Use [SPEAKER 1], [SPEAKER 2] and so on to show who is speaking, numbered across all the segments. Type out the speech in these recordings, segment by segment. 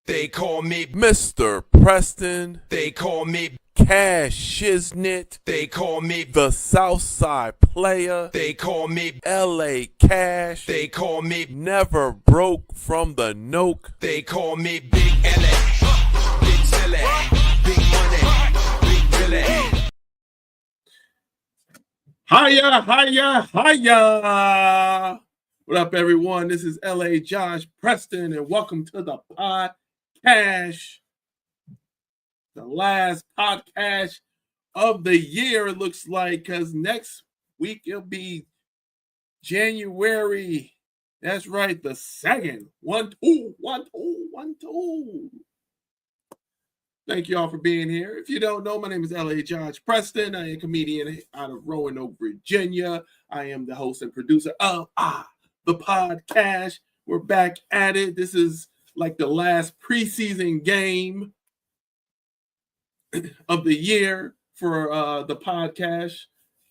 [SPEAKER 1] They call me
[SPEAKER 2] Mr. Preston.
[SPEAKER 1] They call me
[SPEAKER 2] Cash Shiznit.
[SPEAKER 1] They call me
[SPEAKER 2] The Southside Player.
[SPEAKER 1] They call me
[SPEAKER 2] LA Cash.
[SPEAKER 1] They call me
[SPEAKER 2] Never broke from the Noke.
[SPEAKER 1] They call me Big LA, Big Silly, Big Money, Big Billy.
[SPEAKER 2] Hiya. What up, everyone? This is LA Josh Preston, and welcome to the PoDCasH. The last PoDCasH of the year, it looks like, because next week it'll be January. That's right, the 2nd. 1, 2, 1, 2, 1, 2. Thank you all for being here. If you don't know, my name is LA Josh Preston. I am a comedian out of Roanoke, Virginia. I am the host and producer of the PoDCasH. We're back at it. This is like the last preseason game of the year for the PoDCasH.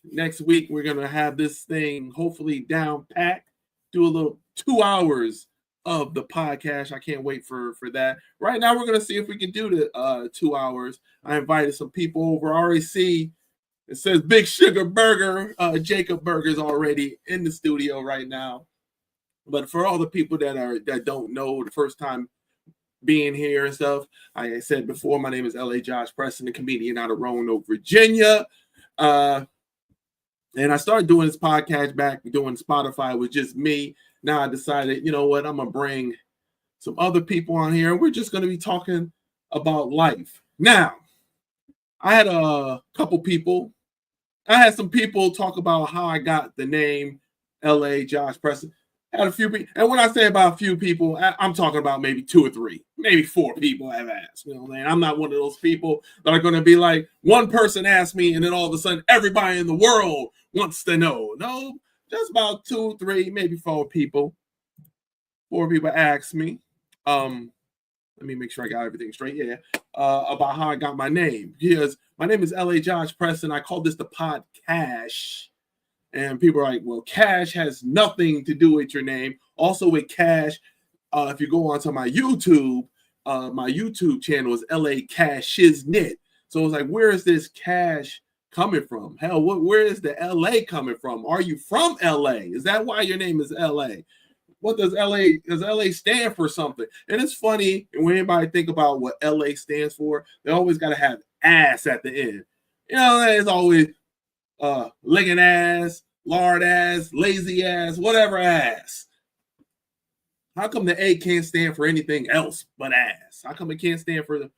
[SPEAKER 2] Next week, we're going to have this thing hopefully down packed. Do a little 2 hours of the PoDCasH. I can't wait for that. Right now, we're going to see if we can do the 2 hours. I invited some people over. I already see it says Big Sugar Burger. Jacob Burger's already in the studio right now. But for all the people that don't know, the first time being here and stuff, like I said before, my name is LA Josh Preston, a comedian out of Roanoke, Virginia. And I started doing this podcast back doing Spotify with just me. Now I decided, you know what, I'm going to bring some other people on here, and we're just going to be talking about life. Now, I had a couple people. I had some people talk about how I got the name LA Josh Preston. I had a few people, and when I say about a few people, I'm talking about maybe 2 or 3, maybe 4 people have asked. You know what I mean? I'm not one of those people that are going to be like, one person asked me, and then all of a sudden, everybody in the world wants to know. No, just about 2, 3, maybe 4 people. 4 people asked me. Let me make sure I got everything straight. Yeah, about how I got my name. Because my name is LA Josh Preston. I call this the PoDCasH. And people are like, well, cash has nothing to do with your name. Also with cash, if you go onto my YouTube channel is LA Cash Shiznit. So it's like, where is this cash coming from? Hell, where is the LA coming from? Are you from LA? Is that why your name is LA? What does LA stand for something? And it's funny when anybody think about what LA stands for, they always got to have ass at the end. You know, it's always licking ass, lard ass, lazy ass, whatever ass. How come the A can't stand for anything else but ass? How come it can't stand for the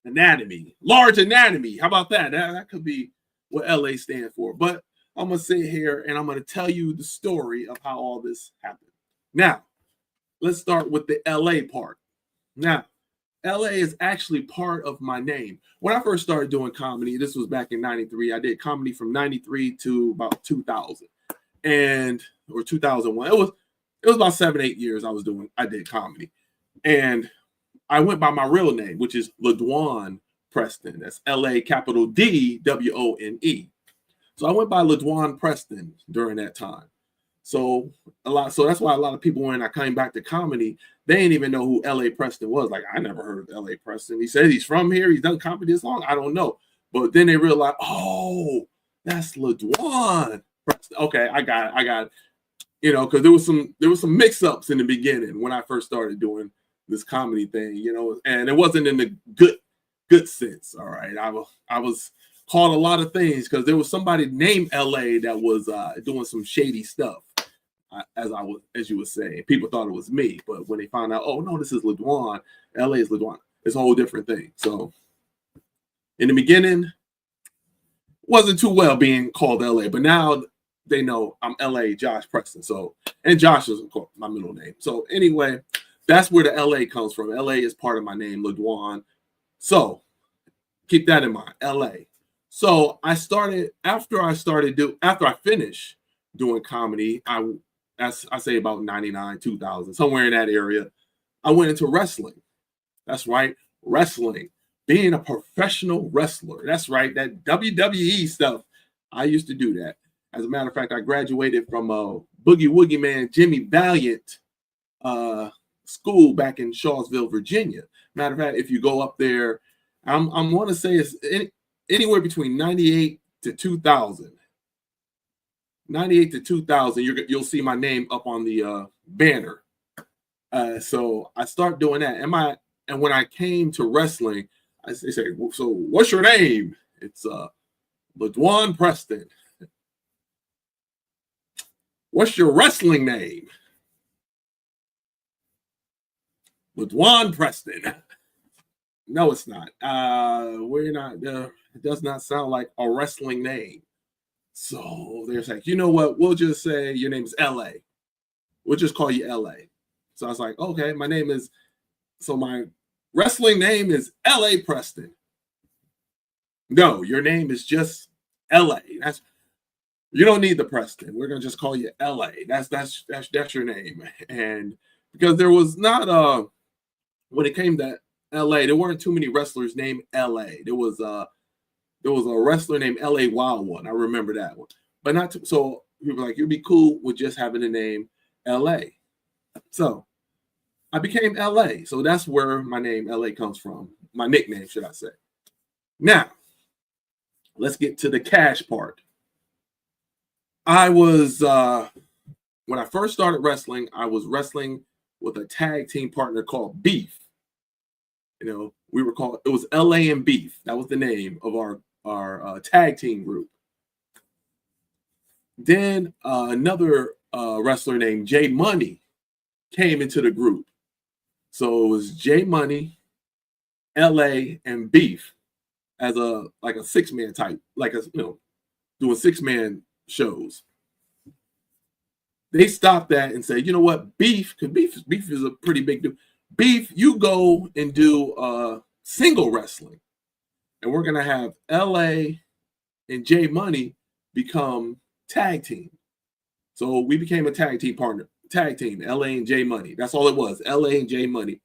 [SPEAKER 2] anatomy? Large anatomy. How about that? That could be what LA stands for. But I'm going to sit here and I'm going to tell you the story of how all this happened. Now, let's start with the LA part. Now, LA is actually part of my name. When I first started doing comedy, this was back in 93. I did comedy from 93 to about 2000 or 2001. It was about 7-8 years I did comedy. And I went by my real name, which is LaDwan Preston. That's LA capital DWONE. So I went by LaDwan Preston during that time. So that's why a lot of people, when I came back to comedy, they didn't even know who LA Preston was. Like, I never heard of LA Preston. He said he's from here. He's done comedy this long. I don't know. But then they realized, oh, that's LaDwan Preston. Okay, I got it. You know, because there was some mix-ups in the beginning when I first started doing this comedy thing, you know, and it wasn't in the good sense. All right. I was called a lot of things because there was somebody named LA that was doing some shady stuff. As you would say, people thought it was me, but when they found out, oh no, this is LaDwan, LA is LaDwan. It's a whole different thing. So in the beginning, wasn't too well being called LA, but now they know I'm LA Josh Preston. So, and Josh is of course my middle name. So anyway, that's where the LA comes from. LA is part of my name, LaDwan. So keep that in mind, LA. So after I finished doing comedy, I say about 99, 2000, somewhere in that area, I went into wrestling. That's right, wrestling. Being a professional wrestler. That's right, that WWE stuff. I used to do that. As a matter of fact, I graduated from Boogie Woogie Man Jimmy Valiant school back in Shawsville, Virginia. Matter of fact, if you go up there, I'm want to say it's anywhere between 98 to 2000. 98 to 2000, you'll see my name up on the banner. So I start doing that. And when I came to wrestling, they say, so what's your name? It's LaDwan Preston. What's your wrestling name? LaDwan Preston. No, it's not. We're not. It does not sound like a wrestling name. So they're like, you know what? We'll just say your name is LA. We'll just call you LA. So I was like, okay, my wrestling name is LA Preston. No, your name is just LA. You don't need the Preston. We're gonna just call you LA. That's your name. And because there was not when it came to LA, there weren't too many wrestlers named LA. There was a wrestler named LA Wild One. I remember that one. But not too, so people were like, you'd be cool with just having the name LA. So I became LA. So that's where my name LA comes from. My nickname, should I say. Now, let's get to the cash part. I was when I first started wrestling, I was wrestling with a tag team partner called Beef. You know, it was LA and Beef. That was the name of our tag team group. Then another wrestler named J Money came into the group. So it was J Money, LA, and Beef as a 6-man type, doing 6-man shows. They stopped that and said, you know what, Beef, because Beef is a pretty big dude. Beef, you go and do single wrestling. And we're going to have LA and J Money become tag team. So we became a tag team partner. Tag team, LA and J Money. That's all it was, LA and J Money.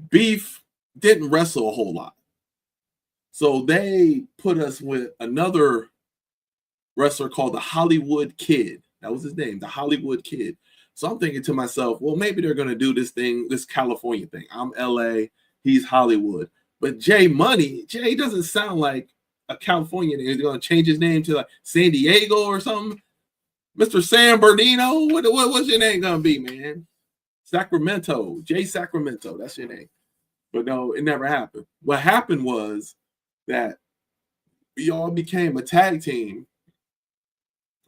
[SPEAKER 2] Beef didn't wrestle a whole lot. So they put us with another wrestler called the Hollywood Kid. That was his name, the Hollywood Kid. So I'm thinking to myself, well, maybe they're going to do this California thing. I'm LA, he's Hollywood. But Jay doesn't sound like a Californian. He's going to change his name to like San Diego or something. Mr. San Bernardino, what's your name going to be, man? Sacramento, Jay Sacramento, that's your name. But no, it never happened. What happened was that we all became a tag team,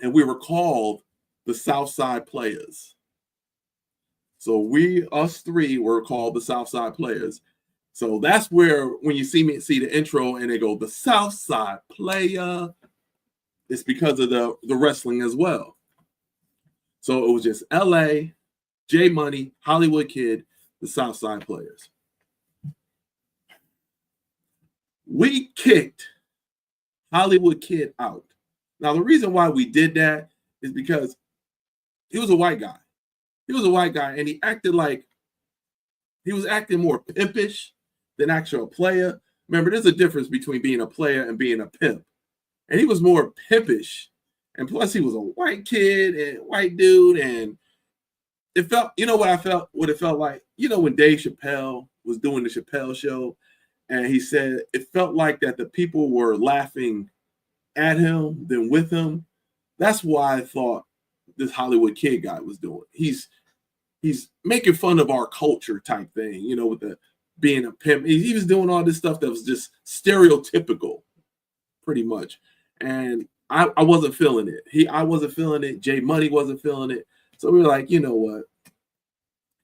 [SPEAKER 2] and we were called the Southside Players. So us three were called the Southside Players. So that's where when you see the intro and they go, the Southside Player, it's because of the wrestling as well. So it was just LA, J Money, Hollywood Kid, the Southside Players. We kicked Hollywood Kid out. Now, the reason why we did that is because he was a white guy. He was a white guy, and he was acting more pimpish than actual player. Remember, there's a difference between being a player and being a pimp. And he was more pimpish. And plus, he was a white kid and white dude. And it felt, what it felt like? You know, when Dave Chappelle was doing the Chappelle show, and he said it felt like that the people were laughing at him than with him. That's why I thought this Hollywood Kid guy was doing. He's making fun of our culture type thing, with the being a pimp. He was doing all this stuff that was just stereotypical, pretty much. And I wasn't feeling it. I wasn't feeling it. Jay Money wasn't feeling it. So we were like, you know what?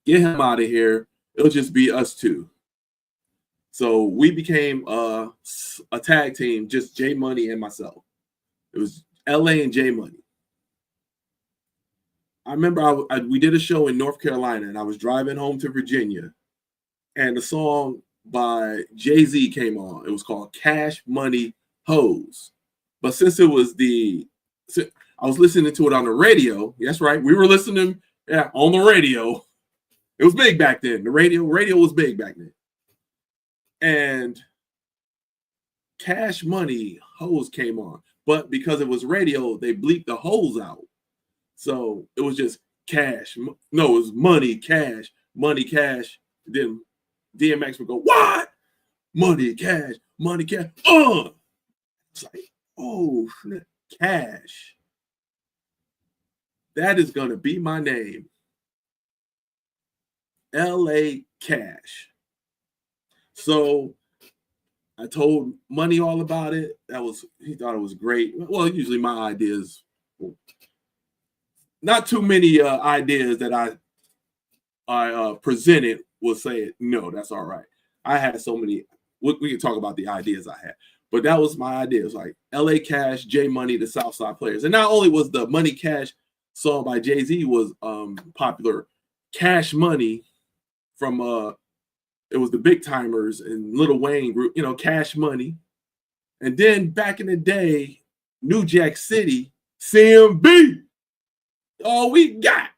[SPEAKER 2] Get him out of here. It'll just be us two. So we became a tag team, just J Money and myself. It was LA and J Money. I remember we did a show in North Carolina, and I was driving home to Virginia, and the song by Jay-Z came on. It was called Cash Money Hoes. But since I was listening to it on the radio, that's right, we were listening on the radio. It was big back then. The radio was big back then. And Cash Money Hoes came on. But because it was radio, they bleeped the hoes out. So it was just cash. No, it was money, cash, money, cash. Then DMX would go, what? Money, cash, money, cash. It's like, oh, cash. That is going to be my name. LA Cash. So I told Money all about it. He thought it was great. Well, usually my ideas, not too many ideas that I presented will say, no, that's all right. I had so many. We can talk about the ideas I had, but that was my idea. It was like LA Cash, J Money, the Southside Players. And not only was the Money Cash song by Jay-Z was popular, Cash Money from it was the Big Timers and Lil Wayne group, Cash Money. And then back in the day, New Jack City, CMB, all we got.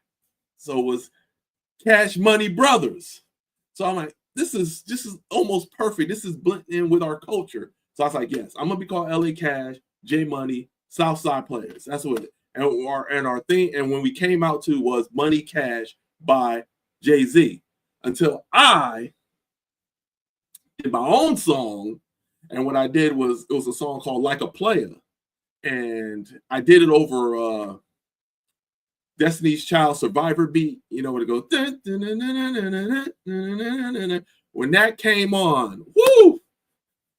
[SPEAKER 2] So it was Cash Money Brothers. So I'm like, this is almost perfect. This is blending in with our culture. So I was like, yes, I'm gonna be called LA Cash, J Money, Southside Players. That's what it. And our thing, and when we came out to was Money Cash by Jay-Z. Until I did my own song, and what I did was it was a song called Like a Player, and I did it over Destiny's Child Survivor beat. You know, when it goes. When that came on, woo,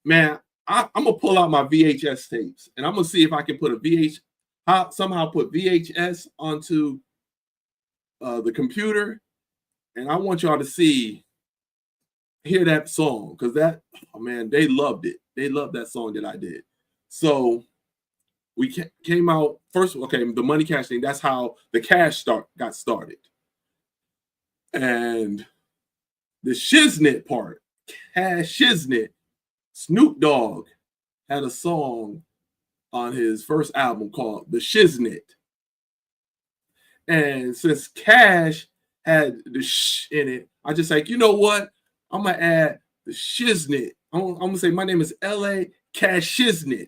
[SPEAKER 2] man, I'm gonna pull out my VHS tapes, and I'm gonna see if I can put somehow put VHS onto the computer, and I want y'all to hear that song, because man, they loved it. They loved that song that I did. So we came out first. Okay, the Money Cash thing. That's how the Cash got started, and the Shiznit part, Cash Shiznit. Snoop Dogg had a song on his first album called The Shiznit, and since Cash had the sh in it, I just like, you know what? I'm gonna add the Shiznit. I'm gonna say my name is LA Cash Shiznit.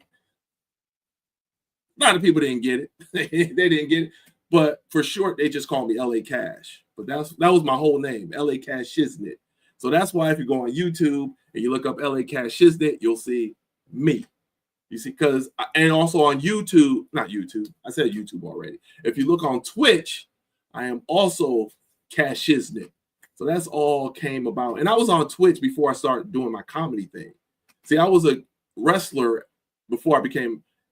[SPEAKER 2] A lot of people didn't get it. They didn't get it, but for short, they just call me LA Cash. But that was my whole name, LA Cash Shiznit. So that's why if you go on YouTube and you look up LA Cash Shiznit, you'll see me. You see, and also on YouTube, not YouTube. I said YouTube already. If you look on Twitch, I am also Cash Shiznit. So that's all came about. And I was on Twitch before I started doing my comedy thing. See, I was a wrestler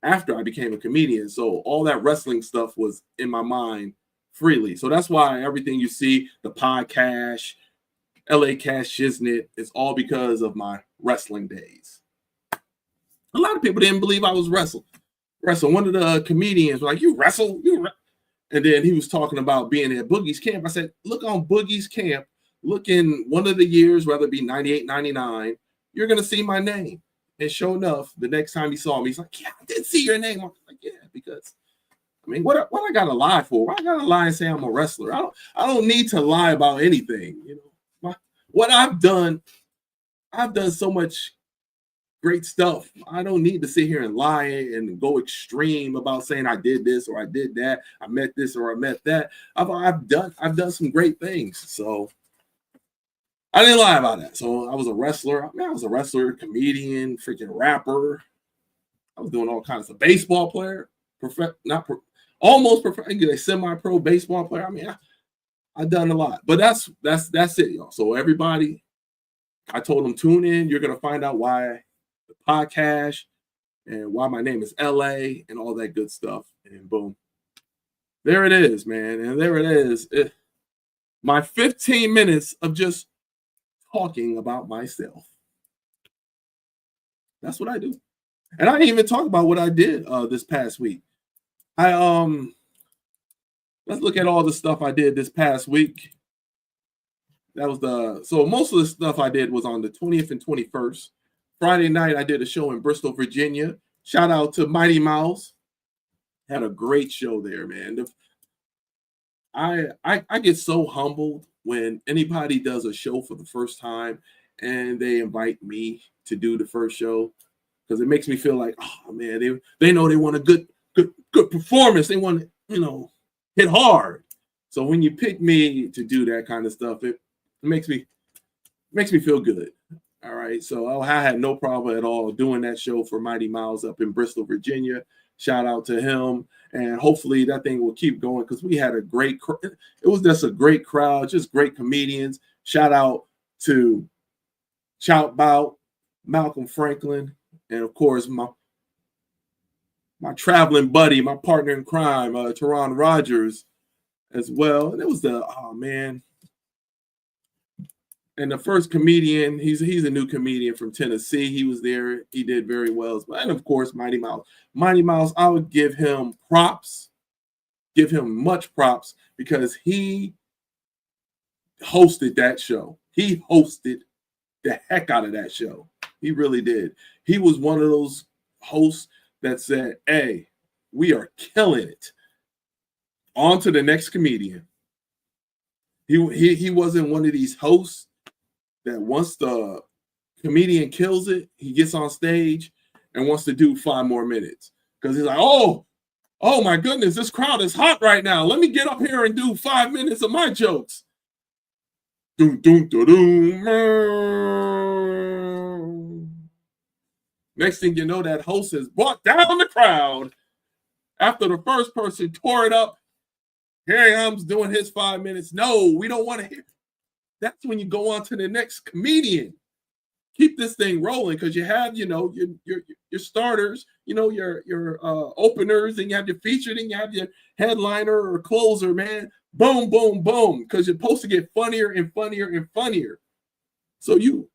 [SPEAKER 2] after I became a comedian. So all that wrestling stuff was in my mind freely. So that's why everything you see, the PoDCasH, LA Cash Shiznit, is all because of my wrestling days. A lot of people didn't believe I was wrestle. One of the comedians was like, you wrestle? And then he was talking about being at Boogie's Camp. I said, look on Boogie's Camp. Look in one of the years, whether it be 98, 99, you're going to see my name. And sure enough, the next time he saw me, he's like, yeah, I did see your name. I'm like, yeah, because, I mean, what I got to lie for? Why I got to lie and say I'm a wrestler? I don't need to lie about anything. You know, what I've done so much great stuff. I don't need to sit here and lie and go extreme about saying I did this or I did that. I met this or I met that. I've done some great things. So I didn't lie about that. So I was a wrestler. I was a wrestler, comedian, freaking rapper. I was doing all kinds of baseball player, almost a semi-pro baseball player. I mean, I've done a lot. But that's it, y'all. So everybody, I told them, tune in. You're gonna find out why the PoDCasH and why my name is LA and all that good stuff. And boom, there it is, man. And there it is. My 15 minutes of just talking about myself. That's what I do. And I didn't even talk about what I did this past week. Let's look at all the stuff I did this past week. So most of the stuff I did was on the 20th and 21st. Friday night, I did a show in Bristol, Virginia. Shout out to Mighty Mouse. Had a great show there, man. I get so humbled when anybody does a show for the first time and they invite me to do the first show, because it makes me feel like, oh man, they know they want a good performance. They want to, hit hard. So when you pick me to do that kind of stuff, it makes me feel good. All right. So I had no problem at all doing that show for Mighty Miles up in Bristol, Virginia. Shout out to him. And hopefully that thing will keep going because we had a great, it was just a great crowd, just great comedians. Shout out to Chout Bout, Malcolm Franklin, and of course my traveling buddy, my partner in crime, Teron Rogers as well. And it was and the first comedian, he's a new comedian from Tennessee. He was there. He did very well. And of course, Mighty Mouse. Mighty Mouse, I would give him props, give him much props because he hosted that show. He hosted the heck out of that show. He really did. He was one of those hosts that said, hey, we are killing it. On to the next comedian. He wasn't one of these hosts that once the comedian kills it, he gets on stage and wants to do 5 more minutes. Because he's like, oh my goodness, this crowd is hot right now. Let me get up here and do 5 minutes of my jokes. Doom, doom, doom, doom. Next thing you know, that host has brought down the crowd. After the first person tore it up, here he comes doing his 5 minutes. No, we don't want to hear. That's when you go on to the next comedian. Keep this thing rolling because you have, your starters, your openers, and you have your featured, and you have your headliner or closer, man. Boom, boom, boom. Because you're supposed to get funnier and funnier and funnier. So you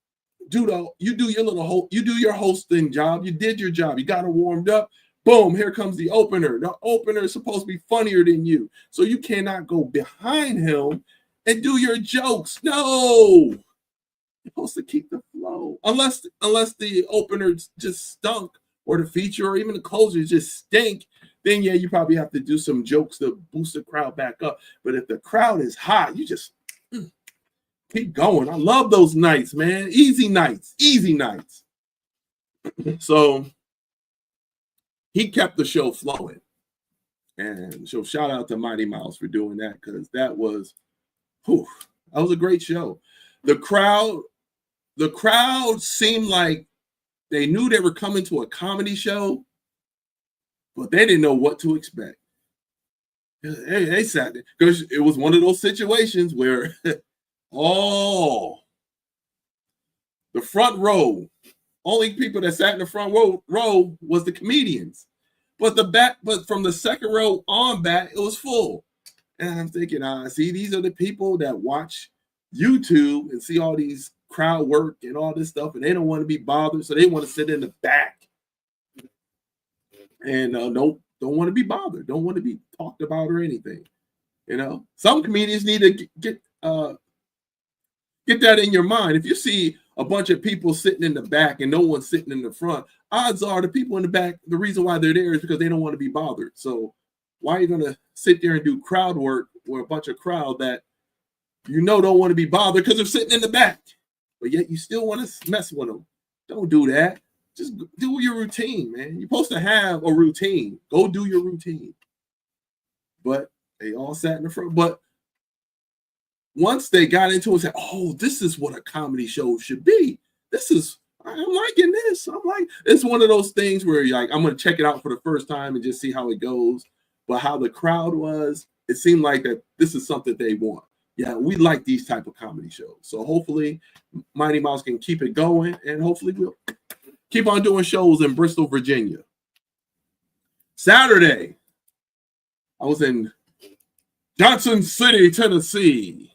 [SPEAKER 2] do your hosting job. You did your job. You got it warmed up. Boom, here comes the opener. The opener is supposed to be funnier than you. So you cannot go behind him and do your jokes. No. You're supposed to keep the flow. Unless the opener just stunk or the feature or even the closer just stink, then yeah, you probably have to do some jokes to boost the crowd back up. But if the crowd is hot, you just keep going. I love those nights, man. Easy nights. So he kept the show flowing. And so shout out to Mighty Mouse for doing that because that was a great show. The crowd seemed like they knew they were coming to a comedy show, but they didn't know what to expect. They sat there because it was one of those situations where the front row, only people that sat in the front row was the comedians. But from the second row on back, it was full. And I'm thinking, see, these are the people that watch YouTube and see all these crowd work and all this stuff, and they don't want to be bothered, so they want to sit in the back and don't want to be bothered, don't want to be talked about or anything. Some comedians need to get that in your mind. If you see a bunch of people sitting in the back and no one's sitting in the front, odds are the people in the back, the reason why they're there is because they don't want to be bothered. So why are you going to sit there and do crowd work with a bunch of crowd that don't want to be bothered because they're sitting in the back, but yet you still want to mess with them? Don't do that. Just do your routine, man. You're supposed to have a routine. Go do your routine. But they all sat in the front. But once they got into it and said, this is what a comedy show should be. I'm liking this. It's one of those things where you're like, I'm going to check it out for the first time and just see how it goes. But how the crowd was, it seemed like that this is something they want. Yeah, we like these type of comedy shows. So hopefully Mighty Mouse can keep it going, and hopefully we'll keep on doing shows in Bristol, Virginia. Saturday, I was in Johnson City, Tennessee.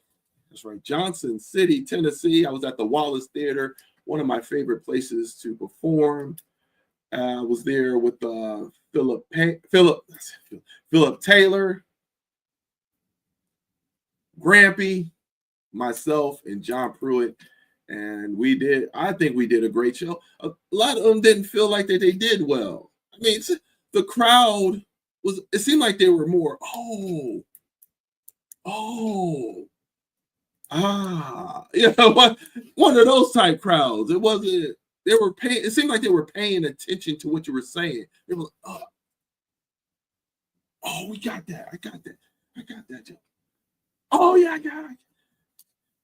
[SPEAKER 2] That's right, Johnson City, Tennessee. I was at the Wallace Theater, one of my favorite places to perform. I was there with Philip Taylor, Grampy, myself, and John Pruitt. And I think we did a great show. A lot of them didn't feel like that they did well. I mean, the crowd it seemed like they were more, one of those type crowds. It wasn't, it seemed like they were paying attention to what you were saying. It was, we got that. I got that. Oh yeah, yeah.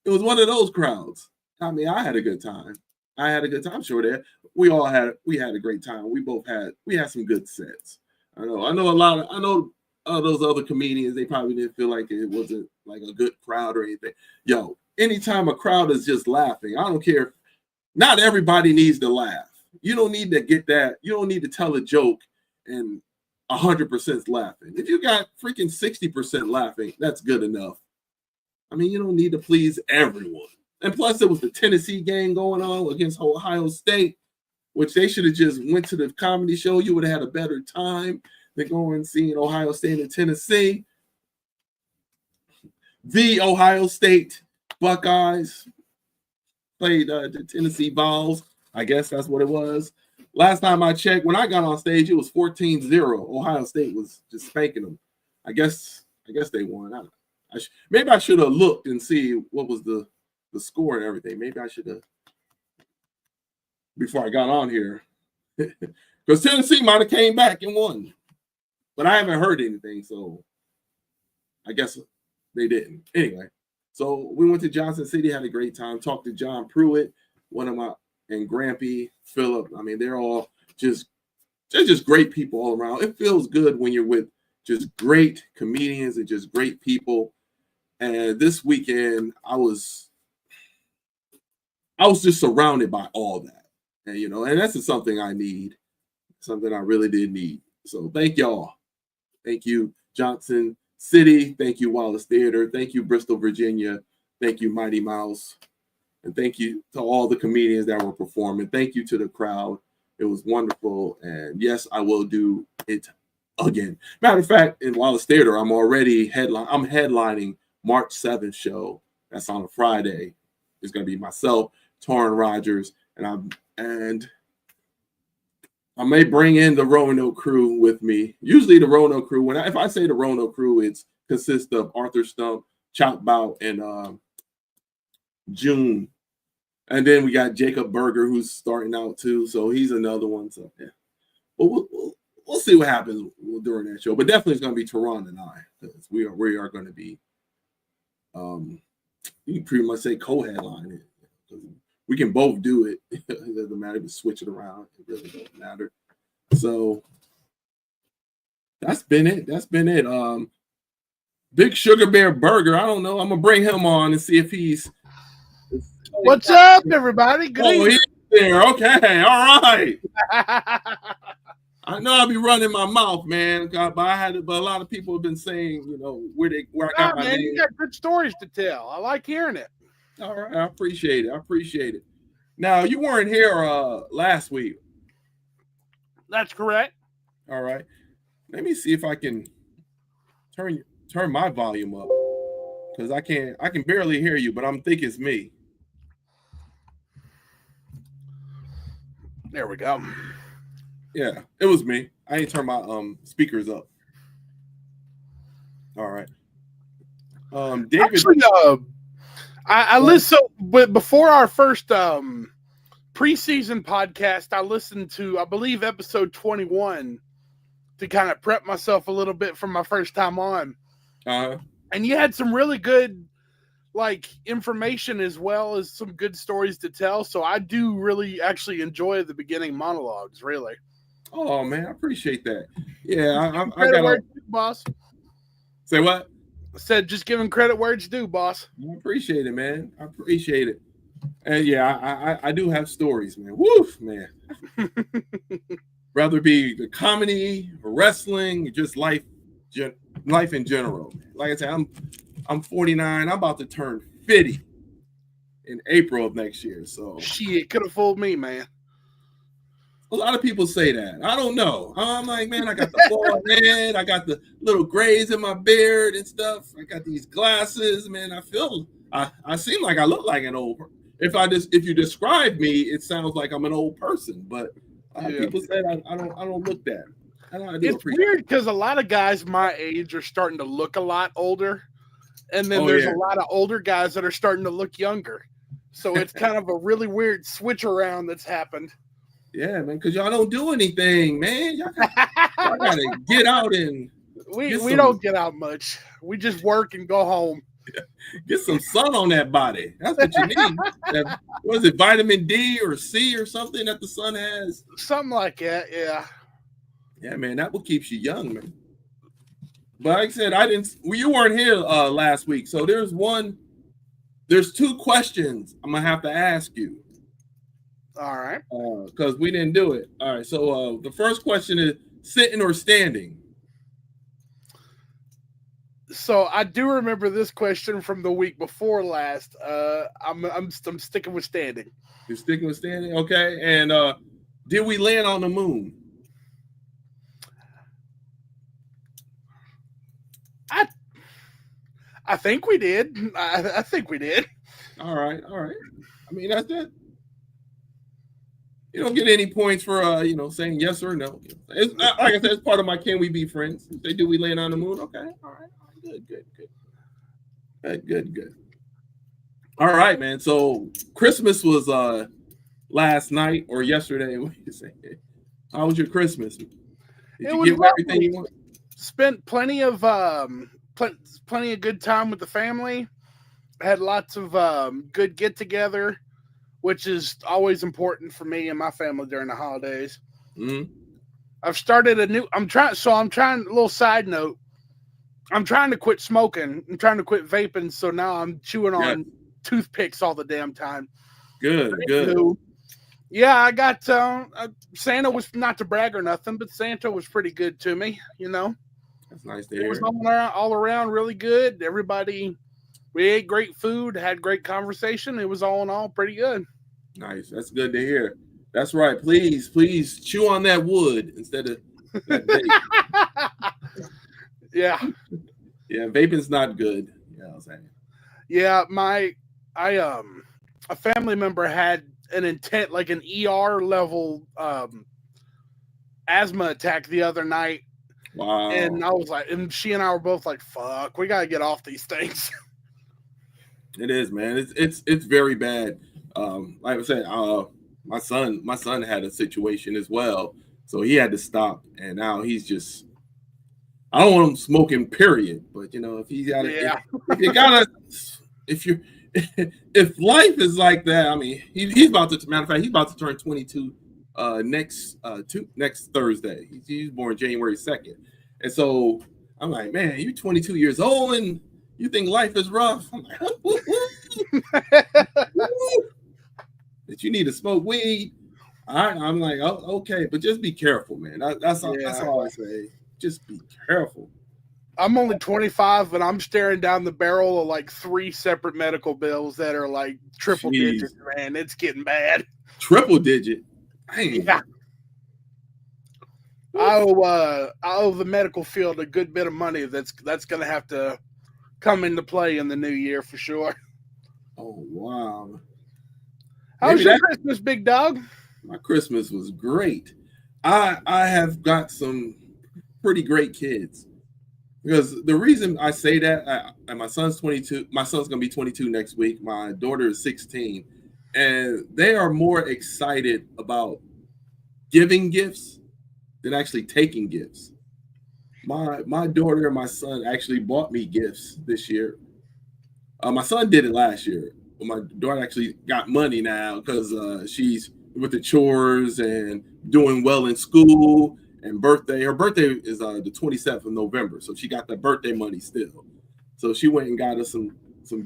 [SPEAKER 2] It was one of those crowds. I mean, I had a good time. I had a good time. I'm sure that we had a great time. We had some good sets. I know those other comedians, they probably didn't feel like it wasn't like a good crowd or anything. Yo, anytime a crowd is just laughing, I don't care. Not everybody needs to laugh. You don't need to get that. You don't need to tell a joke and 100% laughing. If you got freaking 60% laughing, that's good enough. I mean, you don't need to please everyone. And plus, there was the Tennessee game going on against Ohio State, which they should have just went to the comedy show. You would have had a better time than going and seeing Ohio State and Tennessee. The Ohio State Buckeyes played the Tennessee Vols. I guess that's what it was. Last time I checked, when I got on stage, it was 14-0. Ohio State was just spanking them. I guess they won. Maybe I should have looked and see what was the score and everything. Maybe I should have before I got on here. Because Tennessee might have came back and won. But I haven't heard anything, so I guess they didn't. Anyway, so we went to Johnson City, had a great time, talked to John Pruitt, and Grampy, Phillip. I mean, they're just great people all around. It feels good when you're with just great comedians and just great people. And this weekend, I was just surrounded by all that. And, and that's just something I need, something I really did need. So thank y'all. Thank you, Johnson City. Thank you, Wallace Theater. Thank you, Bristol, Virginia. Thank you, Mighty Mouse. And thank you to all the comedians that were performing. Thank you to the crowd. It was wonderful. And yes, I will do it again. Matter of fact, in Wallace Theater, I'm headlining March 7th show. That's on a Friday. It's going to be myself, Torrin Rogers, and I may bring in the Roanoke crew with me. Usually the Roanoke crew, if I say the Roanoke crew, it consists of Arthur Stump, Chop Bout, and June. And then we got Jacob Berger, who's starting out too. So he's another one. So yeah. But we'll see what happens during that show. But definitely it's going to be Teron and I, because we are going to be you can pretty much say co-headline it. We can both do it. It doesn't matter if we switch it around. It really doesn't matter. So that's been it. Big Sugar Bear Burger. I don't know. I'm gonna bring him on and see if he's.
[SPEAKER 3] What's up, everybody? Good
[SPEAKER 2] evening. He's there. Okay. All right. I know I'll be running my mouth, man. But a lot of people have been saying, where I got my name.
[SPEAKER 3] You got good stories to tell. I like hearing it.
[SPEAKER 2] All right, I appreciate it. Now, you weren't here last week.
[SPEAKER 3] That's correct.
[SPEAKER 2] All right. Let me see if I can turn my volume up, because I can barely hear you, but I'm thinking it's me.
[SPEAKER 3] There we go.
[SPEAKER 2] Yeah, it was me. I ain't turned my speakers up. All right. David.
[SPEAKER 3] Actually, I listened before our first preseason podcast. I listened to, I believe, episode 21 to kind of prep myself a little bit for my first time on. And you had some really good information as well as some good stories to tell. So I do really actually enjoy the beginning monologues, really.
[SPEAKER 2] Oh man, I appreciate that. Yeah,
[SPEAKER 3] I got where it's due, boss.
[SPEAKER 2] Say what?
[SPEAKER 3] I said just giving credit where it's due, boss.
[SPEAKER 2] I appreciate it, man. I appreciate it. And yeah, I do have stories, man. Woof, man. Rather be the comedy, wrestling, just life in general. Like I said, I'm 49. I'm about to turn 50 in April of next year. So
[SPEAKER 3] shit, could have fooled me, man.
[SPEAKER 2] A lot of people say that. I don't know. I'm like, man, I got the bald head. I got the little grays in my beard and stuff. I got these glasses, man. I seem like I look like an old person. If you describe me, it sounds like I'm an old person. But people say I don't look that.
[SPEAKER 3] It's weird because a lot of guys my age are starting to look a lot older, and then there's a lot of older guys that are starting to look younger. So it's kind of a really weird switch around that's happened.
[SPEAKER 2] Yeah, man, because y'all don't do anything, man. Y'all gotta get out and
[SPEAKER 3] we don't get out much. We just work and go home.
[SPEAKER 2] Get some sun on that body. That's what you need. What is it, vitamin D or C or something that the sun has?
[SPEAKER 3] Something like that, yeah.
[SPEAKER 2] Yeah, man, that what keeps you young, man. But like I said, you weren't here last week. So there's two questions I'm gonna have to ask you.
[SPEAKER 3] All right.
[SPEAKER 2] Because we didn't do it. All right. So the first question is sitting or standing?
[SPEAKER 3] So I do remember this question from the week before last. I'm sticking with standing.
[SPEAKER 2] You're sticking with standing? Okay. And did we land on the moon?
[SPEAKER 3] I think we did. I think we did.
[SPEAKER 2] All right. I mean, that's it. You don't get any points for saying yes or no. It's like I said, it's part of my "Can We Be Friends?" Say, "Do we land on the moon?" Okay, all right, good. All right, man. So Christmas was last night or yesterday. What do you say? How was your Christmas? Did you get everything you want?
[SPEAKER 3] Spent plenty of good time with the family. Had lots of good get together, which is always important for me and my family during the holidays.
[SPEAKER 2] Mm-hmm.
[SPEAKER 3] I've started a little side note. I'm trying to quit smoking. I'm trying to quit vaping. So now I'm chewing on toothpicks all the damn time.
[SPEAKER 2] Good.
[SPEAKER 3] Yeah, I got Santa was, not to brag or nothing, but Santa was pretty good to me,
[SPEAKER 2] That's nice to hear.
[SPEAKER 3] It was all around really good. We ate great food, had great conversation. It was all in all pretty good.
[SPEAKER 2] Nice. That's good to hear. That's right. Please chew on that wood instead of that vape.
[SPEAKER 3] Yeah.
[SPEAKER 2] Yeah, vaping's not good. Yeah, I was saying.
[SPEAKER 3] Yeah, a family member had an ER level asthma attack the other night.
[SPEAKER 2] Wow.
[SPEAKER 3] And I was like, and she and I were both like, fuck, we gotta get off these things.
[SPEAKER 2] It is, man. It's very bad. Like I said, my son had a situation as well, so he had to stop, and now he's just. I don't want him smoking, period. But if he got if life is like that, I mean, he's about to. Matter of fact, he's about to turn 22 next Thursday. He's born January 2nd, and so I'm like, man, you're 22 years old and you think life is rough? I'm like, that you need to smoke weed. I'm like, oh, okay, but just be careful, man. That's all I say. Just be careful.
[SPEAKER 3] I'm only 25, and I'm staring down the barrel of like 3 separate medical bills that are like triple digits, man. It's getting bad.
[SPEAKER 2] Triple digit? Dang.
[SPEAKER 3] Yeah. I owe the medical field a good bit of money that's going to have to come into play in the new year for sure.
[SPEAKER 2] Oh, wow.
[SPEAKER 3] How was your Christmas, big dog?
[SPEAKER 2] My Christmas was great. I have got some pretty great kids. Because the reason I say that, my son's 22. My son's going to be 22 next week. My daughter is 16. And they are more excited about giving gifts than actually taking gifts. My daughter and my son actually bought me gifts this year. My son did it last year. But my daughter actually got money now because she's with the chores and doing well in school. And her birthday is the 27th of November. So she got the birthday money still. So she went and got us some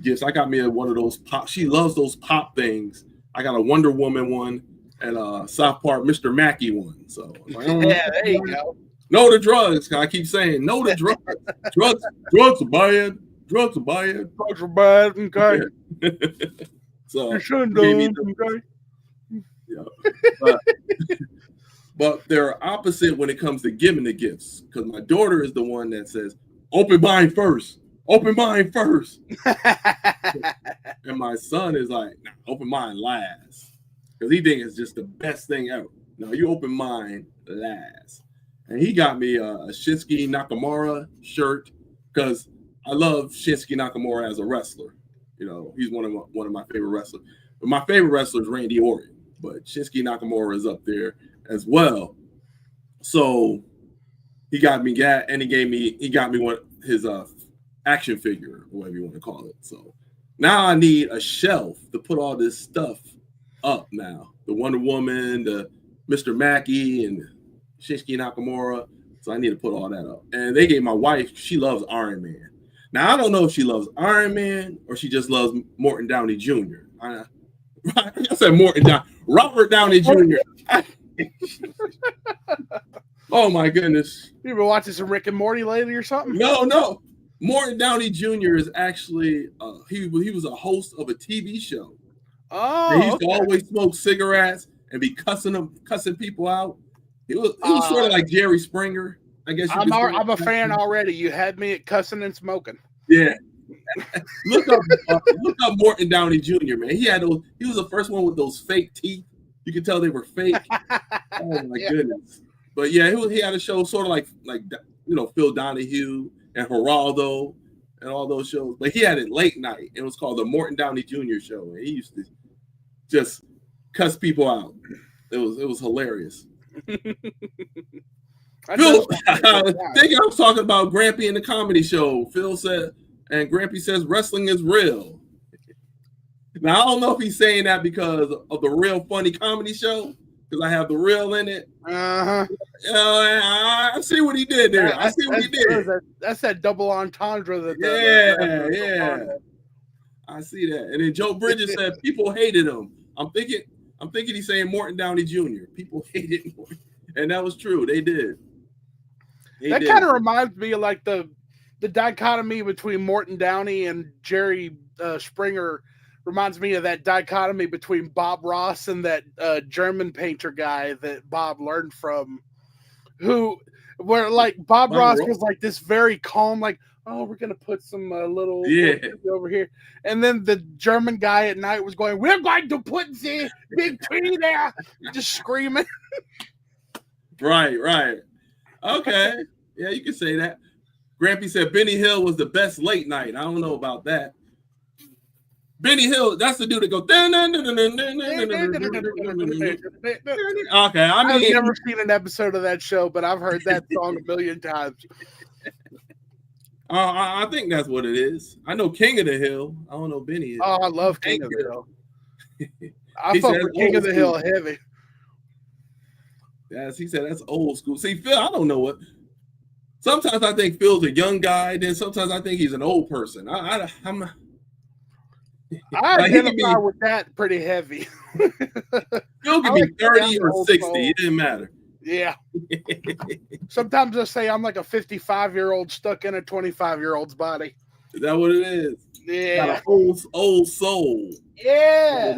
[SPEAKER 2] gifts. I got me one of those pop. She loves those pop things. I got a Wonder Woman one and a South Park Mr. Mackey one. So
[SPEAKER 3] yeah, there you go.
[SPEAKER 2] No to drugs. I keep saying no to drugs. drugs are bad. Drugs are bad.
[SPEAKER 3] Drugs are bad. Okay.
[SPEAKER 2] Yeah. So
[SPEAKER 3] you shouldn't do. Okay.
[SPEAKER 2] Yeah. But they're opposite when it comes to giving the gifts. Because my daughter is the one that says, open mine first. Open mine first. And my son is like, nah, open mine last. Because he thinks it's just the best thing ever. No, you open mine last. And he got me a Shinsuke Nakamura shirt because I love Shinsuke Nakamura as a wrestler. He's one of my favorite wrestlers. But my favorite wrestler is Randy Orton. But Shinsuke Nakamura is up there as well. So he got me that, and he got me one his action figure, or whatever you want to call it. So now I need a shelf to put all this stuff up now. The Wonder Woman, the Mr. Mackey, and Shinsuke Nakamura. So I need to put all that up. And they gave my wife, she loves Iron Man. Now, I don't know if she loves Iron Man or she just loves Morton Downey Jr. I said Morton Downey. Robert Downey Jr. Oh, my goodness.
[SPEAKER 3] You been watching some Rick and Morty lately or something?
[SPEAKER 2] No. Morton Downey Jr. is actually, he was a host of a TV show.
[SPEAKER 3] Oh,
[SPEAKER 2] and he used to always smoke cigarettes and be cussing people out. It was sort of like Jerry Springer, I guess.
[SPEAKER 3] I'm a fan already. You had me at cussing and smoking.
[SPEAKER 2] Yeah. look up Morton Downey Jr., man. He was the first one with those fake teeth. You could tell they were fake. Oh my goodness. But yeah, he had a show sort of like Phil Donahue and Geraldo and all those shows. But he had it late night. It was called the Morton Downey Jr. Show. And he used to just cuss people out. It was hilarious. Phil, thinking I was talking about Grampy in the comedy show. Phil said, and Grampy says wrestling is real. Now I don't know if he's saying that because of the Real Funny Comedy Show, because I have the real in it. I see what he did there. I see what he did.
[SPEAKER 3] That's that double entendre.
[SPEAKER 2] Yeah. I see that. And then Joe Bridges said people hated him. I'm thinking he's saying Morton Downey Jr. People hated Morton. And that was true. They did.
[SPEAKER 3] That kind of reminds me of like the dichotomy between Morton Downey and Jerry Springer. Reminds me of that dichotomy between Bob Ross and that German painter guy that Bob learned from, where like Bob Ross was like this very calm, like, oh, we're going to put some little over here. And then the German guy at night was going, we're going to put the big tree there. Just screaming.
[SPEAKER 2] Right. Okay. Yeah, you can say that. Grampy said Benny Hill was the best late night. I don't know about that. Benny Hill, that's the dude that goes. Okay,
[SPEAKER 3] I've never seen an episode of that show, but I've heard that song a million times.
[SPEAKER 2] I think that's what it is. I know King of the Hill. I don't know Benny Hill.
[SPEAKER 3] Oh, I love King of the Hill. I fuck with King of the Hill heavy.
[SPEAKER 2] Yes, he said that's old school. See, Phil, I don't know what. Sometimes I think Phil's a young guy, then sometimes I think he's an old person. I
[SPEAKER 3] identify with that pretty heavy.
[SPEAKER 2] Phil could be 30 or 60. It didn't matter.
[SPEAKER 3] Yeah. Sometimes I say I'm like a 55-year-old stuck in a 25-year-old's body.
[SPEAKER 2] Is that what it is?
[SPEAKER 3] Yeah.
[SPEAKER 2] Got an old soul.
[SPEAKER 3] Yeah.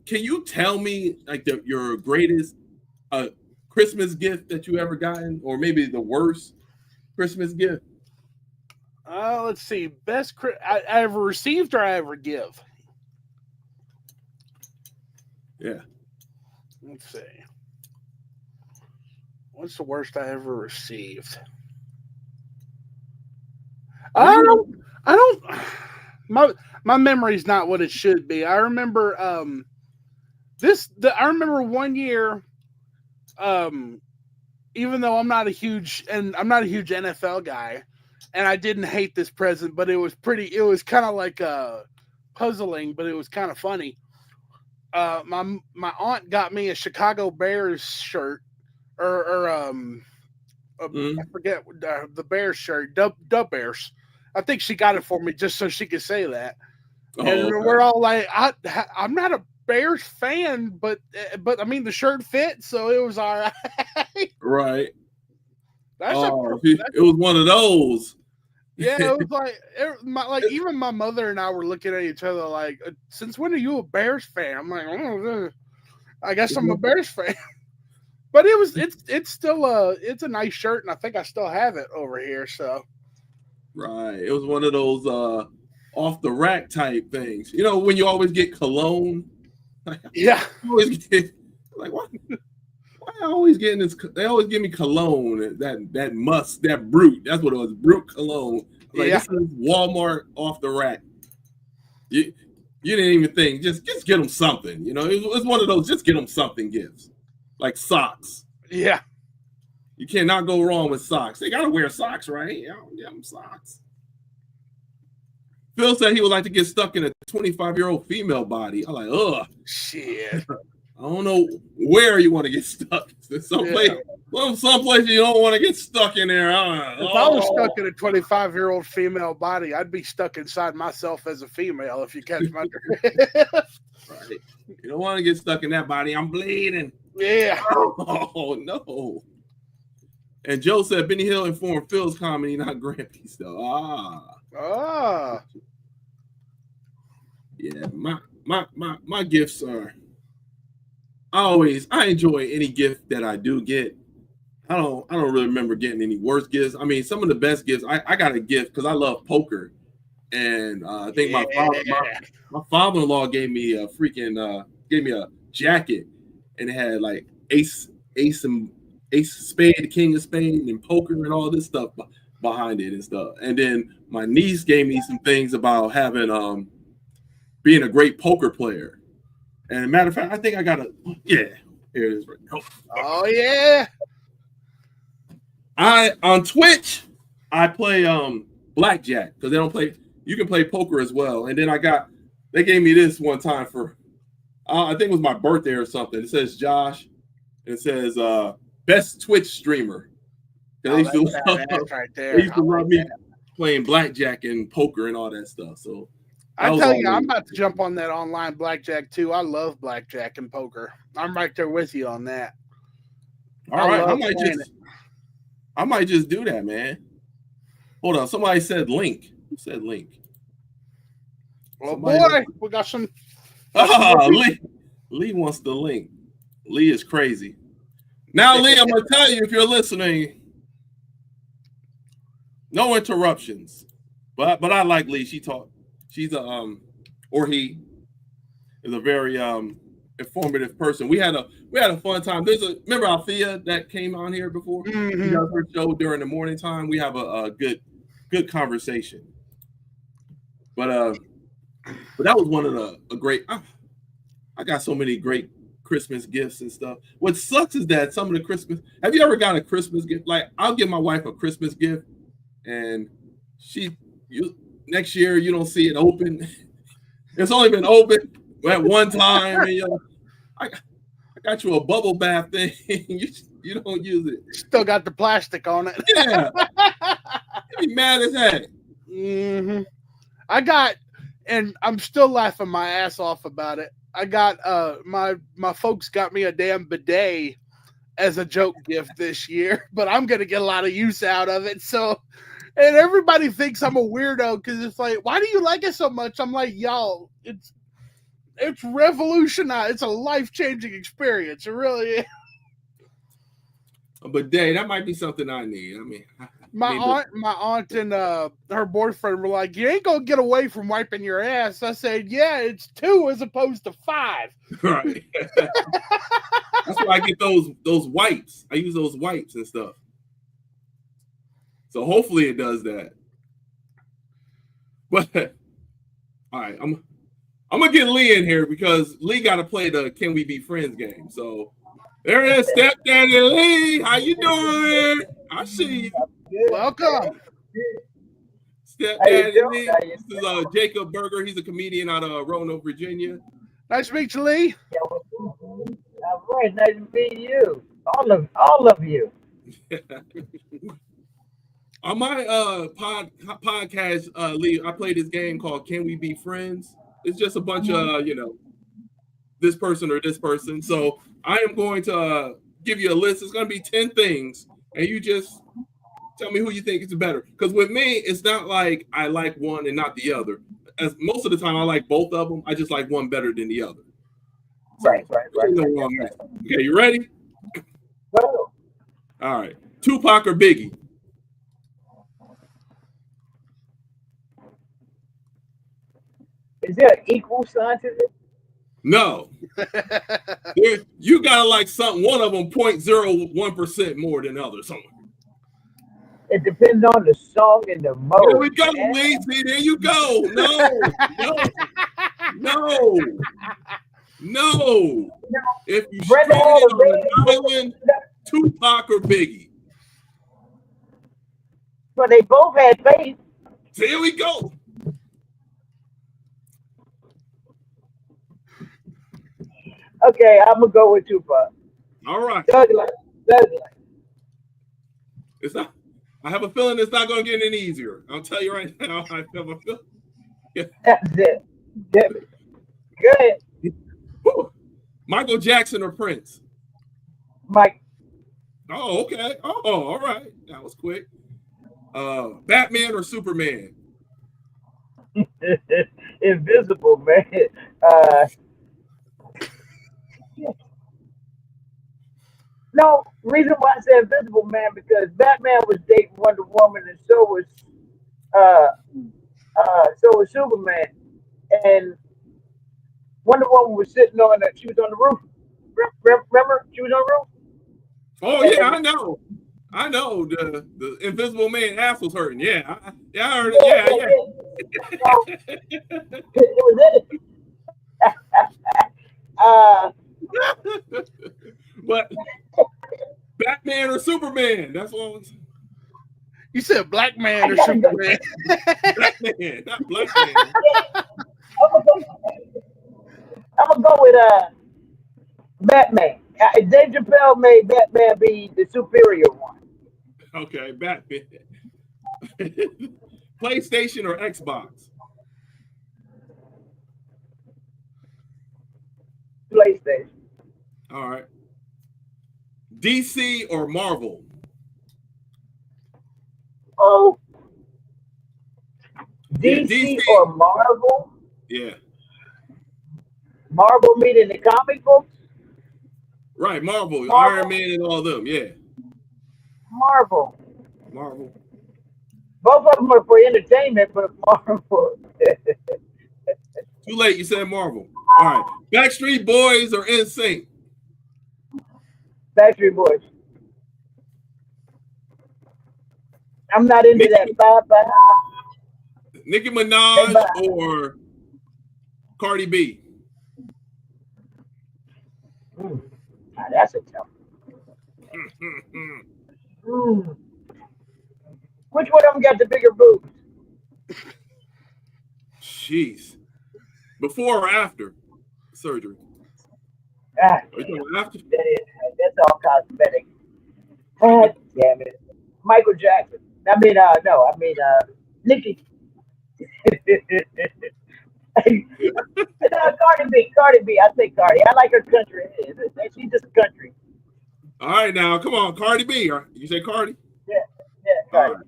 [SPEAKER 2] Can you tell me like your greatest Christmas gift that you ever gotten, or maybe the worst Christmas gift?
[SPEAKER 3] Let's see. Best I ever received or I ever give?
[SPEAKER 2] Yeah.
[SPEAKER 3] Let's see. What's the worst I ever received? I don't. My memory's not what it should be. I remember I remember one year. Even though I'm not a huge NFL guy, and I didn't hate this present, but it was kind of like puzzling, but it was kind of funny. My aunt got me a Chicago Bears shirt, I forget the Bears shirt, Dub Bears. I think she got it for me just so she could say that. And we're all like, I'm not a Bears fan, but I mean the shirt fit, so it was all right.
[SPEAKER 2] Right. It was one of those.
[SPEAKER 3] Yeah, it was like even my mother and I were looking at each other like, since when are you a Bears fan? I'm like, oh, I guess I'm a Bears fan. But it's still it's a nice shirt, and I think I still have it over here. So,
[SPEAKER 2] right, it was one of those off the rack type things. You know, when you always get cologne.
[SPEAKER 3] Yeah,
[SPEAKER 2] always get, like what? Why I always getting this? They always give me cologne. That Brute. That's what it was. Brute cologne. Like, this is Walmart off the rack. You didn't even think. Just get them something. You know, it was one of those. Just get them something gifts, like socks.
[SPEAKER 3] Yeah.
[SPEAKER 2] You cannot go wrong with socks. They gotta wear socks, right? Yeah, get them socks. Phil said he would like to get stuck in a 25-year-old female body. I'm like, ugh.
[SPEAKER 3] Shit.
[SPEAKER 2] I don't know where you want to get stuck. Someplace you don't want to get stuck in there.
[SPEAKER 3] If I was stuck in a 25-year-old female body, I'd be stuck inside myself as a female, if you catch my drift.
[SPEAKER 2] Right. You don't want to get stuck in that body. I'm bleeding.
[SPEAKER 3] Yeah.
[SPEAKER 2] Oh, no. And Joe said Benny Hill informed Phil's comedy, not Grampy's, though. Yeah, my gifts are I enjoy any gift that I do get. I don't really remember getting any worse gifts. I mean, some of the best gifts, I got a gift because I love poker. And I think my father-in-law gave me a jacket, and it had like ace of spade, king of spade, and poker and all this stuff behind it and stuff. And then my niece gave me some things about having being a great poker player. And as a matter of fact, I think I got here it is right now.
[SPEAKER 3] Oh yeah.
[SPEAKER 2] On Twitch, I play blackjack because they don't play. You can play poker as well. And then they gave me this one time for I think it was my birthday or something. It says Josh. And it says best Twitch streamer. That's right there. They used to love me playing blackjack and poker and all that stuff. So
[SPEAKER 3] I tell you, I'm about to jump on that online blackjack too. I love blackjack and poker. I'm right there with you on that.
[SPEAKER 2] All right, I might just do that, man. Hold on, somebody said link. Who said link?
[SPEAKER 3] Well, boy, we got some.
[SPEAKER 2] Lee wants the link. Lee is crazy. Now, Lee, I'm gonna tell you if you're listening. No interruptions, but I like Lee. She's he is a very informative person. We had a fun time. Remember Althea that came on here before?
[SPEAKER 3] Mm-hmm.
[SPEAKER 2] She does her show during the morning time. We have a good conversation. But that was one of a great. I got so many great Christmas gifts and stuff. What sucks is that some of the Christmas. Have you ever got a Christmas gift? Like I'll give my wife a Christmas gift, and next year you don't see it open. It's only been open at one time, and I got you a bubble bath thing. you don't use it.
[SPEAKER 3] Still got the plastic on it.
[SPEAKER 2] Yeah, you'd be mad as heck.
[SPEAKER 3] Mm-hmm. And I'm still laughing my ass off about it. I got my folks got me a damn bidet as a joke gift this year, but I'm gonna get a lot of use out of it. So, and everybody thinks I'm a weirdo because it's like, why do you like it so much? I'm like, y'all, it's revolutionized. It's a life-changing experience. It really is.
[SPEAKER 2] A bidet, that might be something I need. I mean,
[SPEAKER 3] my aunt and her boyfriend were like, you ain't gonna get away from wiping your ass. I said, yeah, it's 2 as opposed to 5.
[SPEAKER 2] Right. That's why I get those wipes. I use those wipes and stuff. So hopefully it does that. But all right, I'm gonna get Lee in here because Lee got to play the Can We Be Friends game. So there is Stepdaddy Lee. How you doing? I see you.
[SPEAKER 3] Welcome.
[SPEAKER 2] Stepdaddy Lee. This is Jacob Berger. He's a comedian out of Roanoke, Virginia.
[SPEAKER 3] Nice to meet you, Lee.
[SPEAKER 4] All right, nice to meet you. All of you.
[SPEAKER 2] On my podcast, Lee, I play this game called Can We Be Friends? It's just a bunch of, this person or this person. So I am going to give you a list. It's going to be 10 things, and you just tell me who you think is better. Because with me, it's not like I like one and not the other. As most of the time, I like both of them. I just like one better than the other.
[SPEAKER 4] Right.
[SPEAKER 2] Okay, you ready?
[SPEAKER 4] Well,
[SPEAKER 2] all right. Tupac or Biggie?
[SPEAKER 4] is there an equal sign to this?
[SPEAKER 2] No. You gotta like something. One of them 0.01% more than the other. Something.
[SPEAKER 4] It depends on the song and the mode.
[SPEAKER 2] There we go, Lee. See, there you go. No. If you stranded on an island, Tupac or Biggie?
[SPEAKER 4] But they both had faith.
[SPEAKER 2] So here we go.
[SPEAKER 4] Okay, I'm gonna go with Tupac.
[SPEAKER 2] All right.
[SPEAKER 4] Thug life. Thug life.
[SPEAKER 2] It's not. I have a feeling it's not going to get any easier. I'll tell you right now. I have a feeling.
[SPEAKER 4] That's it. Damn it. Go ahead,
[SPEAKER 2] Whew. Michael Jackson or Prince?
[SPEAKER 4] Mike.
[SPEAKER 2] Oh, okay. Oh, all right. That was quick. Batman or Superman?
[SPEAKER 4] Invisible, man. No, reason why I said Invisible Man because Batman was dating Wonder Woman, and uh, so was Superman. And Wonder Woman was sitting on the, she was on the roof. Remember, she was on the roof.
[SPEAKER 2] Oh yeah, I know. I know the Invisible Man ass was hurting. Yeah, I heard it. Yeah.
[SPEAKER 4] So, it was it.
[SPEAKER 2] But Batman or Superman? That's what I was.
[SPEAKER 3] You said black man or Superman.
[SPEAKER 2] Batman, not black man.
[SPEAKER 4] I'm gonna go with Batman. Dave Chappelle made Batman be the superior one.
[SPEAKER 2] Okay, Batman. PlayStation or Xbox?
[SPEAKER 4] PlayStation.
[SPEAKER 2] All right. DC or Marvel?
[SPEAKER 4] Oh,
[SPEAKER 2] Yeah,
[SPEAKER 4] DC or Marvel?
[SPEAKER 2] Yeah.
[SPEAKER 4] Marvel meaning the comic books?
[SPEAKER 2] Right, Marvel,
[SPEAKER 4] Marvel.
[SPEAKER 2] Iron Man and all them. Yeah.
[SPEAKER 4] Marvel.
[SPEAKER 2] Marvel.
[SPEAKER 4] Both of them are for entertainment, but Marvel.
[SPEAKER 2] Too late, you said Marvel. All right. Backstreet Boys or NSYNC?
[SPEAKER 4] Backstreet Boys. I'm not into that.
[SPEAKER 2] Nicki Minaj or Cardi B?
[SPEAKER 4] Now that's a tough one. Which one of them got the bigger boobs?
[SPEAKER 2] Jeez. Before or after surgery?
[SPEAKER 4] Ah,
[SPEAKER 2] Are you talking after?
[SPEAKER 4] that's all cosmetic. God damn it. Michael Jackson. I mean, Nicki. Cardi B. I say Cardi. I like her country. She's just country.
[SPEAKER 2] All right, now, come on. Cardi B. You say Cardi?
[SPEAKER 4] Yeah, Cardi.
[SPEAKER 2] All right.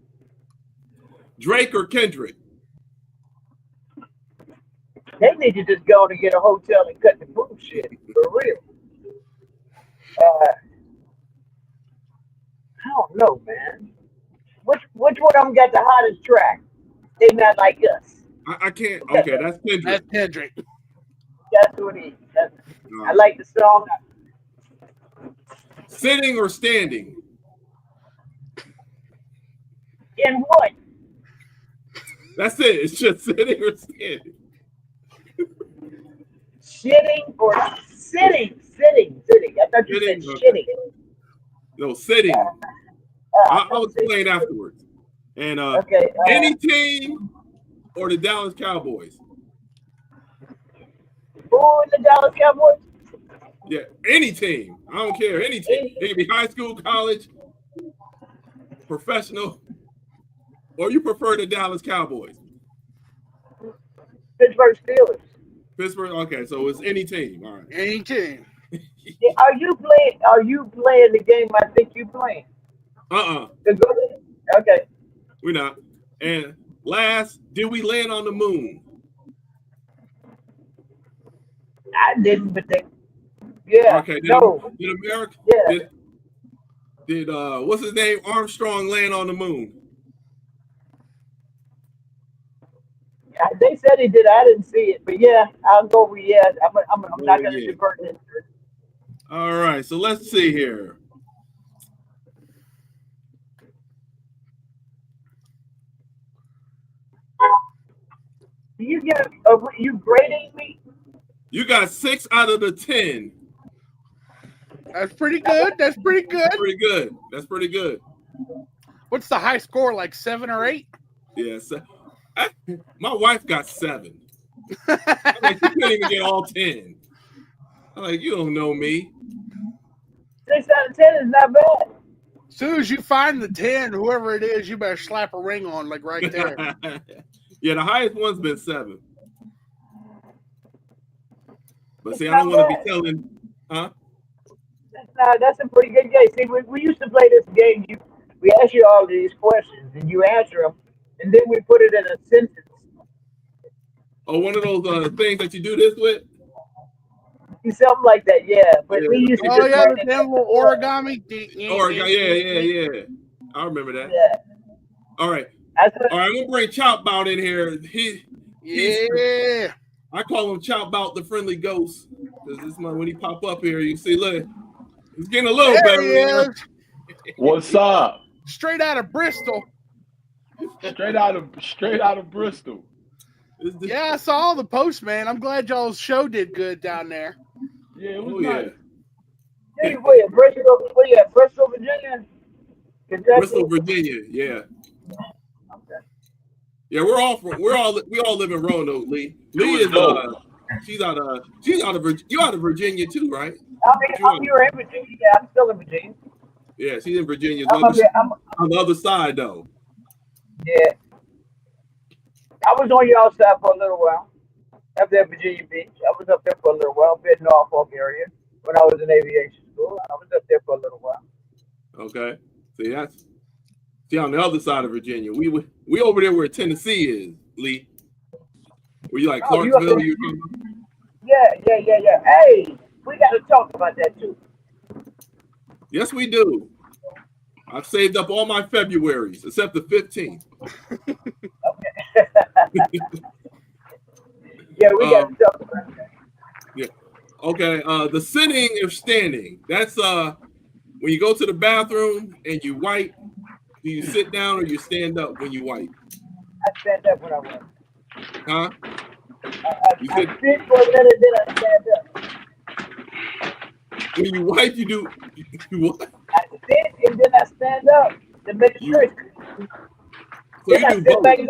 [SPEAKER 2] Drake or Kendrick?
[SPEAKER 4] They need to just go to get a hotel and cut the bullshit. For real. I don't know, man. Which one of them got the hottest track? They not like us.
[SPEAKER 2] I can't. Okay, that's Kendrick.
[SPEAKER 3] That's Kendrick.
[SPEAKER 4] That's what he. I like the song.
[SPEAKER 2] Sitting or standing?
[SPEAKER 4] In what?
[SPEAKER 2] That's it. It's just sitting or standing.
[SPEAKER 4] Shitting or sitting? Sitting. I thought you said
[SPEAKER 2] Sitting,
[SPEAKER 4] shitting.
[SPEAKER 2] No, sitting. I'll explain afterwards. And
[SPEAKER 4] Okay.
[SPEAKER 2] any team or the Dallas Cowboys?
[SPEAKER 4] Who in the Dallas Cowboys?
[SPEAKER 2] Yeah, any team. I don't care. Any team. It can be high school, college, professional, or you prefer the Dallas Cowboys?
[SPEAKER 4] Pittsburgh Steelers.
[SPEAKER 2] Pittsburgh. Okay, so it's any team. All right.
[SPEAKER 3] Any team.
[SPEAKER 4] Are you playing the game I think you playing? Okay.
[SPEAKER 2] We're not. And last, did we land on the moon?
[SPEAKER 4] I didn't, but yeah.
[SPEAKER 2] Okay. Did America?
[SPEAKER 4] Yeah.
[SPEAKER 2] Did what's his name? Armstrong land on the moon?
[SPEAKER 4] They said he did. I didn't see it, but yeah, I'll go with yeah. I'm not going to divert this.
[SPEAKER 2] All right. So let's see here.
[SPEAKER 4] You you grading me?
[SPEAKER 2] You got 6 out of the 10.
[SPEAKER 3] That's pretty good. That's pretty good.
[SPEAKER 2] That's pretty good. That's pretty good.
[SPEAKER 3] What's the high score? Like 7 or 8?
[SPEAKER 2] Yeah, my wife got 7. I'm like, you couldn't even get all 10. I'm like, you don't know me.
[SPEAKER 4] 6 out of 10 is not bad.
[SPEAKER 3] As soon as you find the 10, whoever it is, you better slap a ring on, like right there.
[SPEAKER 2] Yeah, the highest one's been 7. But see, I don't want to be telling, huh?
[SPEAKER 4] That's a pretty good game. See, we used to play this game. We ask you all these questions, and you answer them, and then we put it in a sentence.
[SPEAKER 2] Oh, one of those things that you do this with?
[SPEAKER 4] Something like that, yeah. But we used to
[SPEAKER 3] Oh,
[SPEAKER 4] just
[SPEAKER 3] yeah,
[SPEAKER 4] learn
[SPEAKER 3] that little origami.
[SPEAKER 2] Yeah. I remember that.
[SPEAKER 4] Yeah.
[SPEAKER 2] All right.
[SPEAKER 4] All
[SPEAKER 2] right, I'm going to bring Chop Bout in here. I call him Chop Bout the friendly ghost. Because this man, when he pop up here, you see, look, he's getting a little better.
[SPEAKER 3] He is.
[SPEAKER 5] What's up?
[SPEAKER 3] Straight out of Bristol.
[SPEAKER 5] Straight out of Bristol.
[SPEAKER 3] Yeah, I saw the post, man. I'm glad y'all's show did good down there.
[SPEAKER 5] Yeah, it was nice.
[SPEAKER 4] Hey, Bristol, Virginia? Kentucky?
[SPEAKER 2] Bristol, Virginia, yeah.
[SPEAKER 4] Okay.
[SPEAKER 2] Yeah, we all live in Roanoke, Lee. Lee is she's out of Virginia. You out of Virginia too, right?
[SPEAKER 4] I'm here in Virginia. Yeah, I'm still in Virginia.
[SPEAKER 2] Yeah, she's in Virginia.
[SPEAKER 4] I'm
[SPEAKER 2] on the other side though.
[SPEAKER 4] Yeah. I was on your side for a little while. Up there at Virginia Beach. I was up there for a little while, bit Norfolk area when I was in aviation school. I was up there for a little while.
[SPEAKER 2] Okay. See on the other side of Virginia. We over there where Tennessee is, Lee. Were you like Clarksville?
[SPEAKER 4] Yeah. Hey, we got to talk about that too.
[SPEAKER 2] Yes, we do. I've saved up all my Februaries except the 15th.
[SPEAKER 4] Okay. Yeah, we got to talk about that.
[SPEAKER 2] Yeah. Okay. The sitting or standing. That's when you go to the bathroom and you wipe. Do you sit down or you stand up when you wipe?
[SPEAKER 4] I stand up when I wipe.
[SPEAKER 2] Huh?
[SPEAKER 4] I sit for a minute, then I stand up.
[SPEAKER 2] When you wipe, you do what?
[SPEAKER 4] I sit and then I stand up to make sure.
[SPEAKER 2] So
[SPEAKER 4] then
[SPEAKER 2] you
[SPEAKER 4] I
[SPEAKER 2] do
[SPEAKER 4] sit
[SPEAKER 2] both.
[SPEAKER 4] back down.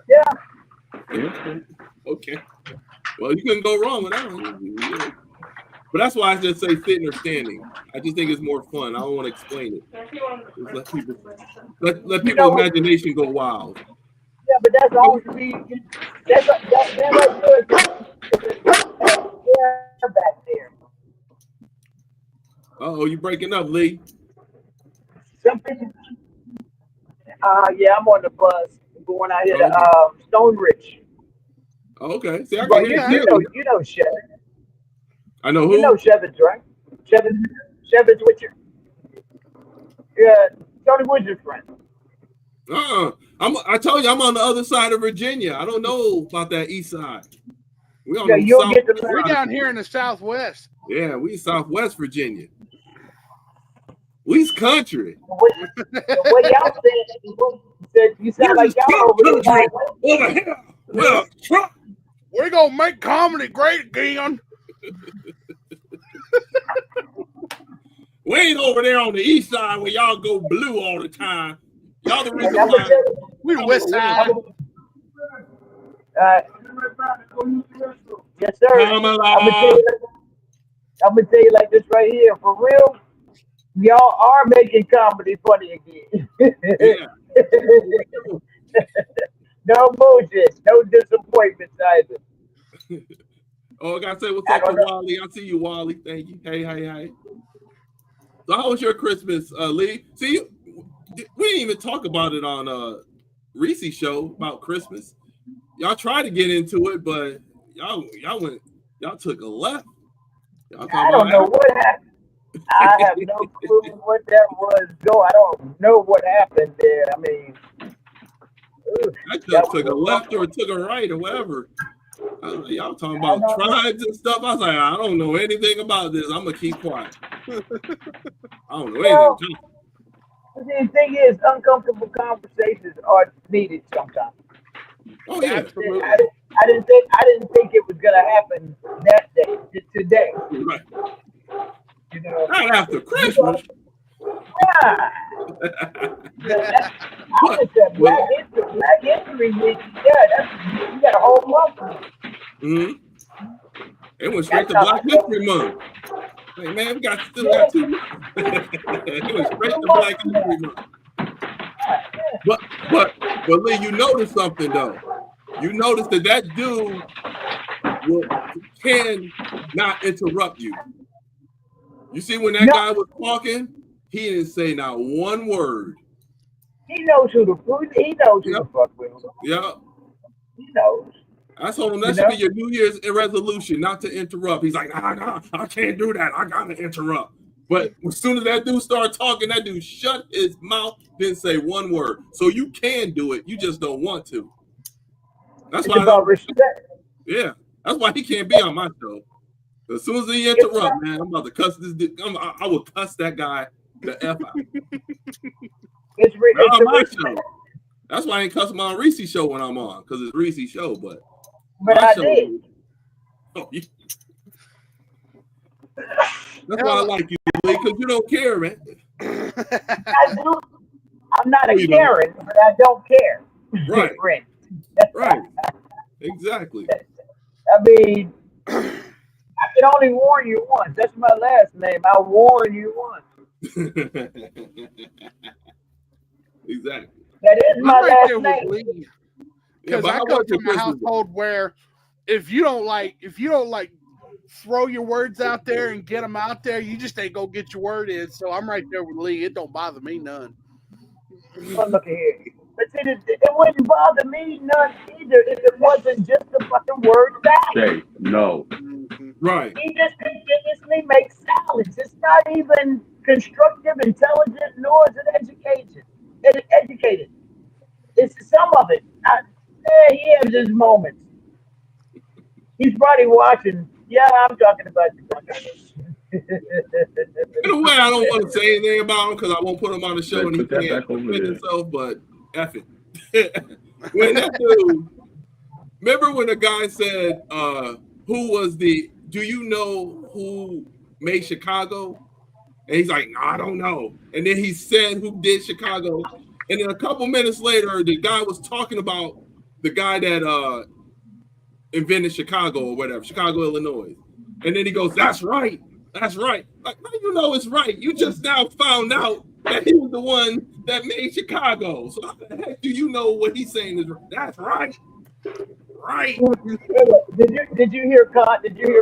[SPEAKER 4] Yeah.
[SPEAKER 2] Okay. Well, you couldn't go wrong with that one. But that's why I just say sitting or standing. I just think it's more fun. I don't want to explain it. Just let people's imagination go wild.
[SPEAKER 4] Yeah, but that's always that's good. Back there.
[SPEAKER 2] Uh-oh, you breaking up, Lee.
[SPEAKER 4] Something. Yeah, I'm on the bus going out here to Stone Ridge.
[SPEAKER 2] Oh, okay. See, I
[SPEAKER 4] Well,
[SPEAKER 2] can hear
[SPEAKER 4] you know Chevy.
[SPEAKER 2] I know who.
[SPEAKER 4] You know Chevy, right? Chevy's with you. Yeah, Tony Wood's your friend.
[SPEAKER 2] I told you I'm on the other side of Virginia. I don't know about that east side. We on
[SPEAKER 3] We're down here in the Southwest.
[SPEAKER 2] Yeah, we Southwest Virginia. We's country.
[SPEAKER 4] What y'all said? You sound like y'all over
[SPEAKER 2] here. Well, Trump.
[SPEAKER 3] We're gonna make comedy great again.
[SPEAKER 2] We ain't over there on the east side where y'all go blue all the time. Y'all the reason why.
[SPEAKER 3] We west side.
[SPEAKER 4] Yes, sir. I'm gonna tell you like this right here. For real, y'all are making comedy funny again.
[SPEAKER 2] Yeah.
[SPEAKER 4] No bullshit. No disappointments either.
[SPEAKER 2] Oh, I gotta say what's up to Wally. I see you, Wally. Thank you. Hey. So how was your Christmas, Lee? See, we didn't even talk about it on Reese's show about Christmas. Y'all tried to get into it, but y'all took a left.
[SPEAKER 4] I don't know what happened. I have no clue what that was. No, I don't know what happened there. I mean,
[SPEAKER 2] I just took a left or took a right or whatever. Y'all talking about tribes and stuff. I was like, I don't know anything about this. I'm gonna keep quiet. I don't know anything.
[SPEAKER 4] The thing is, uncomfortable conversations are needed sometimes.
[SPEAKER 2] Oh yeah,
[SPEAKER 4] absolutely. I didn't think it was gonna happen that day, today.
[SPEAKER 2] Right.
[SPEAKER 4] You know,
[SPEAKER 2] not after Christmas.
[SPEAKER 4] That's
[SPEAKER 2] Mm-hmm. It went straight to Black History Month. Hey, man, we still got 2 months. It went straight to Black History Month. But Lee, you noticed something though. You noticed that dude can not interrupt you. You see, when that guy was talking, he didn't say not one word.
[SPEAKER 4] He knows who to fuck with.
[SPEAKER 2] Yeah.
[SPEAKER 4] He knows.
[SPEAKER 2] I told him that should be your New Year's resolution, not to interrupt. He's like, nah, I can't do that. I gotta interrupt. But as soon as that dude started talking, that dude shut his mouth, didn't say one word. So you can do it. You just don't want to. That's why.
[SPEAKER 4] About respect.
[SPEAKER 2] Yeah, that's why he can't be on my show. As soon as he interrupt, man, I'm about to cuss this dude. I will cuss that guy the F out.
[SPEAKER 4] It's
[SPEAKER 2] on my show. That's why I ain't cuss him on Reese's show when I'm on, because it's Reese's show. But
[SPEAKER 4] I did.
[SPEAKER 2] Oh, that's why I like you, because you don't care, man.
[SPEAKER 4] I do. I'm not a Karen, but I don't care.
[SPEAKER 2] Right. Right. Exactly.
[SPEAKER 4] I mean, I can only warn you once. That's my last name. I'll warn you once.
[SPEAKER 2] Exactly.
[SPEAKER 4] That is my last name.
[SPEAKER 3] Because I go to a household where if you don't like throw your words out there and get them out there, you just ain't go get your word in. So I'm right there with Lee. It don't bother me none.
[SPEAKER 4] Well, look here. But see, it wouldn't bother me none either if it wasn't just the fucking word salad.
[SPEAKER 5] Jay, no.
[SPEAKER 2] Right.
[SPEAKER 4] He just continuously makes salads. It's not even constructive, intelligent, nor is it educated. It's some of it. He has his moments. He's probably watching. Yeah, I'm talking about
[SPEAKER 2] in a way, I don't want to say anything about him because I won't put him on the show and he can't defend himself, but F it. When that dude, remember when the guy said, do you know who made Chicago? And he's like, no, I don't know. And then he said who did Chicago. And then a couple minutes later, the guy was talking about the guy that invented Chicago or whatever, Chicago, Illinois. And then he goes, that's right. That's right. Like, how do you know it's right? You just now found out that he was the one that made Chicago. So how the heck do you know what he's saying is right? That's right. Right.
[SPEAKER 4] Did you hear Connie today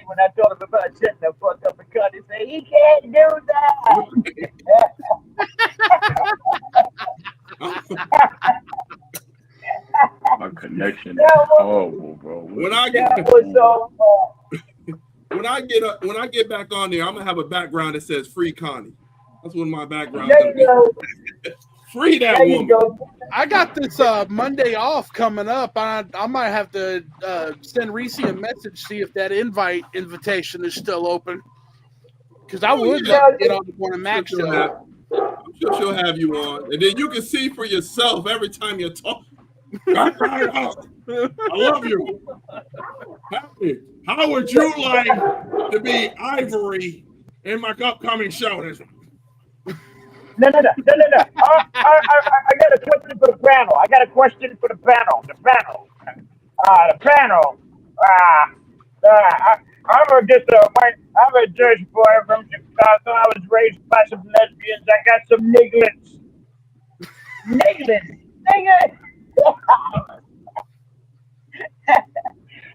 [SPEAKER 4] when I told him about shutting the fuck up, and Connie said he can't do that.
[SPEAKER 5] My connection is horrible, bro.
[SPEAKER 2] When I get back on there, I'm gonna have a background that says "Free Connie." That's what my background is. Free that woman.
[SPEAKER 3] I got this Monday off coming up. I might have to send Reese a message, see if that invitation is still open. Because I would love to get on one of Mac's show.
[SPEAKER 2] I'm sure she'll have you on, and then you can see for yourself every time you talk. I love you. How would you like to be Ivory in my upcoming show?
[SPEAKER 4] No. I got a question for the panel. I'm a Jersey boy from Chicago. I was raised by some lesbians. I got some nigglets. Nigga.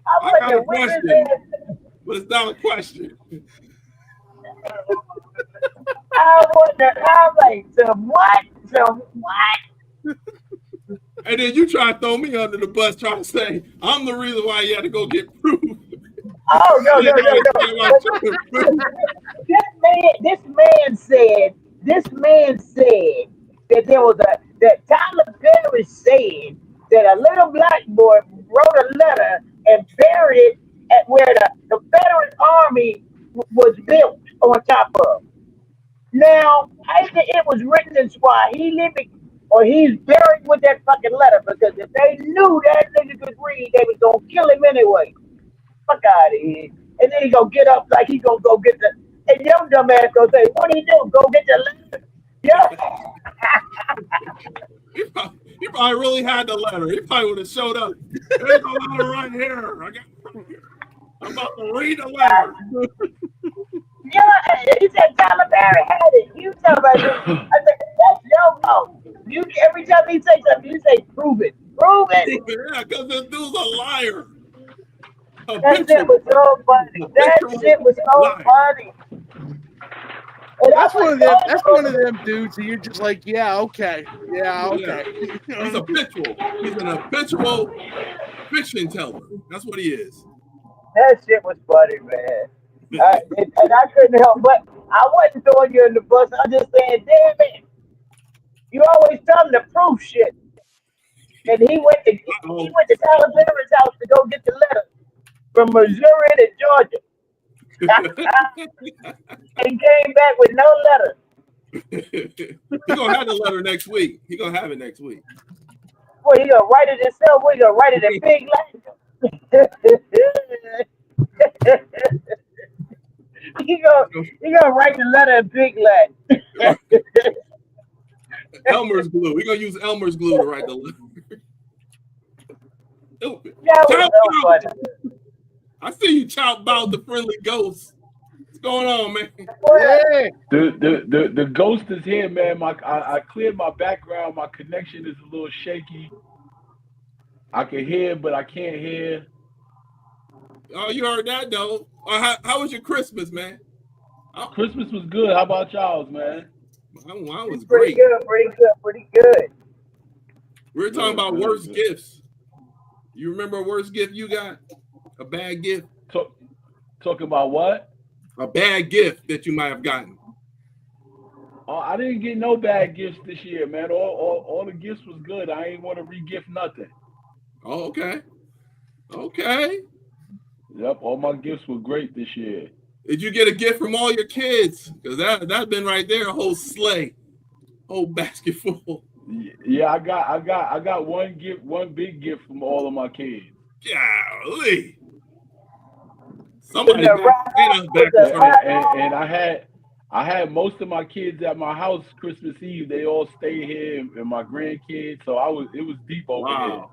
[SPEAKER 2] I got a question, but it's not a question.
[SPEAKER 4] I wonder, I'm like, some what?
[SPEAKER 2] And then you try to throw me under the bus, trying to say I'm the reason why you had to go get proof.
[SPEAKER 4] Oh no. This man said that there was that Tyler Perry said that a little black boy wrote a letter and buried it at where the Confederate Army was built on top of. Now, I think it was written in Swahili, or he's buried with that fucking letter, because if they knew that nigga could read, they was gonna kill him anyway. Fuck out of here. And then he gonna get up like he gonna go get and your dumb ass gonna say, what do you do? Go get the letter. Yeah.
[SPEAKER 2] He probably really had the letter. He probably would have showed up. There's a letter right here. I'm about to read the letter.
[SPEAKER 4] Yeah, he said Tyler Perry had it. You tell about this. I said, that's your fault. You every time he say something, you say, prove it. Prove it.
[SPEAKER 2] Yeah, because this dude's a liar.
[SPEAKER 4] That shit was so funny. That shit was so funny. And
[SPEAKER 3] That's one of them. That's one of them dudes that you're just like, yeah, okay.
[SPEAKER 2] He's habitual. He's an habitual fiction teller. That's what he is.
[SPEAKER 4] That shit was funny, man. And I couldn't help, but I wasn't throwing you in the bus. I was just saying, damn it, you always tell him to prove shit. And he went to Tyler Perry's house to go get the letter from Missouri to Georgia. And came back with no letter.
[SPEAKER 2] He's gonna have the letter next week. He's gonna have it next week.
[SPEAKER 4] Well, he gonna write it himself. Well, he gonna write it in big letters. he gonna write the letter in big letters.
[SPEAKER 2] Elmer's glue. We're gonna use Elmer's glue to write the letter.
[SPEAKER 4] That was so funny.
[SPEAKER 2] I see you chop about the friendly ghost. What's going on, man?
[SPEAKER 3] Yeah.
[SPEAKER 5] The ghost is here, man. I cleared my background. My connection is a little shaky. I can hear, but I can't hear.
[SPEAKER 2] Oh, you heard that though. How was your Christmas, man?
[SPEAKER 5] Christmas was good. How about y'all's, man?
[SPEAKER 2] Mine was
[SPEAKER 4] pretty
[SPEAKER 2] great.
[SPEAKER 4] Pretty good.
[SPEAKER 2] We were talking about worst gifts. You remember a worst gift you got? A bad gift?
[SPEAKER 5] Talking about what?
[SPEAKER 2] A bad gift that you might have gotten.
[SPEAKER 5] Oh, I didn't get no bad gifts this year, man. All the gifts was good. I ain't want to re-gift nothing.
[SPEAKER 2] Oh, okay. Okay.
[SPEAKER 5] Yep, all my gifts were great this year.
[SPEAKER 2] Did you get a gift from all your kids? Because that's been right there, a whole sleigh, whole basket full.
[SPEAKER 5] Yeah, I got one gift, one big gift from all of my kids.
[SPEAKER 2] Golly. Somebody back
[SPEAKER 5] and I had most of my kids at my house Christmas Eve. They all stayed here, and my grandkids. So it was deep over here.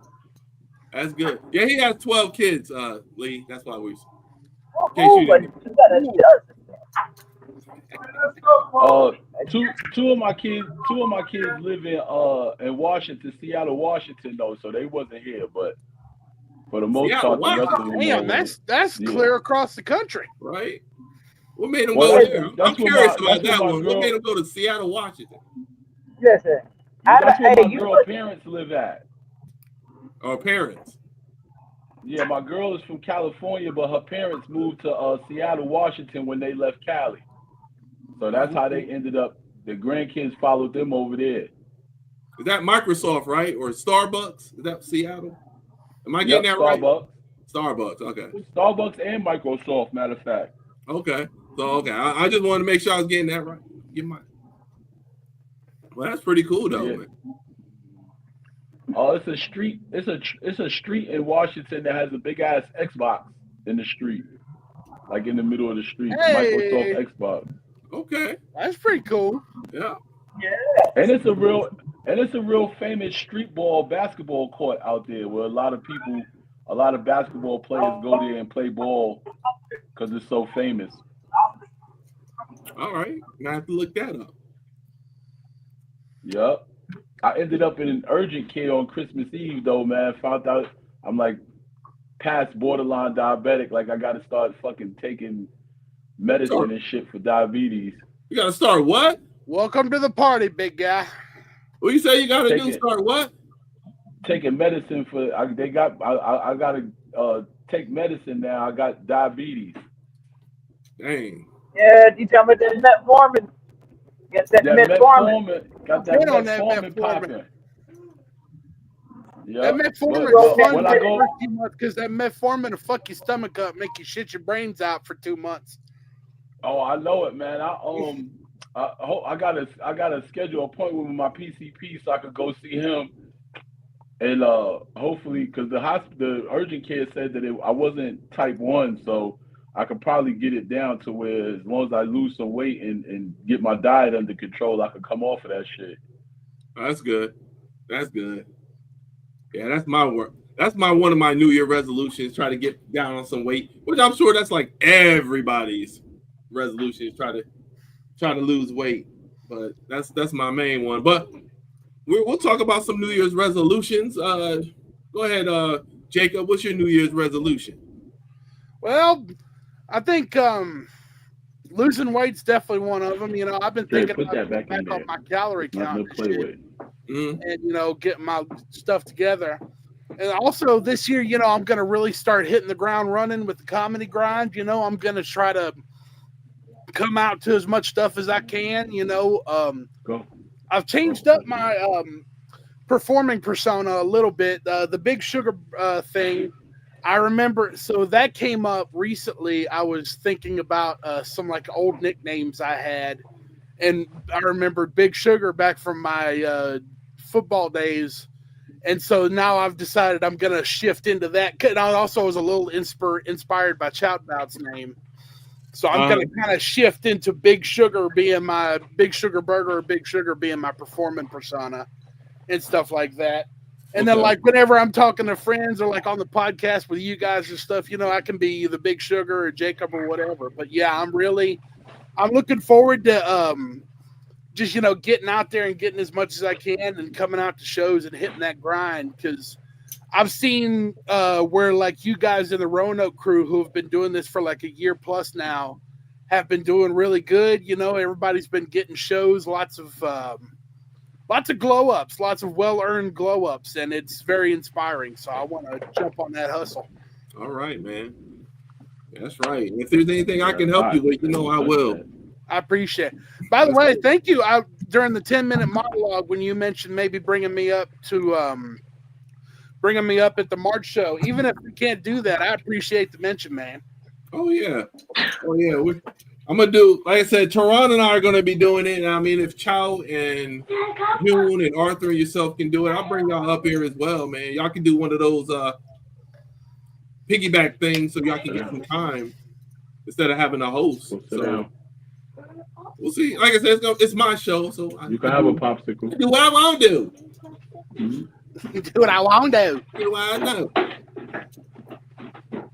[SPEAKER 2] That's good. Yeah, he has 12 kids, Lee. That's why we. Two of my kids live in Washington, Seattle, Washington, though, so they wasn't here. But for the most part, the rest of them.
[SPEAKER 3] Damn, that's clear across the country,
[SPEAKER 2] right? What made them go there? I'm curious about that one.
[SPEAKER 5] What
[SPEAKER 2] made them go to Seattle, Washington?
[SPEAKER 4] Listen,
[SPEAKER 5] that's where my girl parents live at.
[SPEAKER 2] Our parents.
[SPEAKER 5] Yeah, my girl is from California, but her parents moved to Seattle, Washington when they left Cali. So that's how they ended up. The grandkids followed them over there.
[SPEAKER 2] Is that Microsoft, right? Or Starbucks? Is that Seattle? Am I getting that right? Starbucks, okay.
[SPEAKER 5] Starbucks and Microsoft, matter of fact.
[SPEAKER 2] Okay. So, okay. I just wanted to make sure I was getting that right. Well, that's pretty cool, though, man.
[SPEAKER 5] Oh, it's a street. It's a street in Washington that has a big ass Xbox in the street, like in the middle of the street.
[SPEAKER 3] Hey.
[SPEAKER 5] Microsoft Xbox.
[SPEAKER 2] Okay,
[SPEAKER 3] that's pretty cool.
[SPEAKER 2] Yeah.
[SPEAKER 5] And it's a real famous street ball basketball court out there where a lot of basketball players go there and play ball because it's so famous.
[SPEAKER 2] All right, I have to look that up.
[SPEAKER 5] Yep. I ended up in an urgent care on Christmas Eve, though, man. Found out I'm like past borderline diabetic. Like I got to start fucking taking medicine and shit for diabetes.
[SPEAKER 2] You got to start what?
[SPEAKER 3] Welcome to the party, big guy.
[SPEAKER 2] What you say you got to do? Start what?
[SPEAKER 5] Taking medicine for. I got to take medicine now. I got diabetes.
[SPEAKER 2] Dang.
[SPEAKER 4] Yeah, you tell me that metformin. Get that metformin.
[SPEAKER 5] Got that metformin popping.
[SPEAKER 3] Yeah. That metformin because that metformin will fuck your stomach up, make you shit your brains out for 2 months.
[SPEAKER 5] Oh, I know it, man. I gotta schedule an appointment with my PCP so I could go see him, and hopefully, because the urgent care said that I wasn't type 1, so I could probably get it down to where as long as I lose some weight and get my diet under control, I could come off of that shit.
[SPEAKER 2] That's good. That's good. Yeah, that's my work. That's one of my New Year resolutions. Try to get down on some weight, which I'm sure that's like everybody's resolution is try to lose weight. But that's my main one. But we'll talk about some New Year's resolutions. Go ahead, Jacob. What's your New Year's resolution?
[SPEAKER 3] Well, I think losing weight's definitely one of them. I've been thinking
[SPEAKER 5] put
[SPEAKER 3] about
[SPEAKER 5] that back in
[SPEAKER 3] back on
[SPEAKER 5] there.
[SPEAKER 3] my calorie
[SPEAKER 5] Nothing
[SPEAKER 3] count
[SPEAKER 5] to play with.
[SPEAKER 3] and getting my stuff together. And also this year, I'm going to really start hitting the ground running with the comedy grind. I'm going to try to come out to as much stuff as I can.
[SPEAKER 5] Go.
[SPEAKER 3] I've changed up my performing persona a little bit. The Big Sugar thing, I remember. So that came up recently. I was thinking about some like old nicknames I had, and I remembered Big Sugar back from my football days. And so now I've decided I'm going to shift into that. And I also was a little inspired by Choutbout's name. So I'm going to kind of shift into Big Sugar being my Big Sugar Burger, or Big Sugar being my performing persona and stuff like that. And then like whenever I'm talking to friends or like on the podcast with you guys and stuff, I can be the Big Sugar or Jacob or whatever. But yeah, I'm looking forward to just, getting out there and getting as much as I can and coming out to shows and hitting that grind. Because I've seen where like you guys in the Roanoke crew who have been doing this for like a year plus now have been doing really good. Everybody's been getting shows, lots of glow ups, lots of well-earned glow ups, and it's very inspiring. So I want to jump on that hustle.
[SPEAKER 2] All right, man. That's right. If there's anything I can help you with, I will.
[SPEAKER 3] I appreciate it. By the way, thank you. During the 10-minute monologue, when you mentioned maybe bringing me up at the March show, even if we can't do that, I appreciate the mention, man.
[SPEAKER 2] Oh yeah. I'm gonna do, like I said, Teron and I are gonna be doing it. And I mean, if Chow and June and Arthur and yourself can do it, I'll bring y'all up here as well, man. Y'all can do one of those piggyback things so y'all can get some time instead of having a host. So we'll see. Like I said, it's my show, so
[SPEAKER 5] you can have a popsicle.
[SPEAKER 2] Do what I want to do.
[SPEAKER 3] Do what I want to do.
[SPEAKER 2] Do what I know.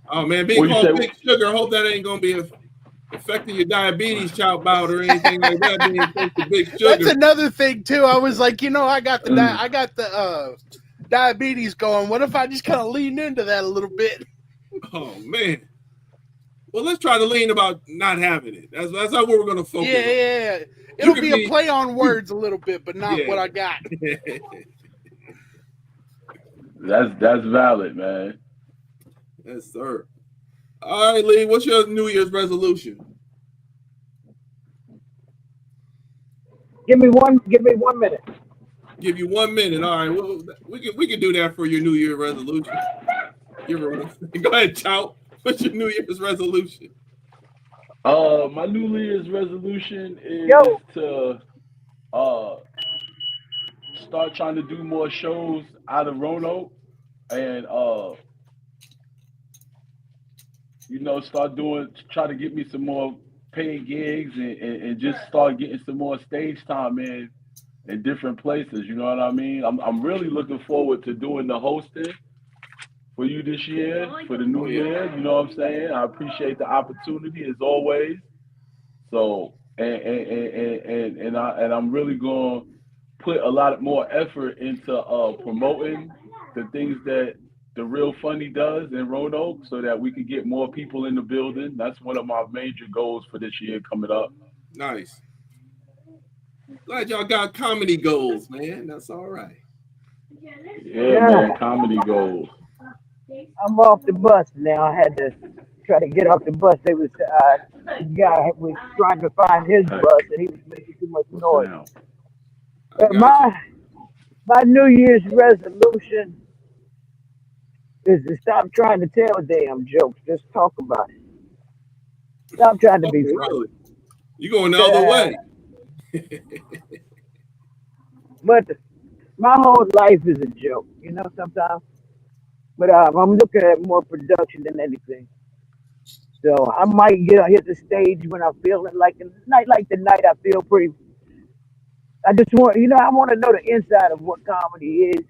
[SPEAKER 2] Oh man, being called Big Sugar. I hope that ain't gonna be affecting your diabetes, Chow Bout, or anything like that. Being close to Big Sugar.
[SPEAKER 3] That's another thing too. I was like, I got the diabetes going. What if I just kind of lean into that a little bit?
[SPEAKER 2] Oh man. Well, let's try to lean about not having it. That's what we're gonna focus on.
[SPEAKER 3] Yeah. It'll be a play on words a little bit, but not what I got.
[SPEAKER 5] That's valid, man.
[SPEAKER 2] Yes, sir. All right, Lee, what's your New Year's resolution?
[SPEAKER 4] Give me 1 minute.
[SPEAKER 2] Give you 1 minute. All right. Well, we can do that for your New Year's resolution. Go ahead, Chow. What's your New Year's resolution?
[SPEAKER 5] My New Year's resolution is to start trying to do more shows out of Roanoke and try to get me some more paid gigs and just start getting some more stage time in different places. You know what I mean? I'm really looking forward to doing the hosting for you this year, for the new year. You know what I'm saying? I appreciate the opportunity as always. So and I'm really going to put a lot more effort into promoting the things that the Real Funny does in Roanoke so that we can get more people in the building. That's one of my major goals for this year coming up.
[SPEAKER 2] Nice. Glad y'all got comedy goals, man. That's all right.
[SPEAKER 5] Yeah. Man, comedy goals.
[SPEAKER 4] I'm off the bus now. I had to try to get off the bus. They was the guy was trying to find his bus, and he was making too much noise. But my New Year's resolution is to stop trying to tell damn jokes. Just talk about it. Stop trying to be funny.
[SPEAKER 2] Really? You going the other way?
[SPEAKER 4] But my whole life is a joke, sometimes. But I'm looking at more production than anything. So I might hit the stage when I'm feeling like the night I feel pretty I just want, I want to know the inside of what comedy is.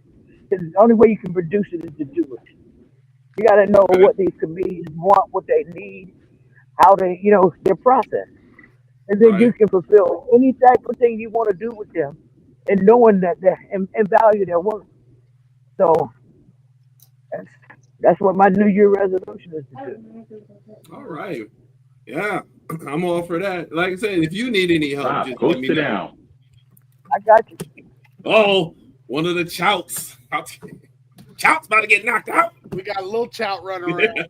[SPEAKER 4] Because the only way you can produce it is to do it. You got to know what these comedians want, what they need, how they, their process. And then you
[SPEAKER 2] Right.
[SPEAKER 4] can fulfill any type of thing you want to do with them and knowing that and value their work. So that's, that's what my New Year resolution is to do.
[SPEAKER 2] All right. Yeah, I'm all for that. Like I said, if you need any help,
[SPEAKER 5] Stop.
[SPEAKER 2] just
[SPEAKER 5] Go
[SPEAKER 2] let me
[SPEAKER 5] sit
[SPEAKER 2] know.
[SPEAKER 5] down.
[SPEAKER 4] I got you.
[SPEAKER 2] Oh, one of the chouts. Chout's about to get knocked out.
[SPEAKER 3] We got a little chout running around.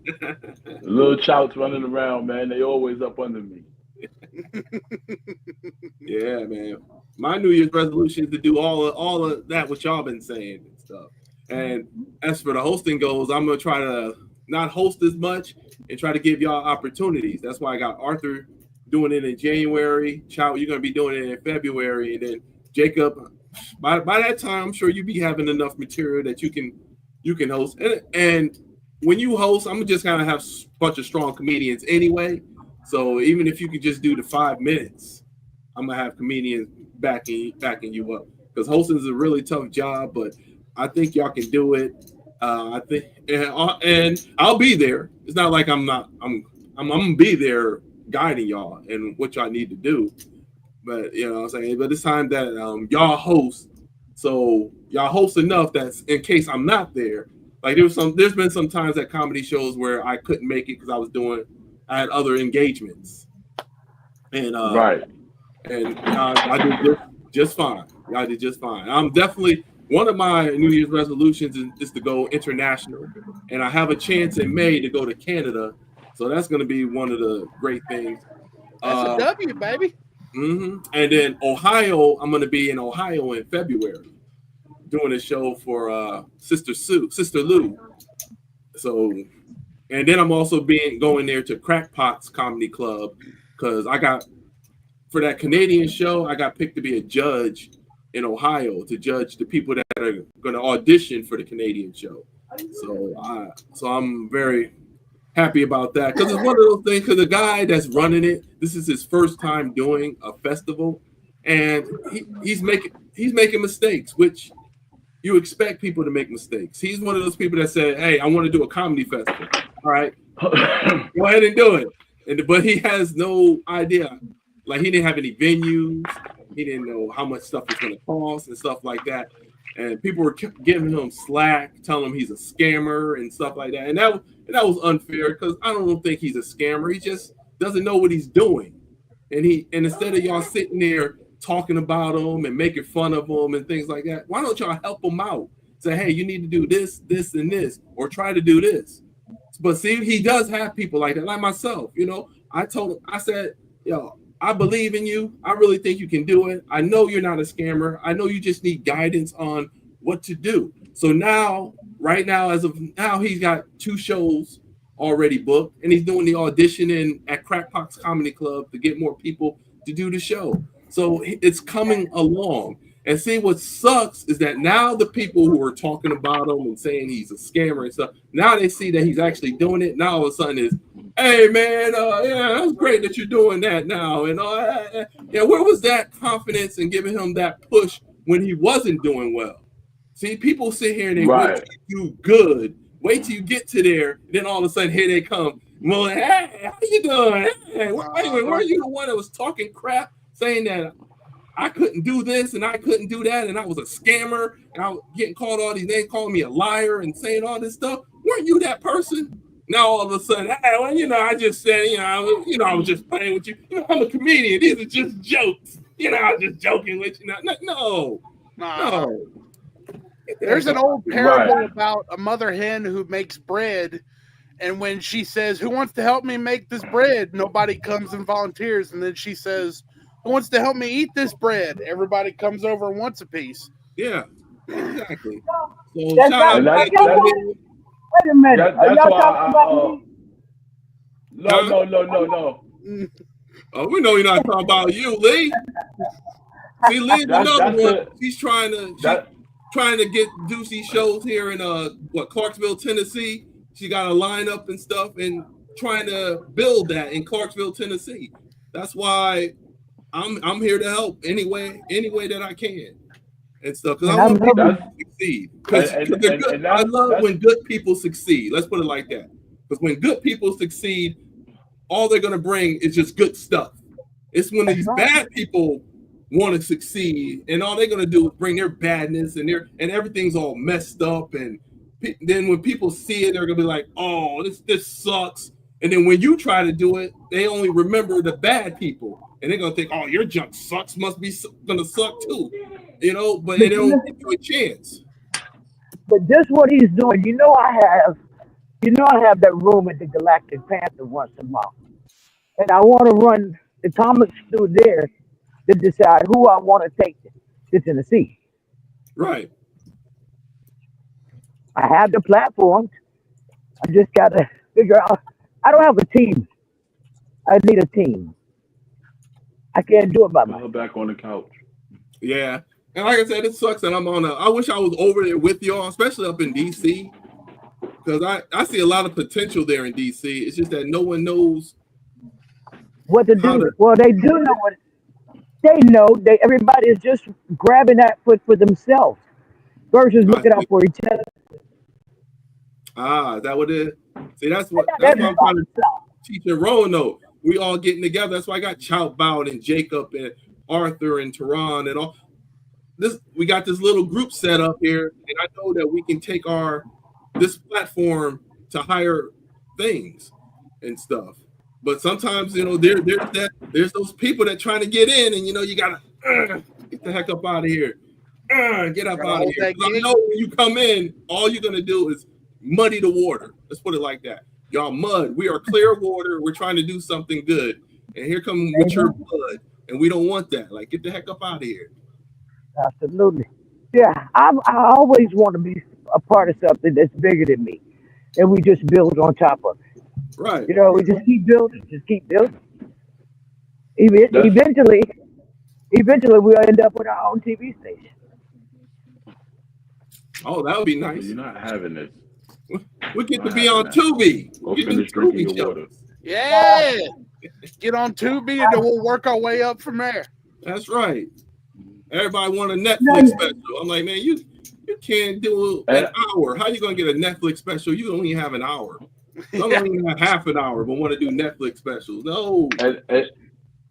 [SPEAKER 5] Little chouts running around, man. They always up under me.
[SPEAKER 2] Yeah, man. My New Year's resolution is to do all of that what y'all been saying and stuff. And as for the hosting goes, I'm gonna try to not host as much and try to give y'all opportunities. That's why I got Arthur doing it in January. Chout, you're gonna be doing it in February, and then Jacob. By that time, I'm sure you'll be having enough material that you can host. And when you host, I'm just gonna have a bunch of strong comedians anyway. So even if you could just do the 5 minutes, I'm gonna have comedians backing you up, because hosting is a really tough job, but I think y'all can do it. I think, and I'll be there. It's not like I'm gonna be there guiding y'all and what y'all need to do. But you know what I'm saying. But it's time that y'all host, so y'all host enough that's in case I'm not there. Like there's been some times at comedy shows where I couldn't make it because I had other engagements, and
[SPEAKER 5] Right.
[SPEAKER 2] and I did just fine. I did just fine. I'm definitely, one of my New Year's resolutions is to go international, and I have a chance in May to go to Canada, so that's going to be one of the great things.
[SPEAKER 3] That's a W, baby.
[SPEAKER 2] And then Ohio, I'm going to be in Ohio in February, doing a show for Sister Lou. So, and then I'm also going there to Crackpot's Comedy Club, because for that Canadian show, I got picked to be a judge in Ohio to judge the people that are going to audition for the Canadian show. So I'm very happy about that, because it's one of those things. Because the guy that's running it, this is his first time doing a festival, and he's making mistakes, which you expect people to make mistakes. He's one of those people that said, "Hey, I want to do a comedy festival." All right, go ahead and do it. But he has no idea. Like, he didn't have any venues. He didn't know how much stuff was going to cost and stuff like that. And people were giving him slack, telling him he's a scammer and stuff like that. And that was unfair, because I don't think he's a scammer. He just doesn't know what he's doing. And instead of y'all sitting there talking about him and making fun of him and things like that, why don't y'all help him out? Say, hey, you need to do this, this, and this, or try to do this. But see, he does have people like that, like myself. I told him, I said, yo, I believe in you. I really think you can do it. I know you're not a scammer. I know you just need guidance on what to do. So right now, as of now, he's got 2 shows already booked, and he's doing the auditioning at Crackpot's Comedy Club to get more people to do the show. So it's coming along. And see, what sucks is that now the people who are talking about him and saying he's a scammer and stuff, now they see that he's actually doing it. Now all of a sudden is, hey man, yeah, that's great that you're doing that now. And where was that confidence and giving him that push when he wasn't doing well? See, people sit here and they wait till you do good. Wait till you get to there, then all of a sudden here they come. Well, hey, how you doing? Hey, weren't you the one that was talking crap, saying that I couldn't do this and I couldn't do that, and I was a scammer, and I was getting called all these names, calling me a liar and saying all this stuff? Weren't you that person? Now all of a sudden, hey, well, I just said, I was just playing with you. I'm a comedian. These are just jokes. I was just joking with you. No.
[SPEAKER 3] There's an old parable about a mother hen who makes bread, and when she says, "Who wants to help me make this bread?" nobody comes and volunteers, and then she says, "Who wants to help me eat this bread?" Everybody comes over and wants a piece.
[SPEAKER 2] Yeah, exactly. So
[SPEAKER 4] Wait a minute. Are y'all talking about me?
[SPEAKER 5] No.
[SPEAKER 2] Oh, we know you're not talking about you, Lee. See, Lee's another one. She's trying to do these shows here in Clarksville, Tennessee. She got a lineup and stuff, and trying to build that in Clarksville, Tennessee. That's why I'm here to help any way that I can and stuff because
[SPEAKER 4] And
[SPEAKER 2] I
[SPEAKER 4] I
[SPEAKER 2] want
[SPEAKER 4] love
[SPEAKER 2] people
[SPEAKER 4] it.
[SPEAKER 2] to succeed. Because
[SPEAKER 5] and
[SPEAKER 2] I love
[SPEAKER 5] that's
[SPEAKER 2] when good people succeed. Let's put it like that. Because when good people succeed, all they're gonna bring is just good stuff. It's when
[SPEAKER 4] That's
[SPEAKER 2] these
[SPEAKER 4] right.
[SPEAKER 2] bad people want to succeed, and all they're gonna do is bring their badness and everything's all messed up. And then when people see it, they're gonna be like, "Oh, this sucks." And then when you try to do it, they only remember the bad people, and they're gonna think, "Oh, your junk sucks. Must be gonna suck too," But they
[SPEAKER 4] But
[SPEAKER 2] don't give you a chance.
[SPEAKER 4] just what he's doing, I have that room at the Galactic Panther once a month, and I want to run the comics through there to decide who I want to take to Tennessee.
[SPEAKER 2] Right.
[SPEAKER 4] I have the platform. I just got to figure out. I don't have a team. I need a team. I can't do it by
[SPEAKER 5] put her
[SPEAKER 4] myself.
[SPEAKER 5] back on the couch.
[SPEAKER 2] Yeah. And like I said, it sucks that I wish I was over there with y'all, especially up in DC. Because I see a lot of potential there in DC. It's just that no one knows
[SPEAKER 4] What to
[SPEAKER 2] how
[SPEAKER 4] do?
[SPEAKER 2] to.
[SPEAKER 4] Well, they do know what they know. Everybody is just grabbing that foot for themselves versus
[SPEAKER 2] I
[SPEAKER 4] looking
[SPEAKER 2] see.
[SPEAKER 4] out for each other.
[SPEAKER 2] Is that what it is? See, that's
[SPEAKER 4] They're
[SPEAKER 2] what
[SPEAKER 4] not
[SPEAKER 2] I'm trying to
[SPEAKER 4] themselves.
[SPEAKER 2] teach in Roanoke. We all getting together. That's why I got Chout Bout and Jacob and Arthur and Tehran and all this. We got this little group set up here, and I know that we can take this platform to higher things and stuff. But sometimes, there's those people that trying to get in, and you gotta get the heck up out of here. Get up
[SPEAKER 3] Gotta
[SPEAKER 2] out of
[SPEAKER 3] hold
[SPEAKER 2] here.
[SPEAKER 3] that
[SPEAKER 2] 'Cause I
[SPEAKER 3] gate.
[SPEAKER 2] know when you come in, all you're gonna do is muddy the water. Let's put it like that. Y'all mud. We are clear water. We're trying to do something good. And here come mature
[SPEAKER 4] Amen.
[SPEAKER 2] blood. And we don't want that. Like, get the heck up out of here.
[SPEAKER 4] Absolutely. Yeah, I always want to be a part of something that's bigger than me, and we just build on top of it.
[SPEAKER 2] Right.
[SPEAKER 4] We just keep building, just keep building.
[SPEAKER 5] That's
[SPEAKER 4] Eventually, we'll end up with our own TV station.
[SPEAKER 2] Oh, that would be
[SPEAKER 5] no,
[SPEAKER 2] nice.
[SPEAKER 5] you're not having this.
[SPEAKER 2] We get to
[SPEAKER 5] Not
[SPEAKER 2] be
[SPEAKER 5] having
[SPEAKER 2] on
[SPEAKER 5] that.
[SPEAKER 2] Tubi.
[SPEAKER 5] Go
[SPEAKER 2] We can do
[SPEAKER 5] finish drinking
[SPEAKER 2] Tubi
[SPEAKER 5] your water.
[SPEAKER 2] shows.
[SPEAKER 3] Yeah. Get on Tubi and then we'll work our way up from there.
[SPEAKER 2] That's right. Everybody want a Netflix
[SPEAKER 4] No,
[SPEAKER 2] special. I'm like, man, you can't do an
[SPEAKER 5] And,
[SPEAKER 2] hour. How you gonna get a Netflix special? You only have an hour. Some don't even have half an hour, but want to do Netflix specials. No.
[SPEAKER 5] and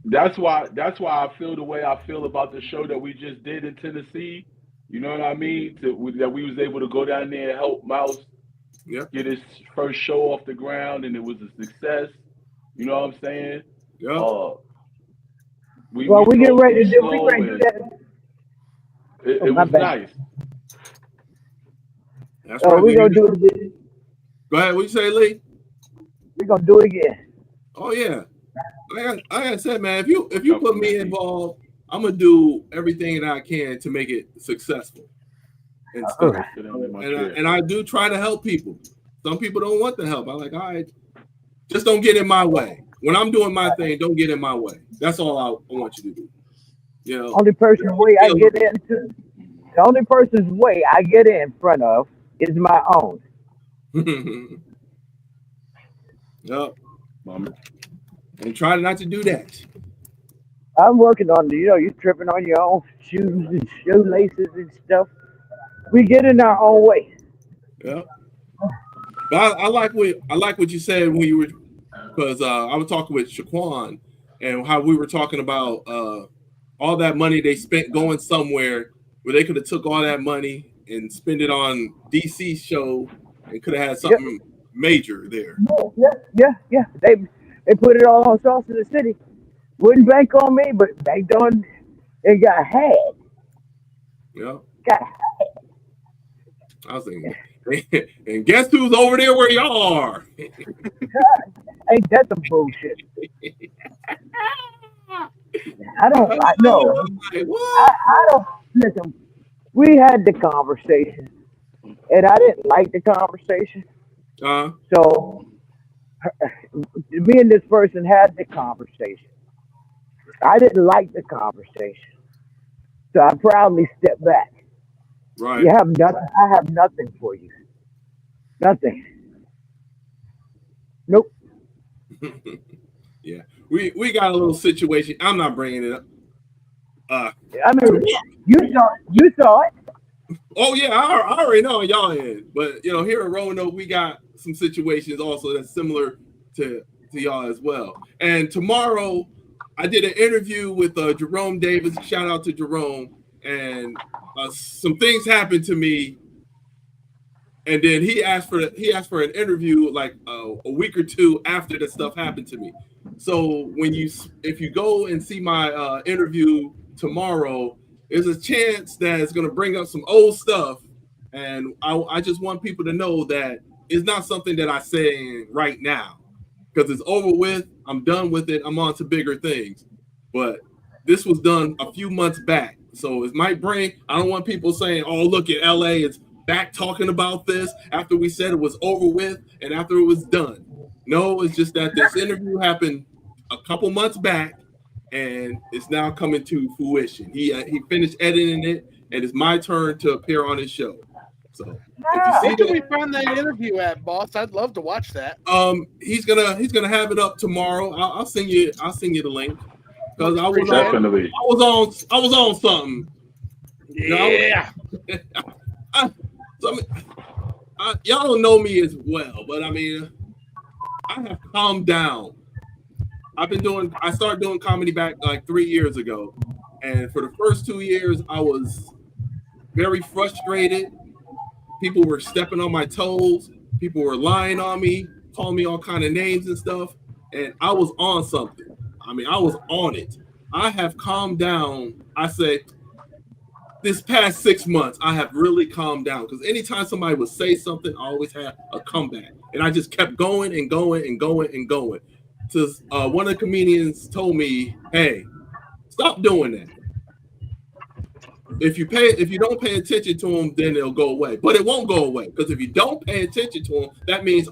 [SPEAKER 5] that's why I feel the way I feel about the show that we just did in Tennessee. You know what I mean? That we was able to go down there and help Mouse
[SPEAKER 2] Yep.
[SPEAKER 5] get his first show off the ground, and it was a success. You know what I'm saying?
[SPEAKER 2] Yep.
[SPEAKER 5] We
[SPEAKER 4] well, we get
[SPEAKER 5] flow
[SPEAKER 4] ready to
[SPEAKER 5] too
[SPEAKER 4] do. We
[SPEAKER 5] slow,
[SPEAKER 4] ready to do
[SPEAKER 5] and
[SPEAKER 4] that. Oh,
[SPEAKER 5] it
[SPEAKER 4] my
[SPEAKER 5] was
[SPEAKER 4] bad.
[SPEAKER 5] nice.
[SPEAKER 2] That's right.
[SPEAKER 4] We're gonna do it again.
[SPEAKER 2] Go ahead. What you say, Lee?
[SPEAKER 4] We're gonna do it again.
[SPEAKER 2] Oh yeah. Like I said, man, if you put me
[SPEAKER 5] Definitely.
[SPEAKER 2] involved, I'm gonna do everything that I can to make it successful and
[SPEAKER 4] All
[SPEAKER 2] stuff.
[SPEAKER 4] right.
[SPEAKER 5] Sit down in my
[SPEAKER 2] And
[SPEAKER 5] chair.
[SPEAKER 2] I do try to help people. Some people don't want the help. I'm like, all right, just don't get in my way. When I'm doing my thing, don't get in my way. That's all I want you to do. You know.
[SPEAKER 4] Only person's way I get into. The only person's way I get in front of is my own.
[SPEAKER 2] Yep.
[SPEAKER 5] Mama.
[SPEAKER 2] And try not to do that.
[SPEAKER 4] I'm working on you tripping on your own shoes and shoelaces and stuff. We get in our own way.
[SPEAKER 2] Yep. But I like what you said when you were, because I was talking with Shaquan and how we were talking about all that money they spent going somewhere where they could have took all that money and spend it on DC show and could have had something major there.
[SPEAKER 4] Yeah. They put it all on Sauce in the City. Wouldn't bank on me, but banked on it. Got had.
[SPEAKER 2] Yeah.
[SPEAKER 4] Got
[SPEAKER 2] I was thinking, and guess who's over there where y'all are?
[SPEAKER 4] ain't that some bullshit? I know.
[SPEAKER 2] Like, what?
[SPEAKER 4] I don't listen. We had the conversation, and I didn't like the conversation. So me and this person had the conversation. I didn't like the conversation, so I proudly stepped back.
[SPEAKER 2] Right.
[SPEAKER 4] You have nothing. I have nothing for you. Nothing. Nope.
[SPEAKER 2] Yeah. We got a little situation. I'm not bringing it up.
[SPEAKER 4] I mean, you saw it.
[SPEAKER 2] Oh yeah, I already know on y'all end, but here at Roanoke we got some situations also that's similar to y'all as well. And tomorrow I did an interview with Jerome Davis. Shout out to Jerome. And some things happened to me, and then he asked for an interview like a week or two after that stuff happened to me. So if you go and see my interview tomorrow, there's a chance that it's going to bring up some old stuff, and I just want people to know that it's not something that I say right now because it's over with. I'm done with it. I'm on to bigger things. But this was done a few months back, so it might bring. I don't want people saying, "Oh, look at LA, it's back talking about this after we said it was over with and after it was done." No, it's just that this interview happened a couple months back, and it's now coming to fruition. He finished editing it, and it's my turn to appear on his show. So
[SPEAKER 3] where can we find that interview at, boss? I'd love to watch that.
[SPEAKER 2] He's gonna have it up tomorrow. I'll send you the link because I was on something.
[SPEAKER 3] Yeah.
[SPEAKER 2] Y'all don't know me as well, but I mean, I have calmed down. I started doing comedy back like 3 years ago, and for the first 2 years, I was very frustrated. People were stepping on my toes. People were lying on me, calling me all kind of names and stuff, and I was on something. I mean, I was on it. I have calmed down. I say, this past 6 months, I have really calmed down because anytime somebody would say something, I always had a comeback, and I just kept going and going and going and going. So one of the comedians told me, "Hey, stop doing that. If you don't pay attention to them, then it'll go away. But it won't go away because if you don't pay attention to them, that means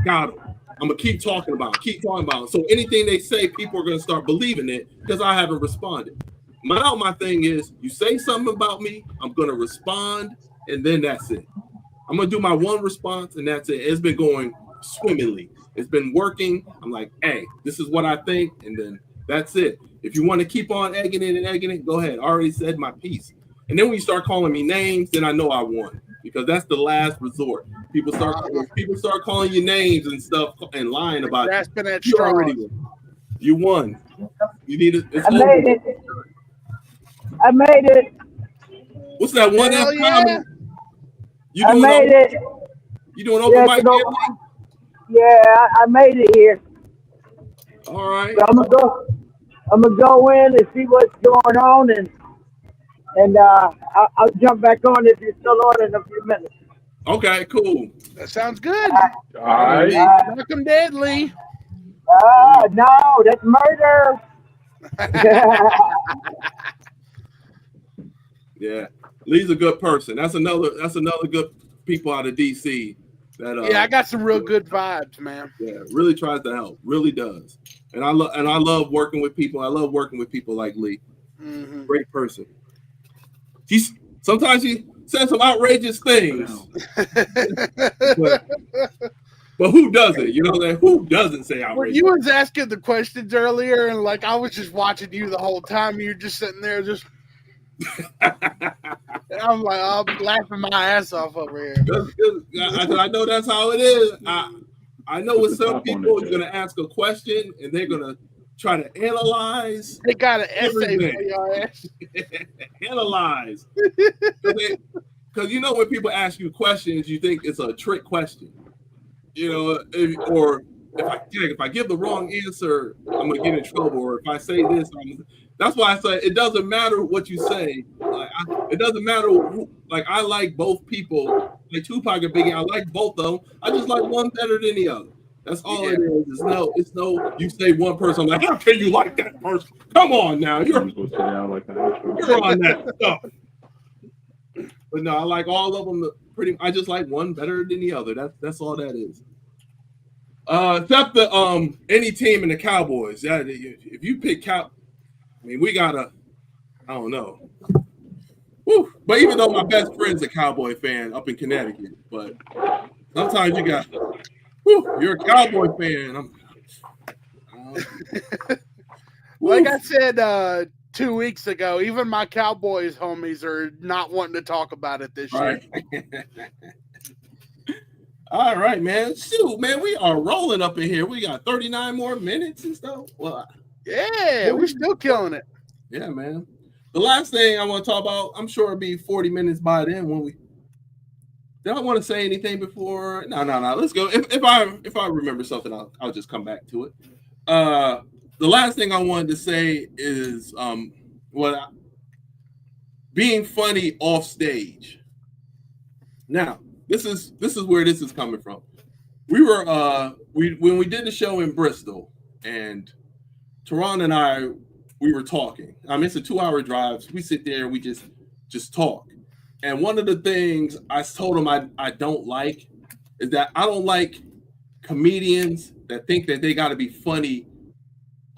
[SPEAKER 2] got them. I'm gonna keep talking about them. So anything they say, people are gonna start believing it because I haven't responded. My thing is, you say something about me, I'm gonna respond, and then that's it. I'm gonna do my one response, and that's it. It's been going swimmingly. It's been working. I'm like, hey, this is what I think, and then that's it. If you want to keep on egging it, go ahead. I already said my piece. And then when you start calling me names, then I know I won because that's the last resort. People start calling you names and stuff and lying about it. You already won. You won. You need it.
[SPEAKER 4] I made it.
[SPEAKER 2] What's that one F comedy?
[SPEAKER 4] I made it.
[SPEAKER 2] You doing open mic?
[SPEAKER 4] Yeah, I made it here.
[SPEAKER 2] All right.
[SPEAKER 4] So I'm gonna go in and see what's going on, and I'll jump back on if you're still on in a few minutes.
[SPEAKER 2] Okay, cool.
[SPEAKER 3] That sounds good.
[SPEAKER 5] All right.
[SPEAKER 3] Welcome, Deadly.
[SPEAKER 4] No, that's murder.
[SPEAKER 2] Yeah, Lee's a good person. That's another good people out of DC.
[SPEAKER 3] I got some real good vibes, man.
[SPEAKER 2] Yeah, really tries to help, really does. And I love working with people. I love working with people like Lee.
[SPEAKER 3] Mm-hmm.
[SPEAKER 2] Great person. Sometimes he says some outrageous things, but who doesn't? You know that who doesn't say outrageous?
[SPEAKER 3] You was asking the questions earlier, and like I was just watching you the whole time. You're just sitting there, just. I'm like, I'm laughing my ass off over here.
[SPEAKER 2] I know that's how it is. I know with some people, you're gonna ask a question and they're gonna try to analyze.
[SPEAKER 3] They got an essay for your ass.
[SPEAKER 2] Analyze, because when people ask you questions, you think it's a trick question. If I give the wrong answer, I'm gonna get in trouble. Or if I say this, that's why I say it doesn't matter what you say. It doesn't matter who. Like I like both people, like Tupac and Biggie. I like both of them. I just like one better than the other. That's all it is. It's no. You say one person, I'm like, how can you like that person? Come on now, you're on that stuff. But no, I like all of them. I just like one better than the other. That's all that is. Except the any team in the Cowboys. If you pick we gotta. I don't know. Woo. But even though my best friend's a Cowboy fan up in Connecticut, but sometimes you got. You're a Cowboy fan.
[SPEAKER 3] Like I said, 2 weeks ago. Even my Cowboys homies are not wanting to talk about it this year.
[SPEAKER 2] All right, man. Shoot, man, we are rolling up in here. We got 39 more minutes and stuff. Well,
[SPEAKER 3] yeah, we're still killing it.
[SPEAKER 2] Yeah, man. The last thing I want to talk about, I'm sure it'll be 40 minutes by then when we. Did I want to say anything before? No. Let's go. If I remember something, I'll just come back to it. The last thing I wanted to say is being funny off stage. Now, this is where this is coming from. We were when we did the show in Bristol, and Teron and I, we were talking. I mean, it's a 2-hour drive. So we sit there and we just talk. And one of the things I told him I don't like is that I don't like comedians that think that they got to be funny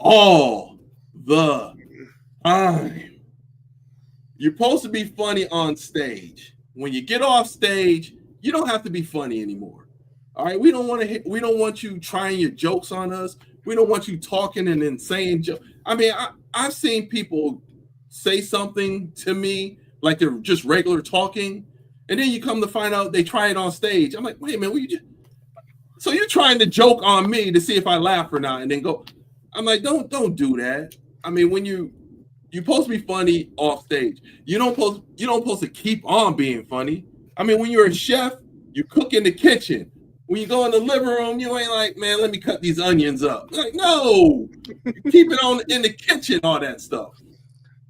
[SPEAKER 2] all the time. You're supposed to be funny on stage. When you get off stage, you don't have to be funny anymore. All right, we don't want you trying your jokes on us. We don't want you talking and then saying jokes. I mean, I've seen people say something to me like they're just regular talking, and then you come to find out they try it on stage. I'm like, wait a minute, so you're trying to joke on me to see if I laugh or not, and then go. I'm like, don't do that. I mean, when you're supposed to be funny off stage. You don't supposed to keep on being funny. I mean, when you're a chef, you cook in the kitchen. When you go in the living room, you ain't like, man, let me cut these onions up. Like, no, you keep it on in the kitchen, all that stuff.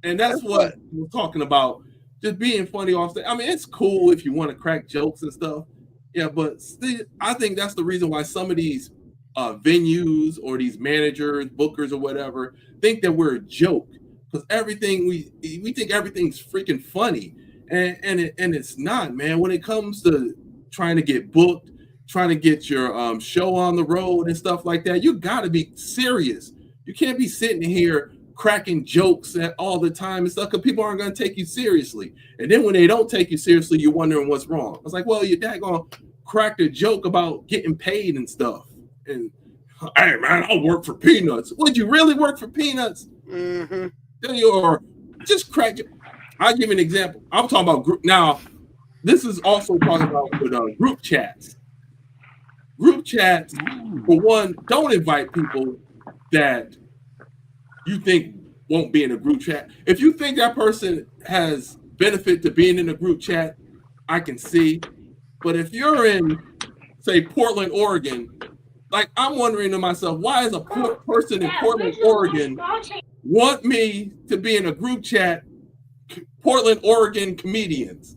[SPEAKER 2] And that's what we're talking about. Just being funny off stage. I mean, it's cool if you want to crack jokes and stuff. Yeah, but still, I think that's the reason why some of these venues or these managers, bookers, or whatever think that we're a joke, because everything we think everything's freaking funny, and it's not, man. When it comes to trying to get booked, trying to get your show on the road and stuff like that, you got to be serious. You can't be sitting here cracking jokes all the time and stuff, because people aren't going to take you seriously. And then when they don't take you seriously, you're wondering what's wrong. I was like, well, your dad gonna crack a joke about getting paid and stuff. And hey, man, I'll work for peanuts. Would you really work for peanuts? Mm-hmm. Or just crack. I'll give you an example. I'm talking about group. Now, this is also talking about with group chats. Group chats, for one, don't invite people that you think won't be in a group chat. If you think that person has benefit to being in a group chat, I can see. But if you're in, say, Portland, Oregon, like, I'm wondering to myself, why is a person in Portland, Oregon want me to be in a group chat, Portland, Oregon comedians?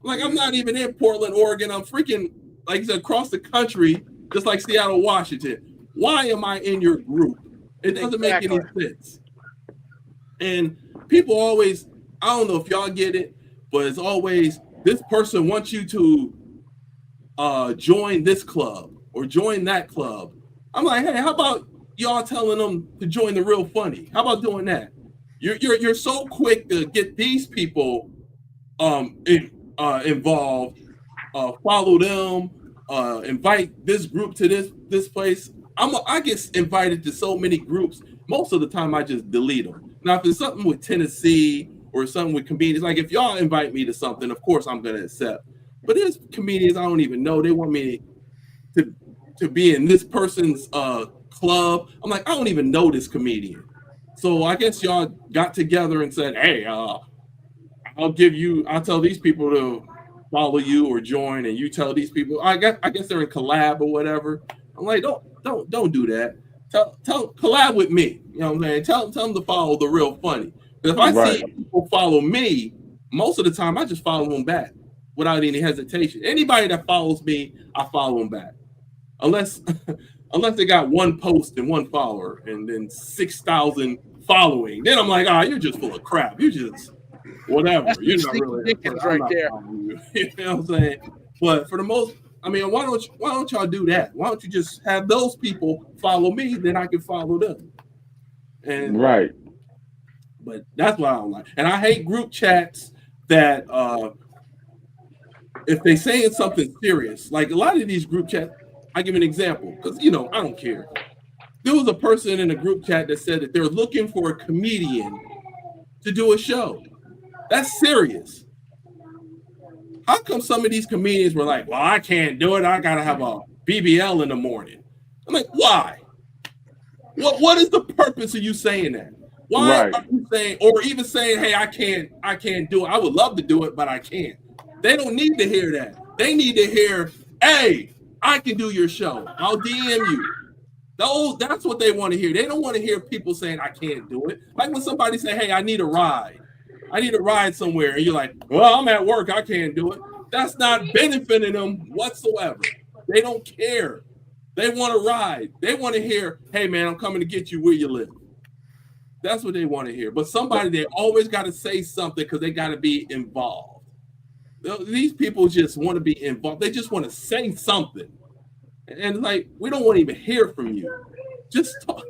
[SPEAKER 2] Like, I'm not even in Portland, Oregon. I'm freaking, like I said, across the country, just like Seattle, Washington. Why am I in your group? It doesn't make any sense. And people always, I don't know if y'all get it, but it's always, this person wants you to join this club or join that club. I'm like, hey, how about y'all telling them to join the Real Funny? How about doing that? You're so quick to get these people involved, follow them, invite this group to this place. I get invited to so many groups. Most of the time, I just delete them. Now, if it's something with Tennessee or something with comedians, like if y'all invite me to something, of course I'm gonna accept. But there's comedians I don't even know. They want me to be in this person's club. I'm like, I don't even know this comedian. So I guess y'all got together and said, hey, I'll tell these people to follow you or join, and you tell these people. I guess they're in collab or whatever. I'm like, don't do that. Tell collab with me. You know what I'm saying? Tell them to follow the Real Funny. If I see people follow me, most of the time I just follow them back without any hesitation. Anybody that follows me, I follow them back. Unless they got one post and one follower and then 6,000 following. Then I'm like, you're just full of crap. You just whatever.
[SPEAKER 3] That's
[SPEAKER 2] you're not really
[SPEAKER 3] right there.
[SPEAKER 2] You know what I'm saying? But for the most, I mean, why don't y'all do that? Why don't you just have those people follow me, then I can follow them? And
[SPEAKER 5] right.
[SPEAKER 2] But that's what I don't like. And I hate group chats that if they saying something serious, like a lot of these group chats, I give an example because I don't care. There was a person in a group chat that said that they're looking for a comedian to do a show. That's serious. How come some of these comedians were like, well, I can't do it. I got to have a BBL in the morning. I'm like, why? What is the purpose of you saying that? Why are you saying, or even saying, hey, I can't do it. I would love to do it, but I can't. They don't need to hear that. They need to hear, hey, I can do your show. I'll DM you. That's what they want to hear. They don't want to hear people saying, I can't do it. Like when somebody say, hey, I need a ride. I need a ride somewhere. And you're like, well, I'm at work. I can't do it. That's not benefiting them whatsoever. They don't care. They want to ride. They want to hear, hey, man, I'm coming to get you where you live. That's what they want to hear. But somebody, they always got to say something because they got to be involved. These people just want to be involved. They just want to say something. And like, we don't want to even hear from you. Just talk.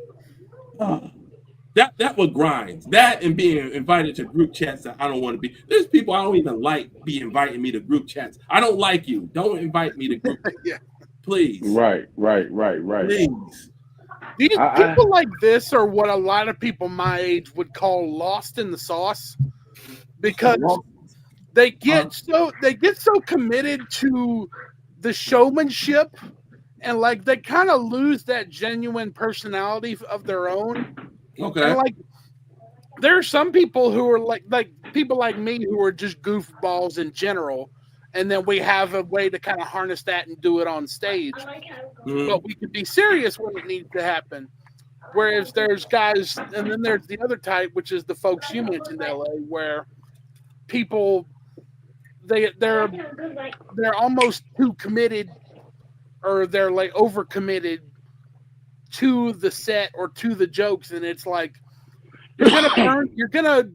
[SPEAKER 2] That what grinds. That and being invited to group chats that I don't want to be. There's people I don't even like be inviting me to group chats. I don't like you. Don't invite me to group chats.
[SPEAKER 3] Yeah.
[SPEAKER 2] Please.
[SPEAKER 5] Right.
[SPEAKER 2] Please.
[SPEAKER 3] These people like this are what a lot of people my age would call lost in the sauce, because they get so committed to the showmanship, and like they kind of lose that genuine personality of their own.
[SPEAKER 2] Okay.
[SPEAKER 3] And like there are some people who are like people like me who are just goofballs in general, and then we have a way to kind of harness that and do it on stage. But we can be serious when it needs to happen. Whereas there's guys, and then there's the other type, which is the folks you mentioned, LA, where people they're almost too committed, or they're like overcommitted to the set or to the jokes, and it's like you're gonna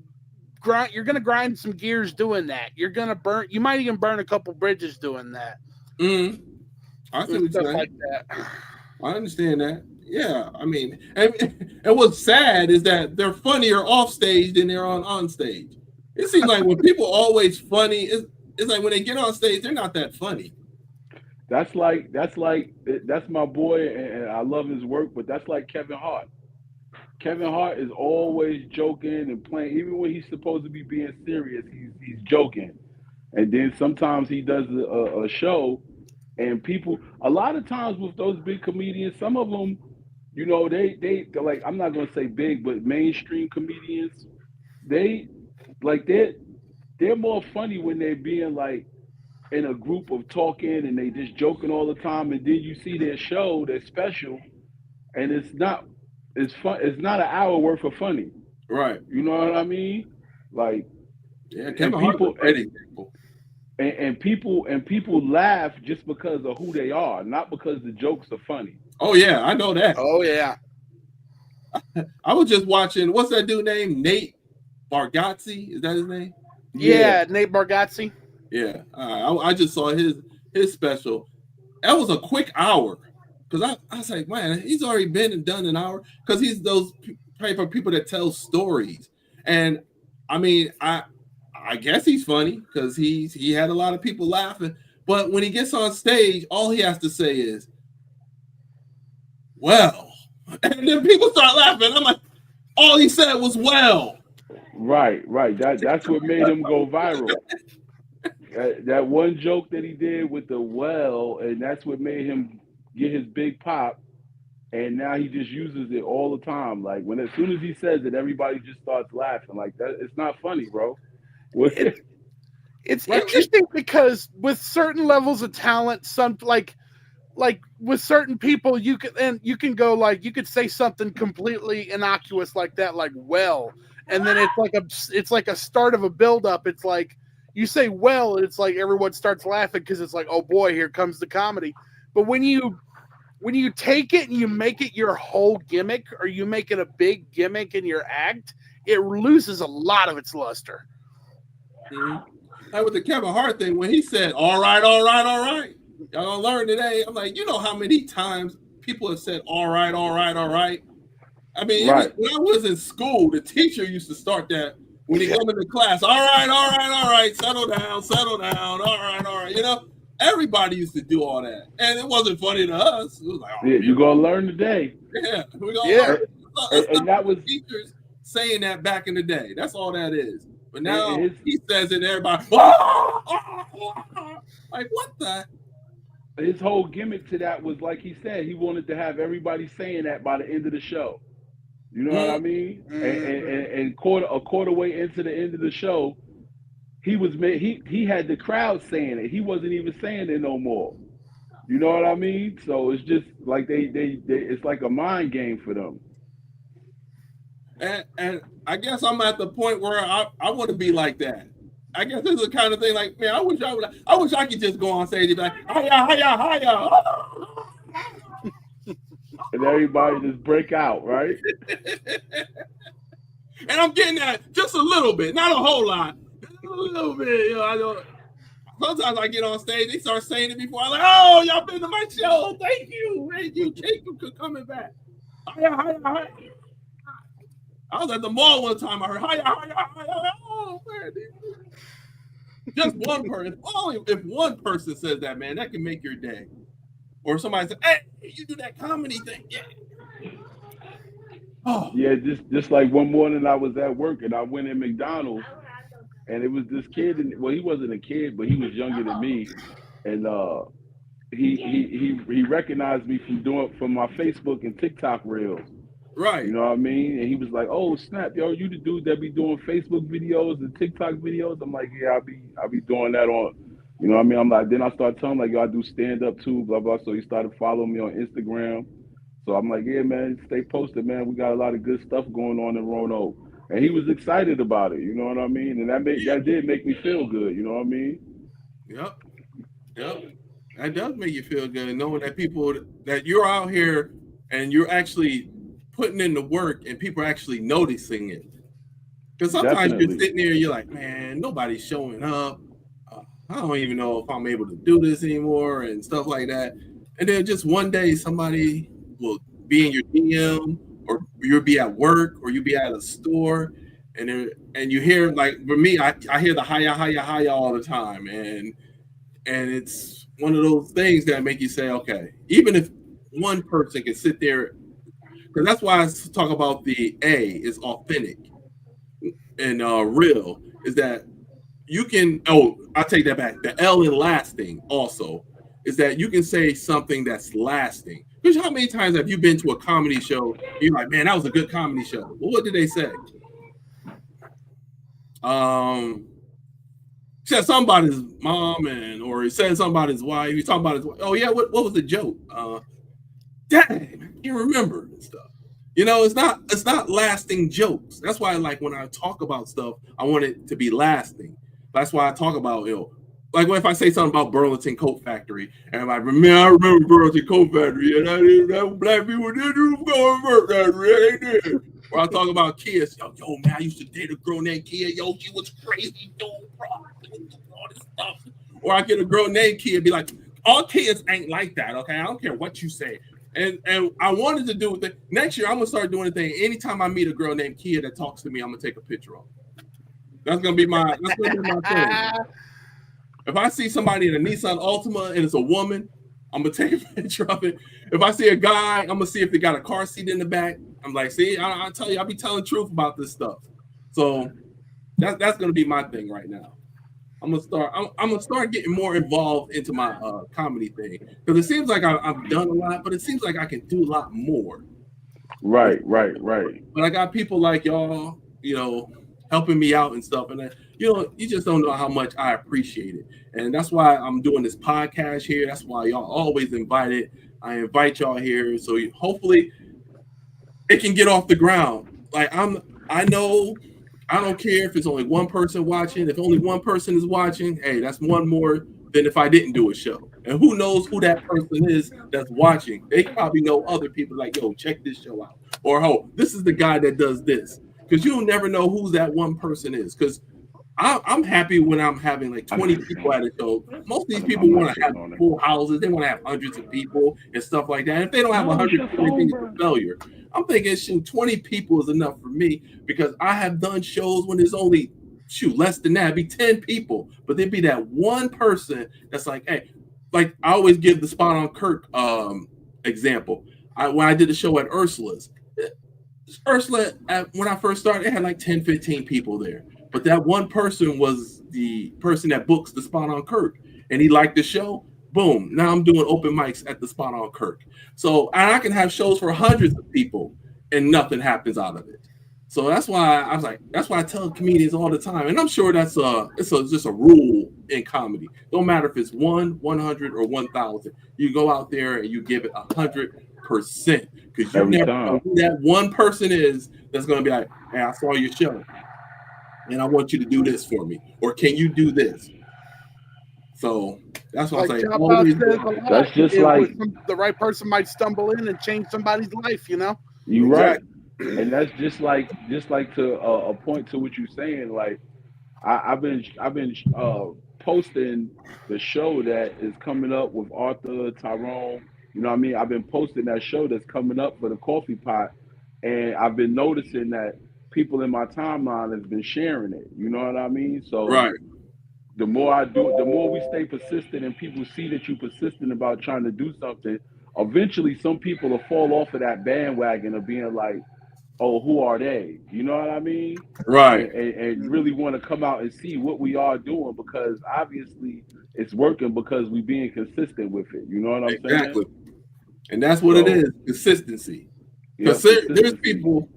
[SPEAKER 3] grind some gears doing that. You might even burn a couple bridges doing that.
[SPEAKER 2] I see what you're saying.
[SPEAKER 3] Like that.
[SPEAKER 2] I understand that. Yeah, I mean, and what's sad is that they're funnier off stage than they're on stage. It seems like when people are always funny, it's like when they get on stage, they're not that funny.
[SPEAKER 5] That's my boy, and I love his work, but that's like Kevin Hart. Kevin Hart is always joking and playing, even when he's supposed to be being serious, he's joking. And then sometimes he does a show, and people, a lot of times with those big comedians, some of them, you know, they're like, I'm not gonna say big, but mainstream comedians, they're more funny when they're being like in a group of talking and they just joking all the time, and then you see their show, their special, and it's not an hour worth of funny.
[SPEAKER 2] Right.
[SPEAKER 5] You know what I mean? Like,
[SPEAKER 2] yeah,
[SPEAKER 5] and people laugh just because of who they are, not because the jokes are funny.
[SPEAKER 2] Oh yeah, I know that.
[SPEAKER 3] Oh yeah.
[SPEAKER 2] I was just watching, what's that dude named? Nate Bargatze? Is that his name?
[SPEAKER 3] Yeah. Nate Bargatze.
[SPEAKER 2] Yeah, I just saw his special. That was a quick hour, because I was like, man, he's already been and done an hour, because he's those type of people that tell stories. And I mean, I guess he's funny because he had a lot of people laughing. But when he gets on stage, all he has to say is, well, and then people start laughing. I'm like, all he said was well.
[SPEAKER 5] Right. That's what made him go viral. That one joke that he did with the well, and that's what made him get his big pop. And now he just uses it all the time. Like as soon as he says it, everybody just starts laughing. Like that, it's not funny, bro.
[SPEAKER 3] It's interesting because with certain levels of talent, some like with certain people, you can go like, you could say something completely innocuous like that, like well, and then it's like a start of a build-up. It's like you say well, and it's like everyone starts laughing because it's like, oh boy, here comes the comedy. But when you take it and you make it your whole gimmick, or you make it a big gimmick in your act, it loses a lot of its luster.
[SPEAKER 2] Mm-hmm. Like with the Kevin Hart thing, when he said, all right, y'all gonna learn today. I'm like, you know how many times people have said, all right. I mean, when I was in school, the teacher used to start that when he come into class. All right, settle down, all right. You know, everybody used to do all that, and it wasn't funny to us. It was like,
[SPEAKER 5] you're gonna learn today.
[SPEAKER 2] Yeah, we're gonna learn.
[SPEAKER 5] And that was
[SPEAKER 2] teachers saying that back in the day. That's all that is. But now he says it, everybody, like, what the?
[SPEAKER 5] His whole gimmick to that was, like he said, he wanted to have everybody saying that by the end of the show. You know what I mean? And a quarter way into the end of the show, he had the crowd saying it. He wasn't even saying it no more. You know what I mean? So it's just like they it's like a mind game for them.
[SPEAKER 2] And I guess I'm at the point where I want to be like that. I guess this is the kind of thing like, man, I wish I could just go on stage and be like, hiya.
[SPEAKER 5] And everybody just break out, right?
[SPEAKER 2] And I'm getting that just a little bit, not a whole lot. A little bit, you know, I know. Sometimes I get on stage, they start saying it before. I'm like, oh, y'all been to my show. Thank you. Thank you for coming back. Hiya. I was at the mall one time. I heard, hiya. Oh, man. Just one person. Only if one person says that, man, that can make your day. Or somebody says, hey, you do that comedy thing. Yeah. Oh.
[SPEAKER 5] Yeah, just like one morning I was at work and I went in McDonald's and it was this kid, well, he wasn't a kid, but he was younger than me. And he recognized me from my Facebook and TikTok reels.
[SPEAKER 2] Right.
[SPEAKER 5] You know what I mean? And he was like, oh, snap, yo, you the dude that be doing Facebook videos and TikTok videos? I'm like, yeah, I'll be doing that on, you know what I mean? I'm like, then I started telling him, like, yo, I do stand-up too, blah, blah. So he started following me on Instagram. So I'm like, yeah, man, stay posted, man. We got a lot of good stuff going on in Roanoke. And he was excited about it, you know what I mean? And that did make me feel good, you know what I mean?
[SPEAKER 2] Yep. That does make you feel good, knowing that people, that you're out here and you're actually putting in the work and people are actually noticing it. Because sometimes you're sitting there and you're like, man, nobody's showing up. I don't even know if I'm able to do this anymore and stuff like that. And then just one day somebody will be in your DM, or you'll be at work, or you'll be at a store, and you hear, like, for me, I hear the hiya all the time, and it's one of those things that make you say, okay, even if one person can sit there, because that's why I talk about the A is authentic and real, is that you can, I take that back. The L in lasting also is that you can say something that's lasting. Because how many times have you been to a comedy show? You're like, man, that was a good comedy show. Well, what did they say? Said somebody's mom, or he said somebody's wife. He's talking about his wife. Oh yeah, what was the joke? Dang, I can't remember and stuff. You know, it's not lasting jokes. That's why, like, when I talk about stuff, I want it to be lasting. That's why I talk about, like, what if I say something about Burlington Coat Factory, and I remember Burlington Coat Factory, and that black people did go to work factory, they did. Or I talk about kids, yo, man, I used to date a girl named Kia, yo, she was crazy, dude, bro, all this stuff. Or I get a girl named Kia, be like, all kids ain't like that, okay? I don't care what you say. And I wanted to do it. Next year, I'm gonna start doing a thing. Anytime I meet a girl named Kia that talks to me, I'm gonna take a picture of her. That's gonna be my thing. If I see somebody in a Nissan Altima and it's a woman, I'm gonna take a picture of it. If I see a guy, I'm gonna see if they got a car seat in the back. I'm like, see, I tell you, I'll be telling the truth about this stuff. So that's gonna be my thing right now. I'm gonna start getting more involved into my comedy thing, because it seems like I've done a lot, but it seems like I can do a lot more.
[SPEAKER 5] Right.
[SPEAKER 2] But I got people like y'all, helping me out and stuff, and you just don't know how much I appreciate it. And that's why I'm doing this podcast here. That's why y'all always invited. I invite y'all here, so hopefully it can get off the ground. Like, I know. I don't care if it's only one person watching. If only one person is watching, hey, that's one more than if I didn't do a show. And who knows who that person is that's watching? They probably know other people, like, yo, check this show out. Or, oh, this is the guy that does this. Because you'll never know who that one person is. Because I'm happy when I'm having like 20 people at a show. Most of these people want to have full houses. They want to have hundreds of people and stuff like that. If they don't have 100 people, they think it's a failure. I'm thinking, 20 people is enough for me, because I have done shows when there's only, less than that. It'd be 10 people. But there'd be that one person that's like, hey, like, I always give the Spot on Kirk example. When I did a show at Ursula's, Ursula, when I first started, it had like 10, 15 people there. But that one person was the person that books the Spot on Kirk. And he liked the show. Boom. Now I'm doing open mics at the Spot on Kirk. So I can have shows for hundreds of people and nothing happens out of it. So that's why I was like, that's why I tell comedians all the time. And I'm sure that's just a rule in comedy. Don't matter if it's 100, or 1,000. You go out there and you give it 100%. Because you never know who that one person is that's going to be like, hey, I saw your show and I want you to do this for me. Or can you do this? So that's what I say.
[SPEAKER 5] That's just like
[SPEAKER 3] the right person might stumble in and change somebody's life, you know?
[SPEAKER 5] You're right. And that's just like to a point to what you're saying. Like I've been posting the show that is coming up with Arthur, Tyrone. You know what I mean? I've been posting that show that's coming up for the coffee pot, and I've been noticing that people in my timeline have been sharing it. You know what I mean? So the more I do it, the more we stay persistent, and people see that you're persistent about trying to do something. Eventually, some people will fall off of that bandwagon of being like, oh, who are they? You know what I mean?
[SPEAKER 2] Right.
[SPEAKER 5] And really want to come out and see what we are doing, because obviously it's working because we being consistent with it. You know what I'm saying?
[SPEAKER 2] And that's what it is, consistency. Because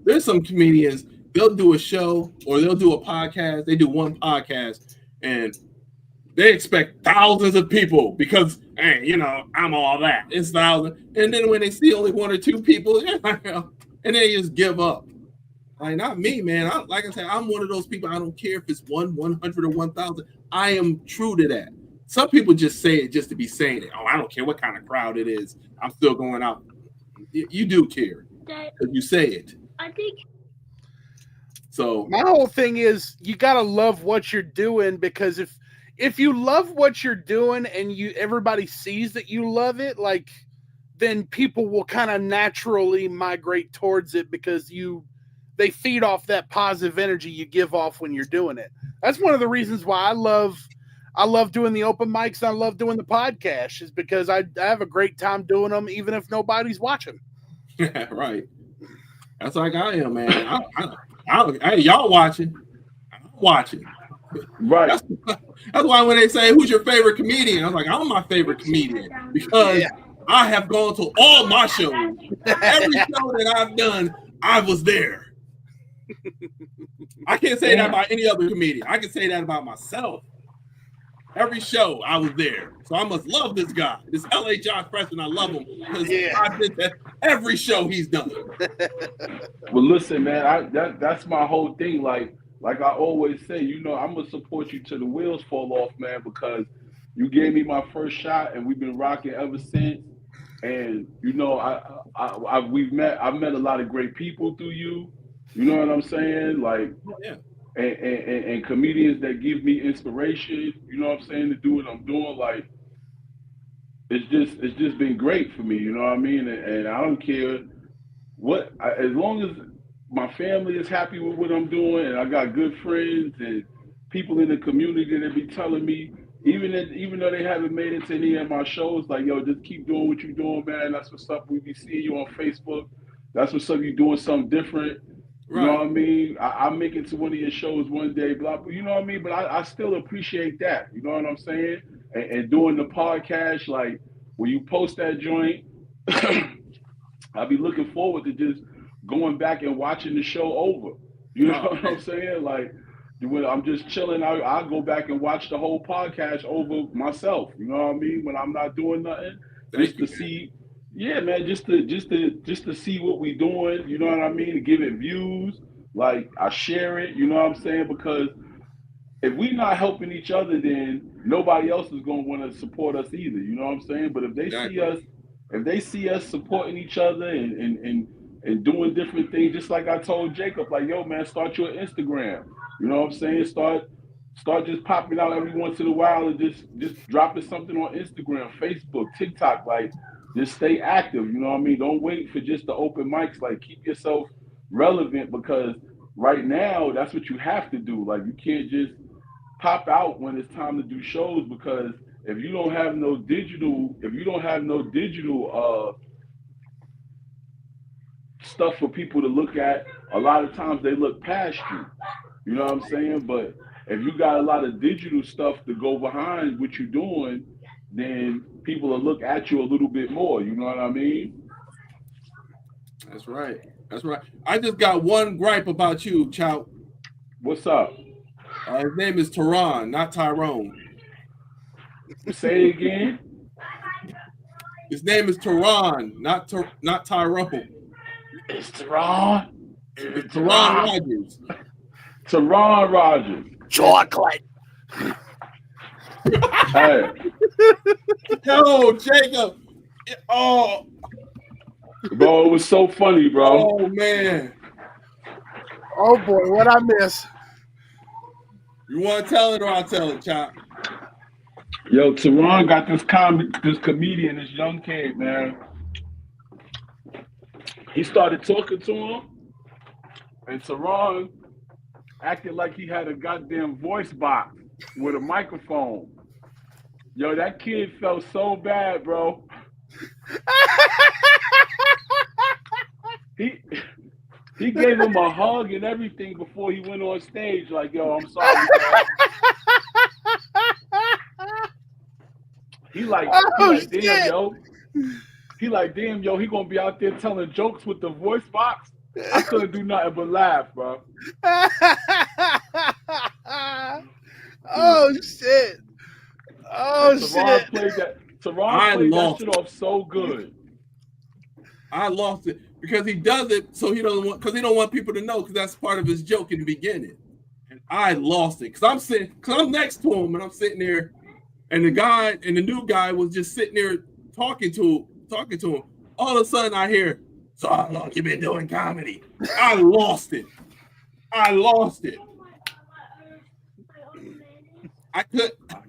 [SPEAKER 2] there's some comedians, they'll do a show or they'll do a podcast. They do one podcast and they expect thousands of people because, hey, you know, I'm all that. It's thousands. And then when they see only one or two people, and they just give up. Like, not me, man. Like I said, I'm one of those people. I don't care if it's 100 or 1,000. I am true to that. Some people just say it just to be saying it. Oh, I don't care what kind of crowd it is. I'm still going out. You do care because you say it.
[SPEAKER 6] I think.
[SPEAKER 3] So my whole thing is you got to love what you're doing, because if you love what you're doing and everybody sees that you love it, like, then people will kind of naturally migrate towards it because they feed off that positive energy you give off when you're doing it. That's one of the reasons why I love doing the open mics. And I love doing the PoDCasH, is because I have a great time doing them, even if nobody's watching.
[SPEAKER 2] Right. That's like I am, man. Hey, y'all watching. I'm watching.
[SPEAKER 5] Right.
[SPEAKER 2] That's why when they say, who's your favorite comedian? I'm like, I'm my favorite comedian because I have gone to all my shows. Every show that I've done, I was there. I can't say that about any other comedian. I can say that about myself. Every show, I was there. So I must love this guy. This LA Josh Preston, I love him because I did that every show he's done.
[SPEAKER 5] Well, listen, man, that's my whole thing. Like I always say, you know, I'm gonna support you till the wheels fall off, man, because you gave me my first shot, and we've been rocking ever since. And you know, I've met a lot of great people through you. You know what I'm saying? Like, and comedians that give me inspiration. You know what I'm saying, to do what I'm doing. Like, it's just been great for me. You know what I mean? And I don't care as long as my family is happy with what I'm doing, and I got good friends and people in the community that be telling me, even though they haven't made it to any of my shows, like, yo, just keep doing what you're doing, man. That's what's up. We be seeing you on Facebook. That's what's up. You're doing something different. You know what I mean? I'll make it to one of your shows one day, blah, blah. You know what I mean? But I still appreciate that. You know what I'm saying? And doing the PoDCasH, like, when you post that joint, I'll be looking forward to just going back and watching the show over. You know what I'm saying? Like, when I'm just chilling, I'll go back and watch the whole PoDCasH over myself. You know what I mean? When I'm not doing nothing, just to see. Yeah, man, just to see what we doing, you know what I mean? To give it views, like, I share it, you know what I'm saying? Because if we not helping each other, then nobody else is gonna want to support us either, you know what I'm saying? But if they see us supporting each other and doing different things, just like I told Jacob, like, yo, man, start your Instagram, you know what I'm saying? Start just popping out every once in a while and just dropping something on Instagram, Facebook, TikTok, like. Just stay active, you know what I mean? Don't wait for just the open mics. Like, keep yourself relevant, because right now that's what you have to do. Like, you can't just pop out when it's time to do shows, because if you don't have no digital, stuff for people to look at, a lot of times they look past you. You know what I'm saying? But if you got a lot of digital stuff to go behind what you're doing, then people will look at you a little bit more. You know what I mean?
[SPEAKER 2] That's right. That's right. I just got one gripe about you, Chow.
[SPEAKER 5] What's up?
[SPEAKER 2] His name is Teron, not Tyrone.
[SPEAKER 5] Say it again.
[SPEAKER 2] His name is Teron, not Tyrone.
[SPEAKER 5] It's Teron.
[SPEAKER 2] It's Teron Rogers.
[SPEAKER 5] Teron Rogers.
[SPEAKER 3] Chocolate.
[SPEAKER 5] Hey.
[SPEAKER 2] Yo, Jacob. Oh.
[SPEAKER 5] Bro, it was so funny, bro.
[SPEAKER 2] Oh, man.
[SPEAKER 3] Oh, boy, what I miss.
[SPEAKER 2] You want to tell it or I'll tell it, Chop?
[SPEAKER 5] Yo, Teron got this comedian, this young kid, man. He started talking to him, and Teron acted like he had a goddamn voice box with a microphone. Yo, that kid felt so bad, bro. He gave him a hug and everything before he went on stage. Like, yo, I'm sorry, man. He like, damn, yo. He like, damn, yo, he gonna be out there telling jokes with the voice box. I couldn't do nothing but laugh, bro.
[SPEAKER 3] Oh shit! Oh
[SPEAKER 5] Teron
[SPEAKER 3] shit!
[SPEAKER 5] played that. Teron played that shit off so good.
[SPEAKER 2] I lost it because he does it so he don't want people to know because that's part of his joke in the beginning. And I lost it because I'm next to him and I'm sitting there, and the new guy was just sitting there talking to him. All of a sudden I hear, "So how long you been doing comedy?" I lost it.
[SPEAKER 5] I'll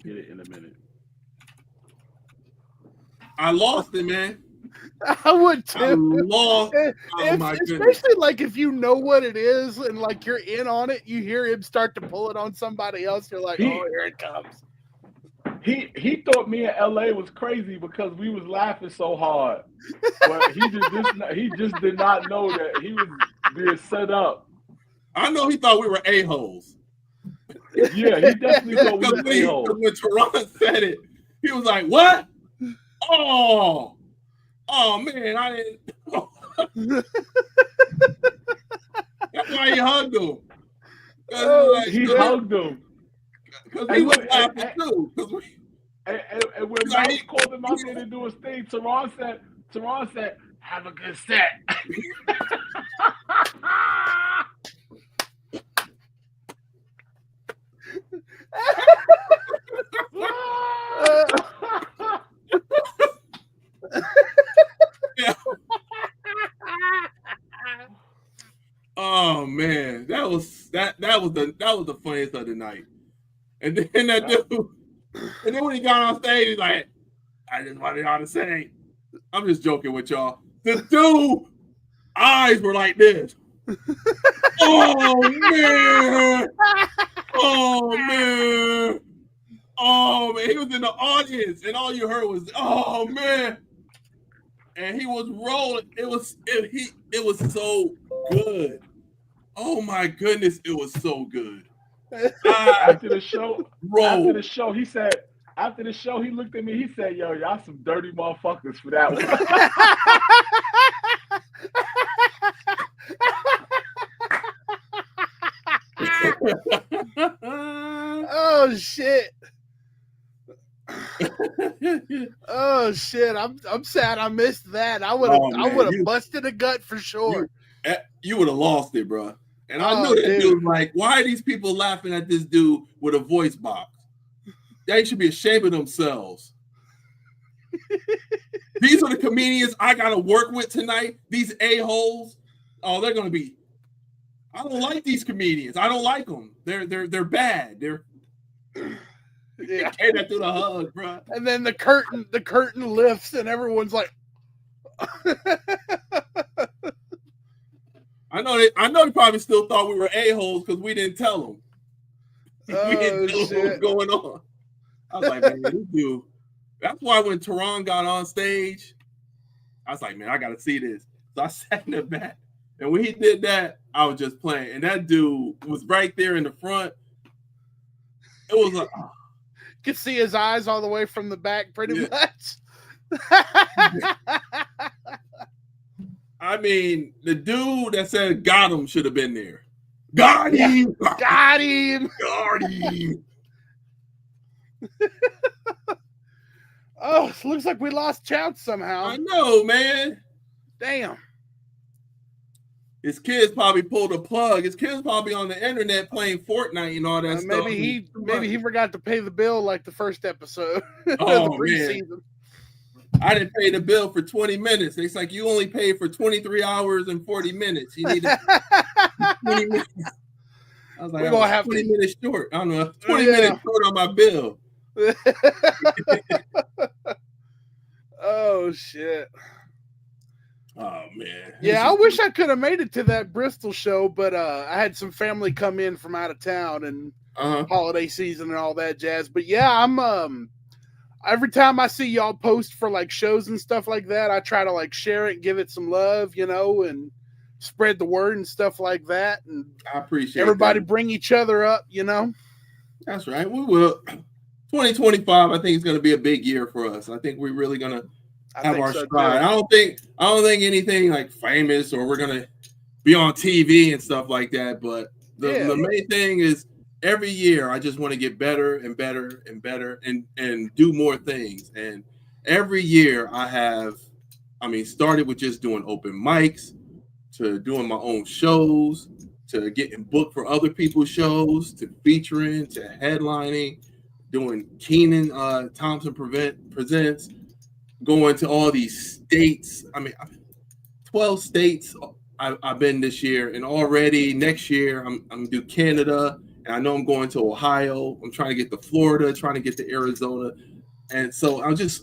[SPEAKER 5] get it in a minute.
[SPEAKER 2] I lost it, man.
[SPEAKER 3] I would too.
[SPEAKER 2] I lost. Oh my
[SPEAKER 3] Especially
[SPEAKER 2] goodness.
[SPEAKER 3] like if you know what it is and like you're in on it, you hear him start to pull it on somebody else. You're like, oh, here it comes.
[SPEAKER 5] He thought me in LA was crazy because we was laughing so hard, but he just did not know that he was being set up.
[SPEAKER 2] I know he thought we were a-holes.
[SPEAKER 5] Yeah, he definitely thought we were a-holes.
[SPEAKER 2] When Teron said it, he was like, "What? Oh man, I didn't." That's why he hugged him.
[SPEAKER 5] He hugged him
[SPEAKER 2] because he was laughing too.
[SPEAKER 5] And when Mike called him out there to do his thing, Teron said, "Have a good set."
[SPEAKER 2] Oh man, that was the funniest of the night. And then that dude, and then when he got on stage, he's like, "I just wanted y'all to say," I'm just joking with y'all. The dude eyes were like this. Oh man! Oh man! Oh man! He was in the audience, and all you heard was, "Oh man!" And he was rolling. It was so good. Oh my goodness, it was so good.
[SPEAKER 5] After the show, he said. After the show, he looked at me. He said, "Yo, y'all some dirty motherfuckers for that
[SPEAKER 2] one."
[SPEAKER 3] Oh shit! Oh shit! I'm sad I missed that. I would have busted a gut for sure.
[SPEAKER 2] You would have lost it, bro. And I knew that dude was like, "Why are these people laughing at this dude with a voice box? They should be ashamed of themselves." These are the comedians I got to work with tonight. These a-holes. Oh, they're going to be. I don't like these comedians. I don't like them. They're bad. They're. Yeah, that through the hug, bro.
[SPEAKER 3] And then the curtain lifts, and everyone's like,
[SPEAKER 2] I know they probably still thought we were a-holes because we didn't tell them.
[SPEAKER 3] Oh,
[SPEAKER 2] we didn't tell them what was going on. I was like, man, this dude. That's why when Teron got on stage, I was like, man, I got to see this. So I sat in the back. And when he did that, I was just playing. And that dude was right there in the front. It was like, oh.
[SPEAKER 3] You could see his eyes all the way from the back pretty much.
[SPEAKER 2] I mean, the dude that said got him should have been there. Got him!
[SPEAKER 3] Got him!
[SPEAKER 2] Got him!
[SPEAKER 3] Oh, it looks like we lost Chout somehow.
[SPEAKER 2] I know, man.
[SPEAKER 3] Damn.
[SPEAKER 2] His kids probably pulled a plug. His kids probably on the internet playing Fortnite and all that stuff.
[SPEAKER 3] Maybe he forgot to pay the bill like the first episode.
[SPEAKER 2] Oh,
[SPEAKER 3] the preseason.
[SPEAKER 2] Man. I didn't pay the bill for 20 minutes. It's like you only paid for 23 hours and 40 minutes. You need 20 minutes. I was like,
[SPEAKER 3] we're gonna have
[SPEAKER 2] 20 minutes short. I don't know, 20 minutes short on my bill.
[SPEAKER 3] Oh shit.
[SPEAKER 2] Oh man.
[SPEAKER 3] Yeah, I wish I could have made it to that Bristol show, but I had some family come in from out of town and holiday season and all that jazz. But yeah, I'm every time I see y'all post for like shows and stuff like that, I try to like share it, give it some love, you know, and spread the word and stuff like that. And
[SPEAKER 2] I appreciate
[SPEAKER 3] everybody
[SPEAKER 2] that.
[SPEAKER 3] Bring each other up, you know.
[SPEAKER 2] That's right. We will. 2025, I think is going to be a big year for us. I think we're really going to have our stride. I don't think anything like famous or we're going to be on TV and stuff like that. But the main thing is every year I just want to get better and better and better and do more things. And every year started with just doing open mics to doing my own shows to getting booked for other people's shows to featuring to headlining, doing Keenan Thompson Presents, going to all these states. 12 states I've been this year, and already next year I'm going to do Canada, and I know I'm going to Ohio. I'm trying to get to Florida, trying to get to Arizona, and so that's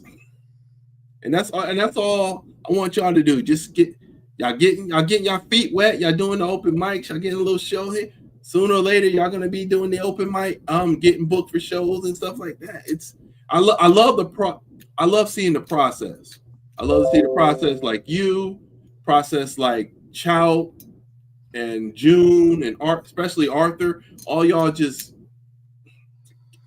[SPEAKER 2] all I want y'all to do. Just getting your feet wet. Y'all doing the open mics. Y'all getting a little show here. Sooner or later, y'all gonna be doing the open mic, getting booked for shows and stuff like that. I love seeing the process. I love to see the process like you, process like Chow and June and especially Arthur. All y'all just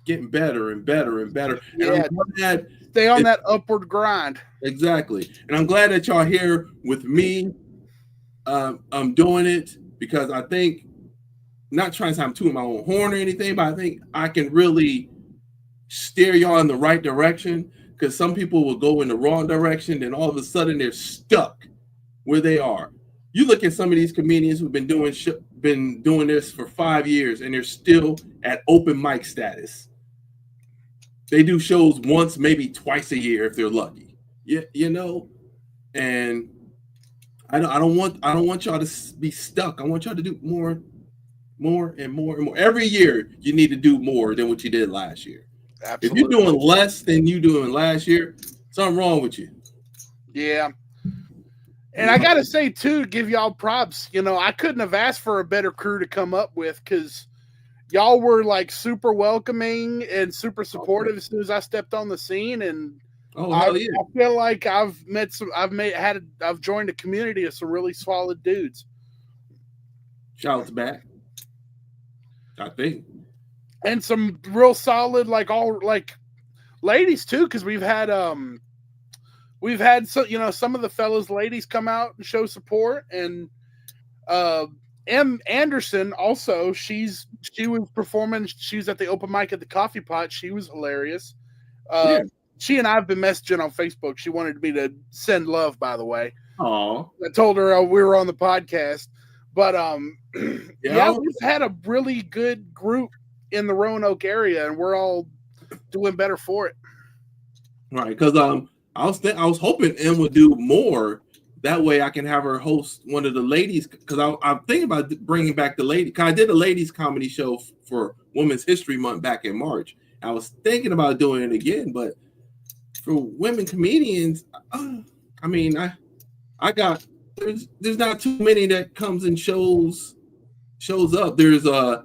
[SPEAKER 2] getting better and better and better.
[SPEAKER 3] Yeah,
[SPEAKER 2] and I'm glad
[SPEAKER 3] stay on that upward grind.
[SPEAKER 2] Exactly, and I'm glad that y'all here with me. I'm doing it because I think. Not trying to toot my own horn or anything, but I think I can really steer y'all in the right direction because some people will go in the wrong direction, and all of a sudden they're stuck where they are. You look at some of these comedians who've been doing this for 5 years, and they're still at open mic status. They do shows once, maybe twice a year if they're lucky. Yeah, you know, and I don't want y'all to be stuck. I want y'all to do more and more and more. Every year, you need to do more than what you did last year. Absolutely. If you're doing less than you doing last year, something wrong with you.
[SPEAKER 3] Yeah. And I got to say, too, give y'all props. You know, I couldn't have asked for a better crew to come up with because y'all were like super welcoming and super supportive as soon as I stepped on the scene. And I feel like I've joined a community of some really solid dudes.
[SPEAKER 2] Shouts back. I think.
[SPEAKER 3] And some real solid, ladies too, because we've had some of the fellas ladies come out and show support, and M. Anderson also, she was performing, she was at the open mic at the Coffee Pot, she was hilarious. She and I have been messaging on Facebook. She wanted me to send love, by the way.
[SPEAKER 2] Oh,
[SPEAKER 3] I told her we were on the podcast. But we've had a really good group in the Roanoke area, and we're all doing better for it.
[SPEAKER 2] Right, because I was hoping M would do more. That way, I can have her host one of the ladies. Because I'm thinking about bringing back the lady. Cause I did a ladies comedy show for Women's History Month back in March. I was thinking about doing it again, but for women comedians, I got. There's not too many that comes and shows up. There's I'll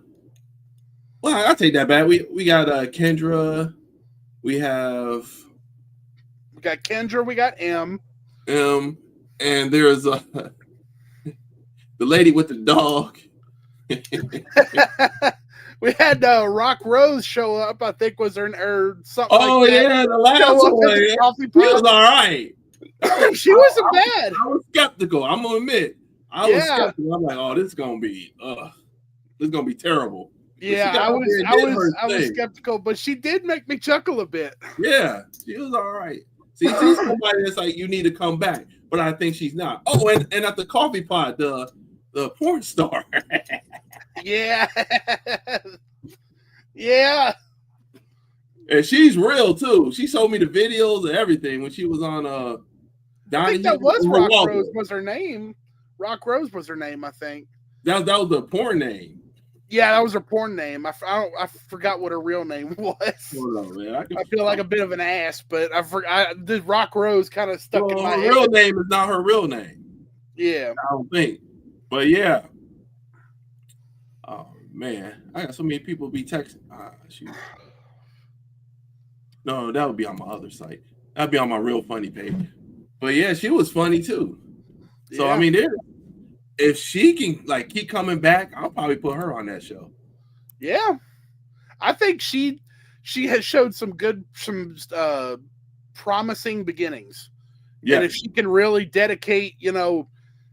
[SPEAKER 2] take that back. We got Kendra. We got
[SPEAKER 3] Kendra. We got M.
[SPEAKER 2] And and there's the lady with the dog.
[SPEAKER 3] We had Rock Rose show up. I think was her or something.
[SPEAKER 2] Oh
[SPEAKER 3] like that.
[SPEAKER 2] yeah, the last
[SPEAKER 3] Show up
[SPEAKER 2] one.
[SPEAKER 3] at the coffee
[SPEAKER 2] She was
[SPEAKER 3] pot.
[SPEAKER 2] all right.
[SPEAKER 3] She wasn't bad.
[SPEAKER 2] I was skeptical. I'm gonna admit, I was skeptical. I'm like, oh, this is gonna be terrible.
[SPEAKER 3] Yeah, I was skeptical, but she did make me chuckle a bit.
[SPEAKER 2] Yeah, she was all right. See, she's somebody that's like, you need to come back, but I think she's not. Oh, and at the coffee pot, the porn star.
[SPEAKER 3] Yeah. Yeah.
[SPEAKER 2] And she's real too. She showed me the videos and everything when she was on
[SPEAKER 3] I think that was Rock Rose was her name. Rock Rose was her name, I think.
[SPEAKER 2] That was the porn name.
[SPEAKER 3] Yeah, that was her porn name. I forgot what her real name was.
[SPEAKER 2] Hold on, man.
[SPEAKER 3] I feel like a bit of an ass, but the Rock Rose kind of stuck in my head.
[SPEAKER 2] Her real name is not her real name.
[SPEAKER 3] Yeah.
[SPEAKER 2] I don't think. But yeah. Oh man, I got so many people be texting. Shoot. No, that would be on my other site. That'd be on my Real Funny page. But yeah, she was funny too. So I mean, if she can like keep coming back, I'll probably put her on that show.
[SPEAKER 3] Yeah, I think she has showed some promising beginnings. Yeah, and if she can really dedicate,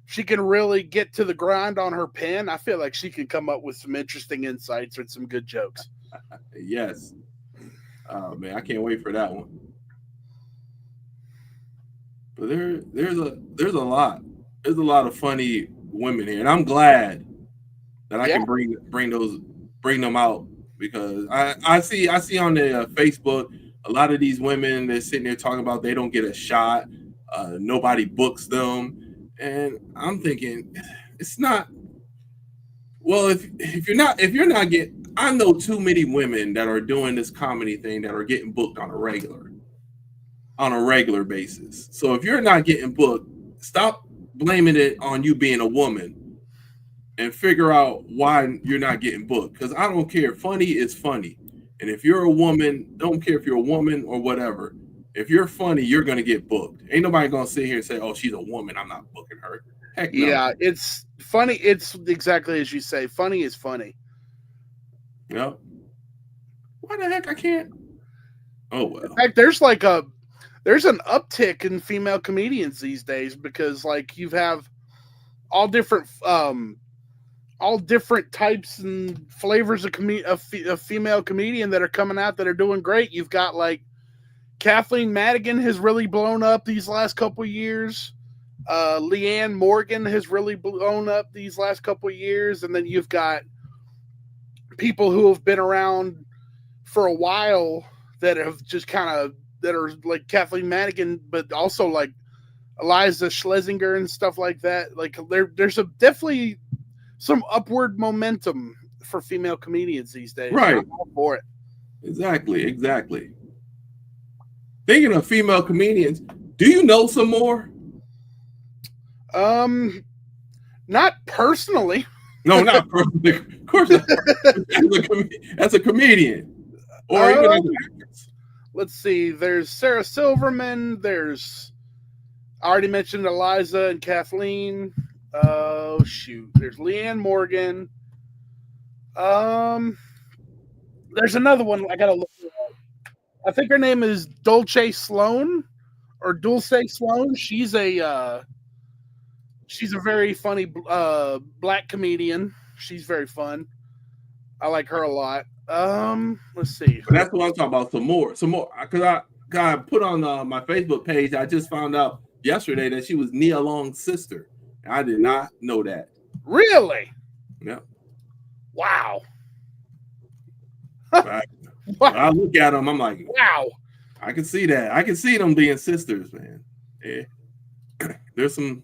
[SPEAKER 3] she can really get to the grind on her pen. I feel like she can come up with some interesting insights and some good jokes.
[SPEAKER 2] Yes. Oh man, I can't wait for that one. But there's a lot of funny women here, and I'm glad that I can bring them out, because I see on the Facebook a lot of these women that's sitting there talking about they don't get a shot, nobody books them, and I'm thinking it's not. Well, if you're not getting, I know too many women that are doing this comedy thing that are getting booked on a regular basis. So if you're not getting booked, stop blaming it on you being a woman and figure out why you're not getting booked. Because I don't care. Funny is funny. And if you're a woman, don't care if you're a woman or whatever. If you're funny, you're going to get booked. Ain't nobody going to sit here and say, oh, she's a woman, I'm not booking her. Heck no.
[SPEAKER 3] Yeah, it's funny. It's exactly as you say. Funny is funny.
[SPEAKER 2] Yep. Why the heck I can't? Oh, well.
[SPEAKER 3] In fact, there's an uptick in female comedians these days, because like you have all different types and flavors of female comedian that are coming out that are doing great. You've got like Kathleen Madigan has really blown up these last couple of years. Leanne Morgan has really blown up these last couple of years, and then you've got people who have been around for a while that have just that are like Kathleen Madigan, but also like Eliza Schlesinger and stuff like that. Like there's definitely some upward momentum for female comedians these days.
[SPEAKER 2] Right.
[SPEAKER 3] I'm all for it.
[SPEAKER 2] Exactly. Thinking of female comedians, do you know some more?
[SPEAKER 3] Not personally.
[SPEAKER 2] No, not personally. Of course not. As a comedian. Or even as an actress.
[SPEAKER 3] Let's see. There's Sarah Silverman. I already mentioned Eliza and Kathleen. Oh, shoot. There's Leanne Morgan. There's another one I got to look at. I think her name is Dulce Sloan or Dulce Sloan. She's a very funny black comedian. She's very fun. I like her a lot. Let's see.
[SPEAKER 2] But that's what I'm talking about. Some more. Because I put on my Facebook page, I just found out yesterday that she was Nia Long's sister. I did not know that.
[SPEAKER 3] Really?
[SPEAKER 2] Yeah.
[SPEAKER 3] Wow.
[SPEAKER 2] Wow. I look at them, I'm like,
[SPEAKER 3] wow.
[SPEAKER 2] I can see that. I can see them being sisters, man. Yeah. There's some.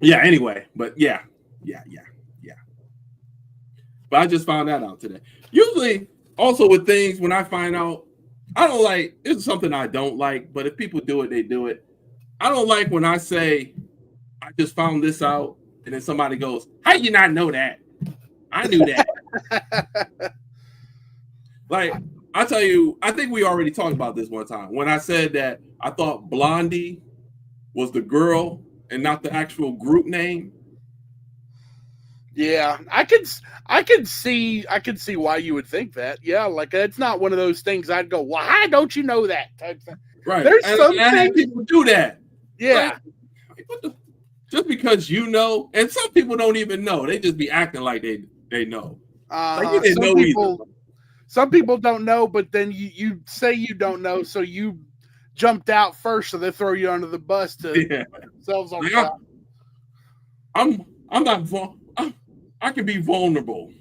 [SPEAKER 2] Yeah. Anyway, but yeah. But I just found that out today. Usually, also with things, when I find out, I don't like. It's something I don't like. But if people do it, they do it. I don't like when I say, I just found this out, and then somebody goes, "How you not know that? I knew that." Like, I tell you, I think we already talked about this one time when I said that I thought Blondie was the girl and not the actual group name.
[SPEAKER 3] Yeah, I could see why you would think that. Yeah, like it's not one of those things I'd go, well, how don't you know that? Type thing.
[SPEAKER 2] Right.
[SPEAKER 3] There's some
[SPEAKER 2] I had people do that.
[SPEAKER 3] Yeah.
[SPEAKER 2] Like, just because you know, and some people don't even know. They just be acting like they know. Like you didn't know either.
[SPEAKER 3] Some people don't know, but then you say you don't know, so you jumped out first, so they throw you under the bus to put themselves on top.
[SPEAKER 2] I'm not. I can be vulnerable.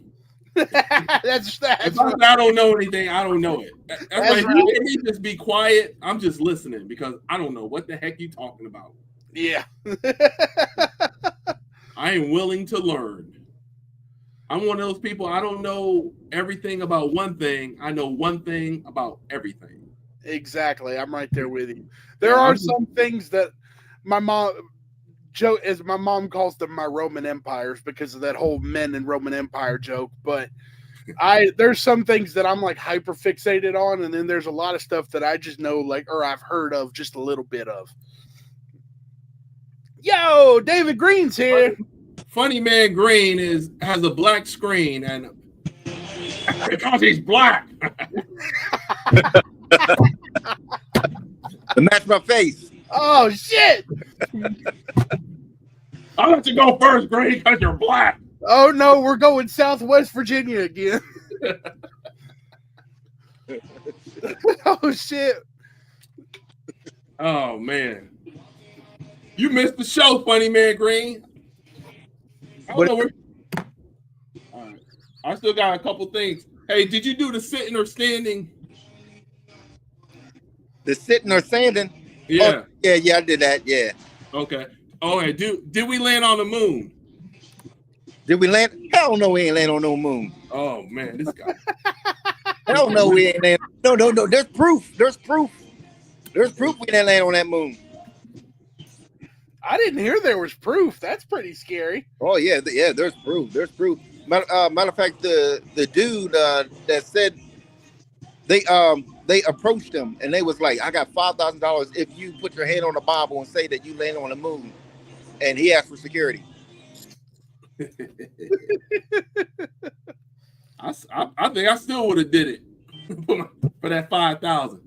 [SPEAKER 3] That's
[SPEAKER 2] if I don't know anything, I don't know it. That's like, right. You can just be quiet. I'm just listening because I don't know what the heck you talking about.
[SPEAKER 3] Yeah.
[SPEAKER 2] I am willing to learn. I'm one of those people. I don't know everything about one thing. I know one thing about everything.
[SPEAKER 3] Exactly. I'm right there with you. There are some things that my mom. Joe, as my mom calls them, my Roman empires because of that whole men and Roman Empire joke. But there's some things that I'm like hyper fixated on, and then there's a lot of stuff that I just know, like, or I've heard of just a little bit of. Yo, David Green's here.
[SPEAKER 2] Funny Man Green has a black screen, and because he's black.
[SPEAKER 6] To match my face.
[SPEAKER 3] Oh shit!
[SPEAKER 2] I'll let you go first, Green, because you're black.
[SPEAKER 3] Oh no, we're going Southwest Virginia again. Oh shit!
[SPEAKER 2] Oh man, you missed the show, Funny Man Green. I don't know where. All right. I still got a couple things. Hey, did you do the sitting or standing?
[SPEAKER 6] The sitting or standing?
[SPEAKER 2] Yeah.
[SPEAKER 6] Oh, yeah, I did that. Yeah.
[SPEAKER 2] Okay. Oh, hey, did we land on the moon?
[SPEAKER 6] Did we land? Hell no, we ain't land on no moon.
[SPEAKER 2] Oh man, this guy.
[SPEAKER 6] Hell no, we ain't land. No. There's proof. There's proof we didn't land on that moon.
[SPEAKER 3] I didn't hear there was proof. That's pretty scary.
[SPEAKER 6] Oh yeah. There's proof. Matter of fact, the dude that said they approached him and they was like, I got $5,000 if you put your hand on the Bible and say that you landed on the moon. And he asked for security.
[SPEAKER 2] I think I still would have did it for that 5,000.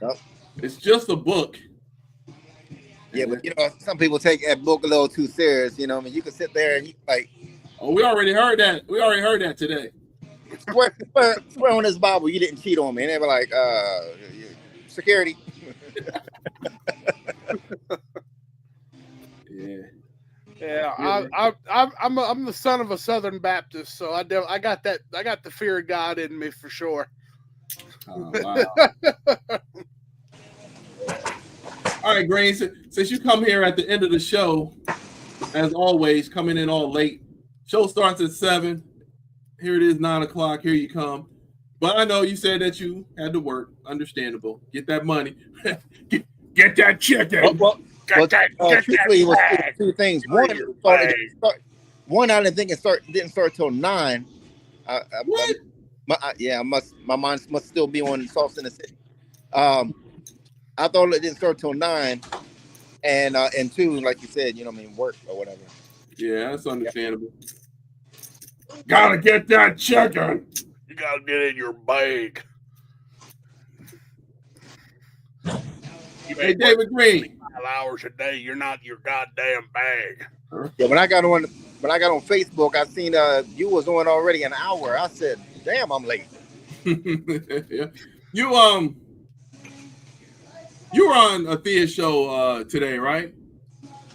[SPEAKER 6] Yep.
[SPEAKER 2] It's just a book.
[SPEAKER 6] Yeah, but some people take that book a little too serious. You know, I mean, you can sit there and you like.
[SPEAKER 2] Oh, we already heard that. We already heard that today.
[SPEAKER 6] Swear on this Bible you didn't cheat on me, and they were like, security.
[SPEAKER 3] Yeah. I'm the son of a Southern Baptist, so I got that. I got the fear of God in me for sure.
[SPEAKER 2] Oh, wow. All right, Green. Since you come here at the end of the show, as always, coming in all late. Show starts at 7. Here it is, 9 o'clock. Here you come. But I know you said that you had to work. Understandable. Get that money. get that chicken.
[SPEAKER 6] Truthfully, it was two things. One, I didn't think didn't start till 9.
[SPEAKER 2] What?
[SPEAKER 6] My mind must still be on Sauce in the City. I thought it didn't start till 9, and 2, like you said, work or whatever.
[SPEAKER 2] Yeah, that's understandable. Gotta get that chicken.
[SPEAKER 3] You gotta get in your bag.
[SPEAKER 2] Hey, David Green.
[SPEAKER 3] 5 hours a day. You're not your goddamn bag.
[SPEAKER 6] Yeah, when I got on Facebook, I seen you was on already an hour. I said, "Damn, I'm late."
[SPEAKER 2] Yeah. You were on a Thea show today, right?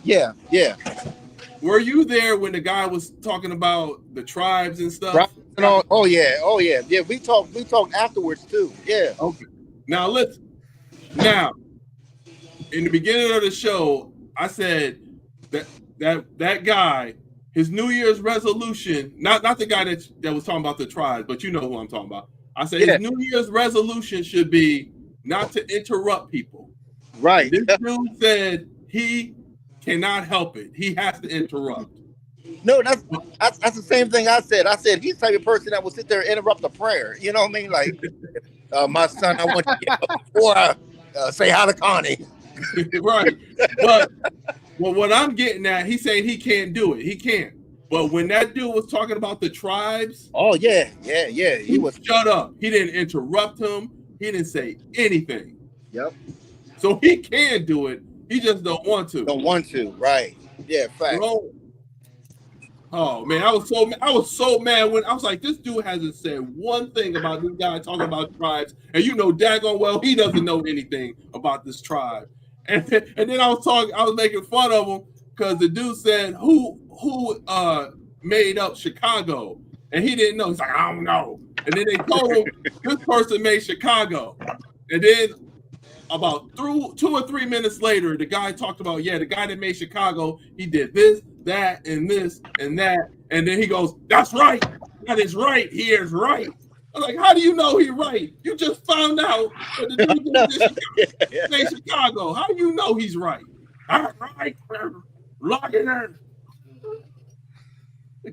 [SPEAKER 6] Yeah.
[SPEAKER 2] Were you there when the guy was talking about the tribes and stuff?
[SPEAKER 6] Right. Oh yeah. Yeah, we talked afterwards too. Yeah.
[SPEAKER 2] Okay. Now listen. Now, in the beginning of the show, I said that guy, his New Year's resolution, not the guy that was talking about the tribes, but you know who I'm talking about. I said his New Year's resolution should be not to interrupt people.
[SPEAKER 6] Right.
[SPEAKER 2] This dude said he cannot help it. He has to interrupt.
[SPEAKER 6] No, that's the same thing I said. I said he's the type of person that will sit there and interrupt a prayer. You know what I mean? Like, my son, I want you to get up before say hi to Connie.
[SPEAKER 2] Right. But well, what I'm getting at, he's saying he can't do it. He can't. But when that dude was talking about the tribes,
[SPEAKER 6] Oh yeah. He was.
[SPEAKER 2] shut up. He didn't interrupt him. He didn't say anything.
[SPEAKER 6] Yep.
[SPEAKER 2] So he can do it. He just don't want to.
[SPEAKER 6] Don't want to. Right. Yeah. Fact.
[SPEAKER 2] Bro. Oh man, I was so mad when I was like, this dude hasn't said one thing about this guy talking about tribes, and you know daggone well he doesn't know anything about this tribe. And then I was making fun of him because the dude said who made up Chicago, and he didn't know. He's like, I don't know. And then they told him this person made Chicago, and then about 2 or 3 minutes later, the guy talked about, the guy that made Chicago, he did this, that, and this, and that. And then he goes, that's right. That is right. He is right. I'm like, how do you know he's right? You just found out that the dude made Chicago. How do you know he's right? All right. Lock it in. The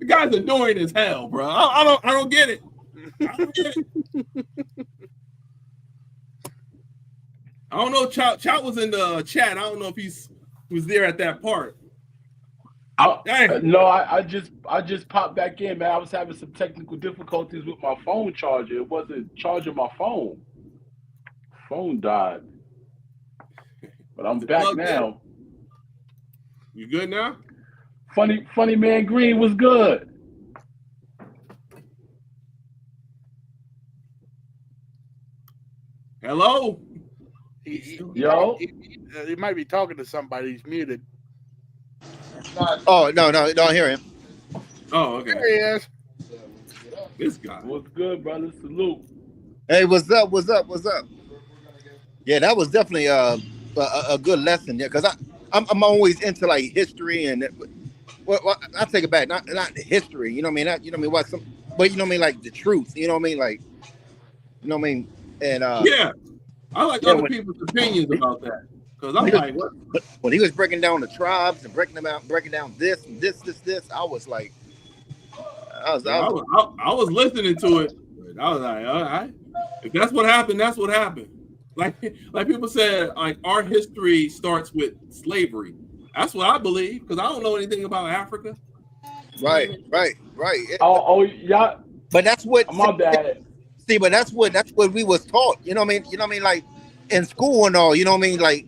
[SPEAKER 2] guy's annoying as hell, bro. I don't get it. I don't get it. I don't know. Chow was in the chat. I don't know if he was there at that part.
[SPEAKER 5] No, I just popped back in, man. I was having some technical difficulties with my phone charger. It wasn't charging my phone. Phone died. But I'm back now.
[SPEAKER 2] You good now?
[SPEAKER 5] Funny man Green was good.
[SPEAKER 2] Hello?
[SPEAKER 5] Yo.
[SPEAKER 3] He might be talking to somebody. He's muted.
[SPEAKER 6] Oh no, don't hear him.
[SPEAKER 2] Oh, okay.
[SPEAKER 3] There he is.
[SPEAKER 2] This guy.
[SPEAKER 5] What's good, brother? Salute.
[SPEAKER 6] Hey, what's up? Yeah, that was definitely a good lesson. Yeah, because I'm always into like history and I take it back, not history. You know what I mean? But you know what I mean, like the truth. You know what I mean, like you know what I mean. And
[SPEAKER 2] yeah, I like other people's opinions about that because I'm like, what?
[SPEAKER 6] When he was breaking down the tribes and breaking down this and this, I was like, I
[SPEAKER 2] was listening to it. But I was like, all right, if that's what happened, that's what happened. Like people said, like our history starts with slavery. That's what I believe because I don't know anything about Africa.
[SPEAKER 6] Right.
[SPEAKER 5] Oh, yeah.
[SPEAKER 6] But that's what.
[SPEAKER 5] My bad.
[SPEAKER 6] See, but that's what we was taught. You know what I mean? Like in school and all. You know what I mean? Like,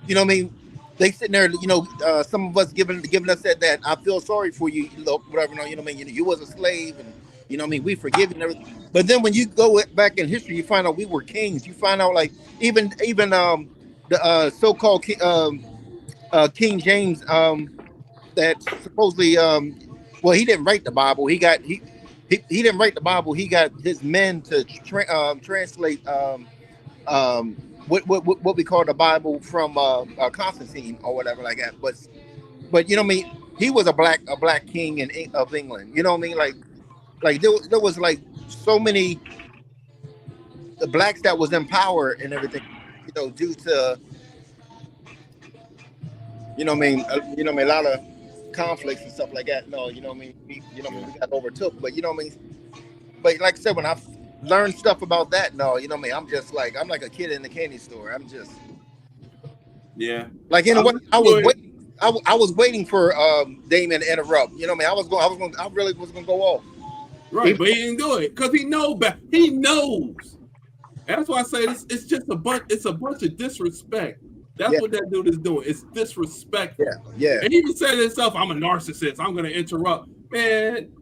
[SPEAKER 6] you know what I mean? They sitting there. You know, some of us giving us that I feel sorry for you. Look, whatever. You know what I mean? You was a slave, and you know what I mean? We forgive you and everything. But then when you go back in history, you find out we were kings. You find out like even the so-called King James that supposedly well, he didn't write the Bible. He didn't write the Bible. He got his men to translate what we call the Bible from Constantine or whatever like that. But you know what I mean? He was a black king of England. You know what I mean? Like there was like so many the blacks that was in power and everything. You know, due to you know what I mean? A lot of conflicts and stuff like that. No, you know what I mean? We got overtook. But you know what I mean? But like I said, when I learned stuff about that, no, you know what I mean? I'm like a kid in the candy store. I'm just like I was waiting for Damon to interrupt. You know what I mean? I really was gonna go off.
[SPEAKER 2] Right, but he didn't do it because he knows. That's why I say it's just a bunch of disrespect. That's what that dude is doing. It's disrespectful.
[SPEAKER 6] Yeah.
[SPEAKER 2] And he even said himself, I'm a narcissist. I'm going to interrupt. Man,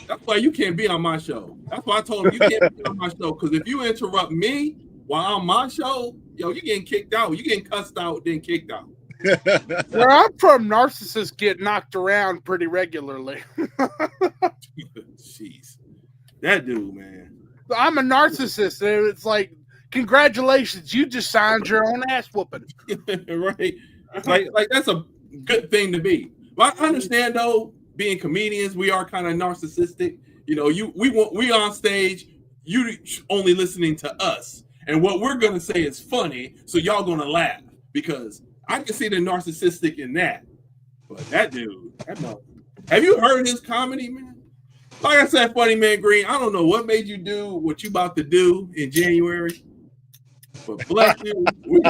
[SPEAKER 2] that's why you can't be on my show. That's why I told him you can't be on my show. Because if you interrupt me while I'm on my show, you're getting kicked out. You're getting cussed out, then kicked out.
[SPEAKER 3] Where I'm from, narcissists get knocked around pretty regularly.
[SPEAKER 2] Jeez. That dude, man.
[SPEAKER 3] I'm a narcissist. And it's like, congratulations, you just signed your own ass whooping.
[SPEAKER 2] Right. Like that's a good thing to be. But I understand though, being comedians, we are kind of narcissistic. You know, we on stage, you only listening to us. And what we're gonna say is funny, so y'all gonna laugh. Because I can see the narcissistic in that. But that dude, have you heard his comedy, man? Like I said, Funny Man Green, I don't know what made you do what you about to do in January. But bless you. We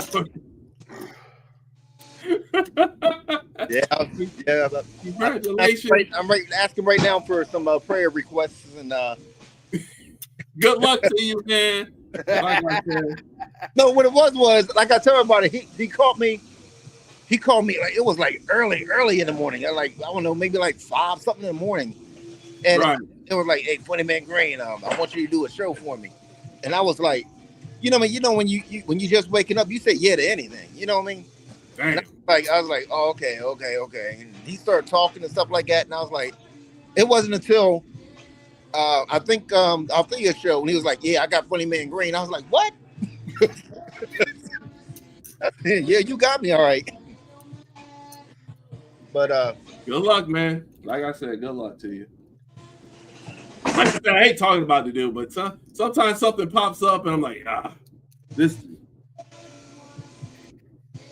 [SPEAKER 6] Yeah.
[SPEAKER 2] Congratulations.
[SPEAKER 6] I'm asking right now for some prayer requests and
[SPEAKER 2] Good luck to you, man. Like I said.
[SPEAKER 6] no, what it was like I tell everybody, he called me. He called me like it was like early in the morning. I don't know, maybe like 5 something in the morning, and
[SPEAKER 2] Right.
[SPEAKER 6] it was like, "Hey, Funny Man Green, I want you to do a show for me." And I was like, when you just waking up, you say yeah to anything. You know what I mean?
[SPEAKER 2] Damn.
[SPEAKER 6] I was like, oh, okay. And he started talking and stuff like that, and I was like, it wasn't until I think I'll think a show, and he was like, yeah, I got Funny Man Green. I was like, what? Yeah, you got me all right. But
[SPEAKER 2] good luck, man. Like I said, good luck to you. Like I said, I ain't talking about the dude, but sometimes something pops up and I'm like, this.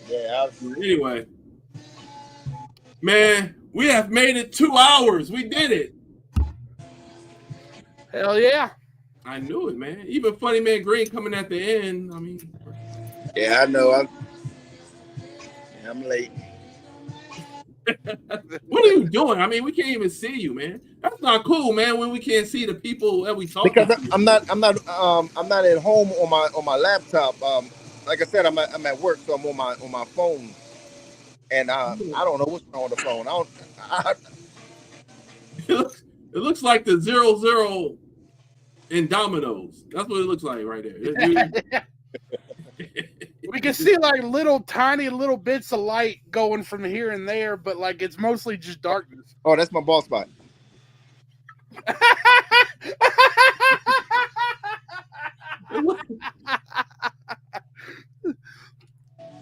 [SPEAKER 6] yeah,
[SPEAKER 2] Anyway, man, we have made it 2 hours. We did it.
[SPEAKER 3] Hell yeah.
[SPEAKER 2] I knew it, man. Even Funny Man Green coming at the end. I mean,
[SPEAKER 6] yeah, I know. I'm late.
[SPEAKER 2] what are you doing? I mean, we can't even see you, man. That's not cool, man. When we can't see the people that we talk to.
[SPEAKER 6] Because I'm not at home on my laptop. Like I said, I'm at work, so I'm on my phone, and I don't know what's wrong with the phone.
[SPEAKER 2] It looks like the 0-0 in dominoes. That's what it looks like right there.
[SPEAKER 3] We can see like tiny little bits of light going from here and there, but like it's mostly just darkness.
[SPEAKER 6] Oh, that's my ball spot.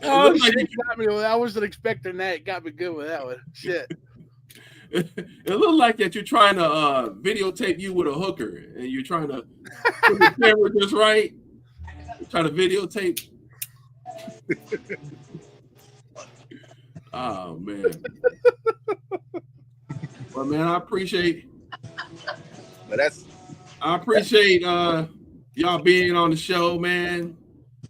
[SPEAKER 3] Oh shit! Got me. I wasn't expecting that. Got me good with that one. Shit.
[SPEAKER 2] It looked like that you're trying to videotape you with a hooker, and you're trying to put the camera just right. You're trying to videotape. Oh man. Well, man, I appreciate y'all being on the show, man.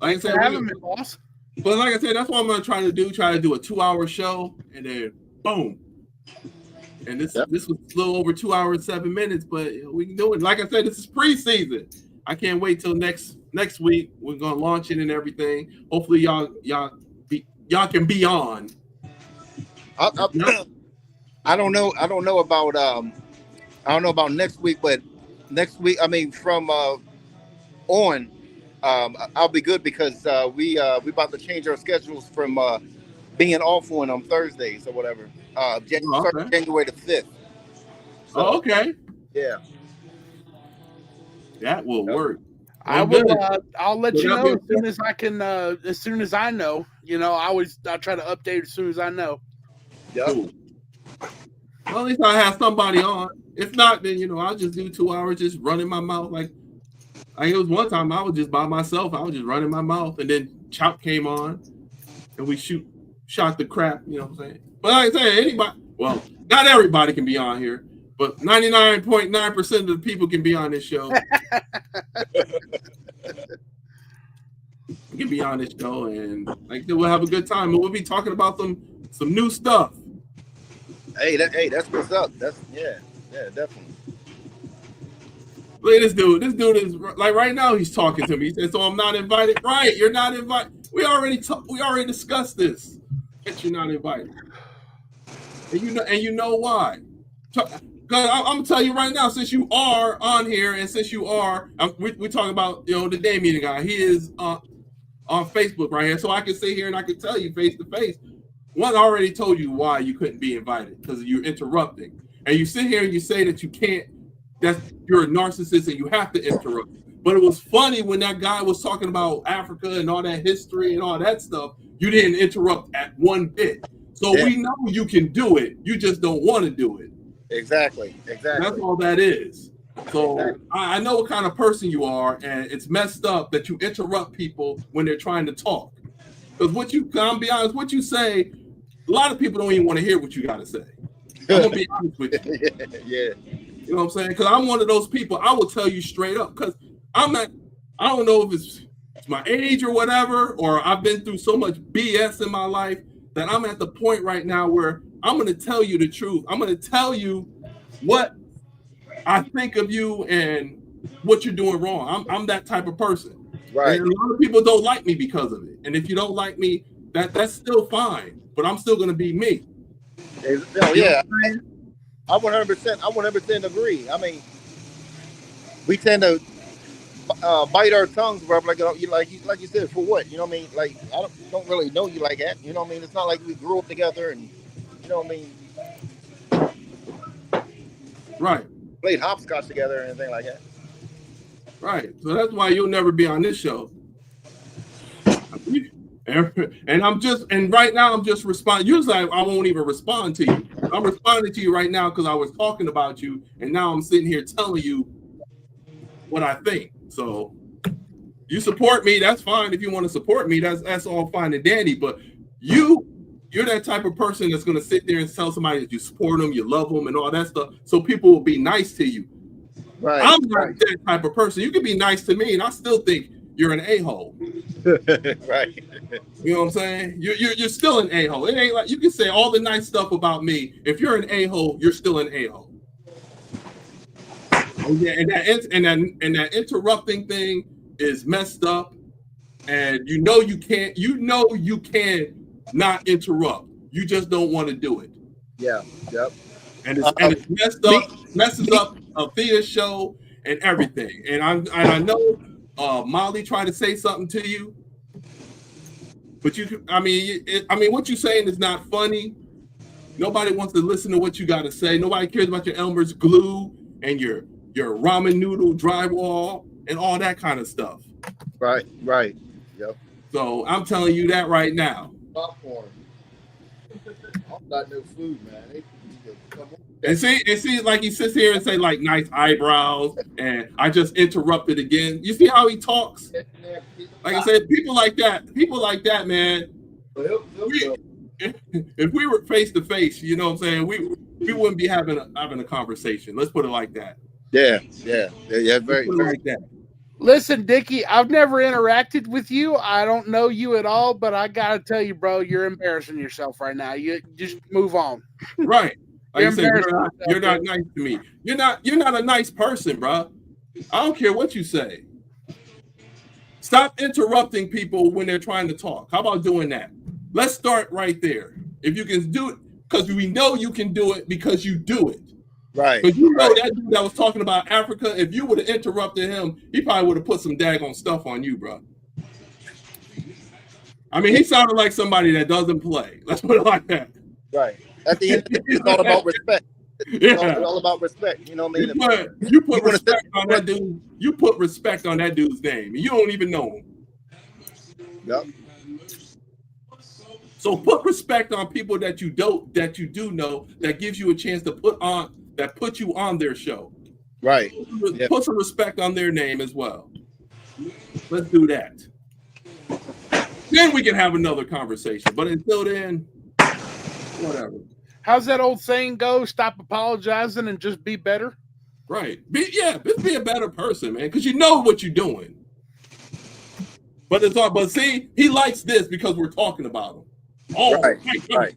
[SPEAKER 2] Like I said,
[SPEAKER 3] boss.
[SPEAKER 2] But like I said, that's what I'm gonna try to do a 2-hour show, and then boom. And this was a little over 2 hours and 7 minutes, but we can do it. Like I said, this is preseason. I can't wait till next week. We're gonna launch it and everything. Hopefully, y'all can be on.
[SPEAKER 6] I don't know about next week, but next week, I mean, from on, I'll be good because we about to change our schedules from being off on Thursdays or whatever. January the 5th. So,
[SPEAKER 2] okay.
[SPEAKER 6] Yeah.
[SPEAKER 2] That will work.
[SPEAKER 3] I will. I'll let you know as soon as I can. As soon as I know, I try to update as soon as I know.
[SPEAKER 6] Yeah.
[SPEAKER 2] Cool. Well, at least I have somebody on. If not, then I'll just do 2 hours just running my mouth. Like it was one time I was just by myself. I was just running my mouth, and then Chop came on, and we shot the crap. You know what I'm saying? But like I say, anybody. Well, not everybody can be on here, but 99.9% of the people can be on this show. We can be on this show, and we'll have a good time, and we'll be talking about some new stuff.
[SPEAKER 6] Hey, that's what's up. That's yeah, definitely.
[SPEAKER 2] Look at this dude. This dude is like right now. He's talking to me. He said, "So I'm not invited." Right? You're not invited. We already discussed this. That you're not invited, and you know why? Because I'm gonna tell you right now. Since you are on here, and since you are, we're talking about the Damien guy. He is on Facebook right here, so I can sit here and I can tell you face to face. One already told you why you couldn't be invited because you're interrupting, and you sit here and you say that you can't. That you're a narcissist and you have to interrupt. But it was funny when that guy was talking about Africa and all that history and all that stuff. You didn't interrupt at one bit. So we know you can do it. You just don't want to do it.
[SPEAKER 6] Exactly.
[SPEAKER 2] That's all that is. So I know what kind of person you are, and it's messed up that you interrupt people when they're trying to talk. Because I'll be honest, what you say, a lot of people don't even want to hear what you got to say. I'm gonna be honest with you.
[SPEAKER 6] Yeah.
[SPEAKER 2] You know what I'm saying? Because I'm one of those people. I will tell you straight up. Because I don't know if it's it's my age or whatever, or I've been through so much BS in my life that I'm at the point right now where I'm going to tell you the truth. I'm going to tell you what I think of you and what you're doing wrong. I'm that type of person.
[SPEAKER 6] Right.
[SPEAKER 2] And a lot of people don't like me because of it. And if you don't like me, that's still fine. But I'm still going to be me.
[SPEAKER 6] Oh, yeah. I 100% agree. I mean, we tend to bite our tongues, bro. Like you said, for what? You know what I mean? Like, I don't really know you like that. You know what I mean? It's not like we grew up together and, you know what I mean?
[SPEAKER 2] Right.
[SPEAKER 6] Played hopscotch together or anything like that.
[SPEAKER 2] Right. So that's why you'll never be on this show. And right now I'm just responding. Usually I won't even respond to you. I'm responding to you right now because I was talking about you, and now I'm sitting here telling you what I think. So you support me, that's fine. If you want to support me, that's all fine and dandy. But you're that type of person that's going to sit there and tell somebody that you support them, you love them, and all that stuff, so people will be nice to you.
[SPEAKER 6] Right.
[SPEAKER 2] I'm not that type of person. You can be nice to me, and I still think you're an a-hole.
[SPEAKER 6] Right.
[SPEAKER 2] You know what I'm saying? You're still an a-hole. It ain't like you can say all the nice stuff about me. If you're an a-hole, you're still an a-hole. And that interrupting thing is messed up. And you can't not interrupt. You just don't want to do it.
[SPEAKER 6] Yeah. Yep.
[SPEAKER 2] And it's messed up, messes up Thea's show and everything. And I know Molly tried to say something to you, but I mean, what you're saying is not funny. Nobody wants to listen to what you got to say. Nobody cares about your Elmer's glue and your ramen noodle drywall and all that kind of stuff.
[SPEAKER 6] Right. Yep.
[SPEAKER 2] So I'm telling you that right now.
[SPEAKER 6] Popcorn. I'm not no food, man.
[SPEAKER 2] And see, like he sits here and say like nice eyebrows, and I just interrupted again. You see how he talks? Like I said, people like that, man. If we were face to face, you know what I'm saying, we wouldn't be having a conversation. Let's put it like that.
[SPEAKER 6] Yeah. Very
[SPEAKER 2] like that.
[SPEAKER 3] Listen, Dickie, I've never interacted with you. I don't know you at all, but I gotta tell you, bro, you're embarrassing yourself right now. You just move on.
[SPEAKER 2] Right. Like I said, you're not nice to me. You're not a nice person, bro. I don't care what you say. Stop interrupting people when they're trying to talk. How about doing that? Let's start right there. If you can do it, because we know you can do it because you do it.
[SPEAKER 6] Right.
[SPEAKER 2] Because you know that dude that was talking about Africa, if you would have interrupted him, he probably would have put some daggone stuff on you, bro. I mean, he sounded like somebody that doesn't play. Let's put it like that.
[SPEAKER 6] Right. At the end of the day, it's all about respect. It's all about respect. You know what I mean?
[SPEAKER 2] You put respect on that dude. You put respect on that dude's name. You don't even know him.
[SPEAKER 6] Yep.
[SPEAKER 2] So put respect on people that you do know, that gives you a chance to put you on their show.
[SPEAKER 6] Right.
[SPEAKER 2] Put some respect on their name as well. Let's do that. Then we can have another conversation. But until then, whatever.
[SPEAKER 3] How's that old saying go? Stop apologizing and just be better.
[SPEAKER 2] Right. Just be a better person, man, because you know what you're doing. But see, he likes this because we're talking about him. Oh, right.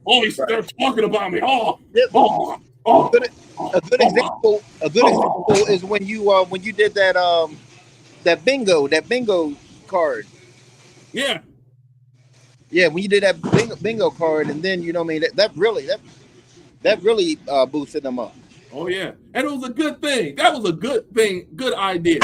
[SPEAKER 2] Oh, they're talking about me. A good example
[SPEAKER 6] is when you did that bingo card.
[SPEAKER 2] Yeah.
[SPEAKER 6] Yeah, when you did that bingo card, and then you know what I mean, that really boosted them up.
[SPEAKER 2] Oh yeah, and it was a good thing. That was a good thing, good idea.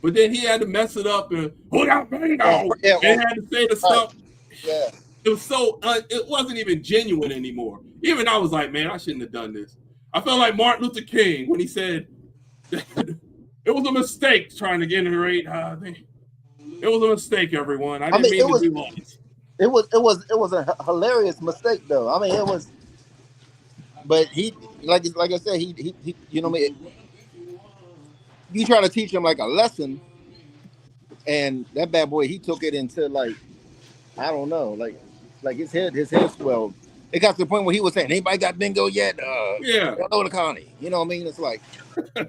[SPEAKER 2] But then he had to mess it up and bingo. And had to say the stuff.
[SPEAKER 6] Yeah.
[SPEAKER 2] It was so it wasn't even genuine anymore. Even I was like, man, I shouldn't have done this. I felt like Martin Luther King when he said it was a mistake trying to generate. It was a mistake, everyone. I didn't mean to be lost.
[SPEAKER 6] It was a hilarious mistake, though. I mean, it was. But he, like I said, he you know, you try to teach him like a lesson, and that bad boy, he took it into like, I don't know, like his head swelled. It got to the point where he was saying, "Anybody got bingo yet?"
[SPEAKER 2] Yeah.
[SPEAKER 6] Hello to Connie. You know what I mean? It's like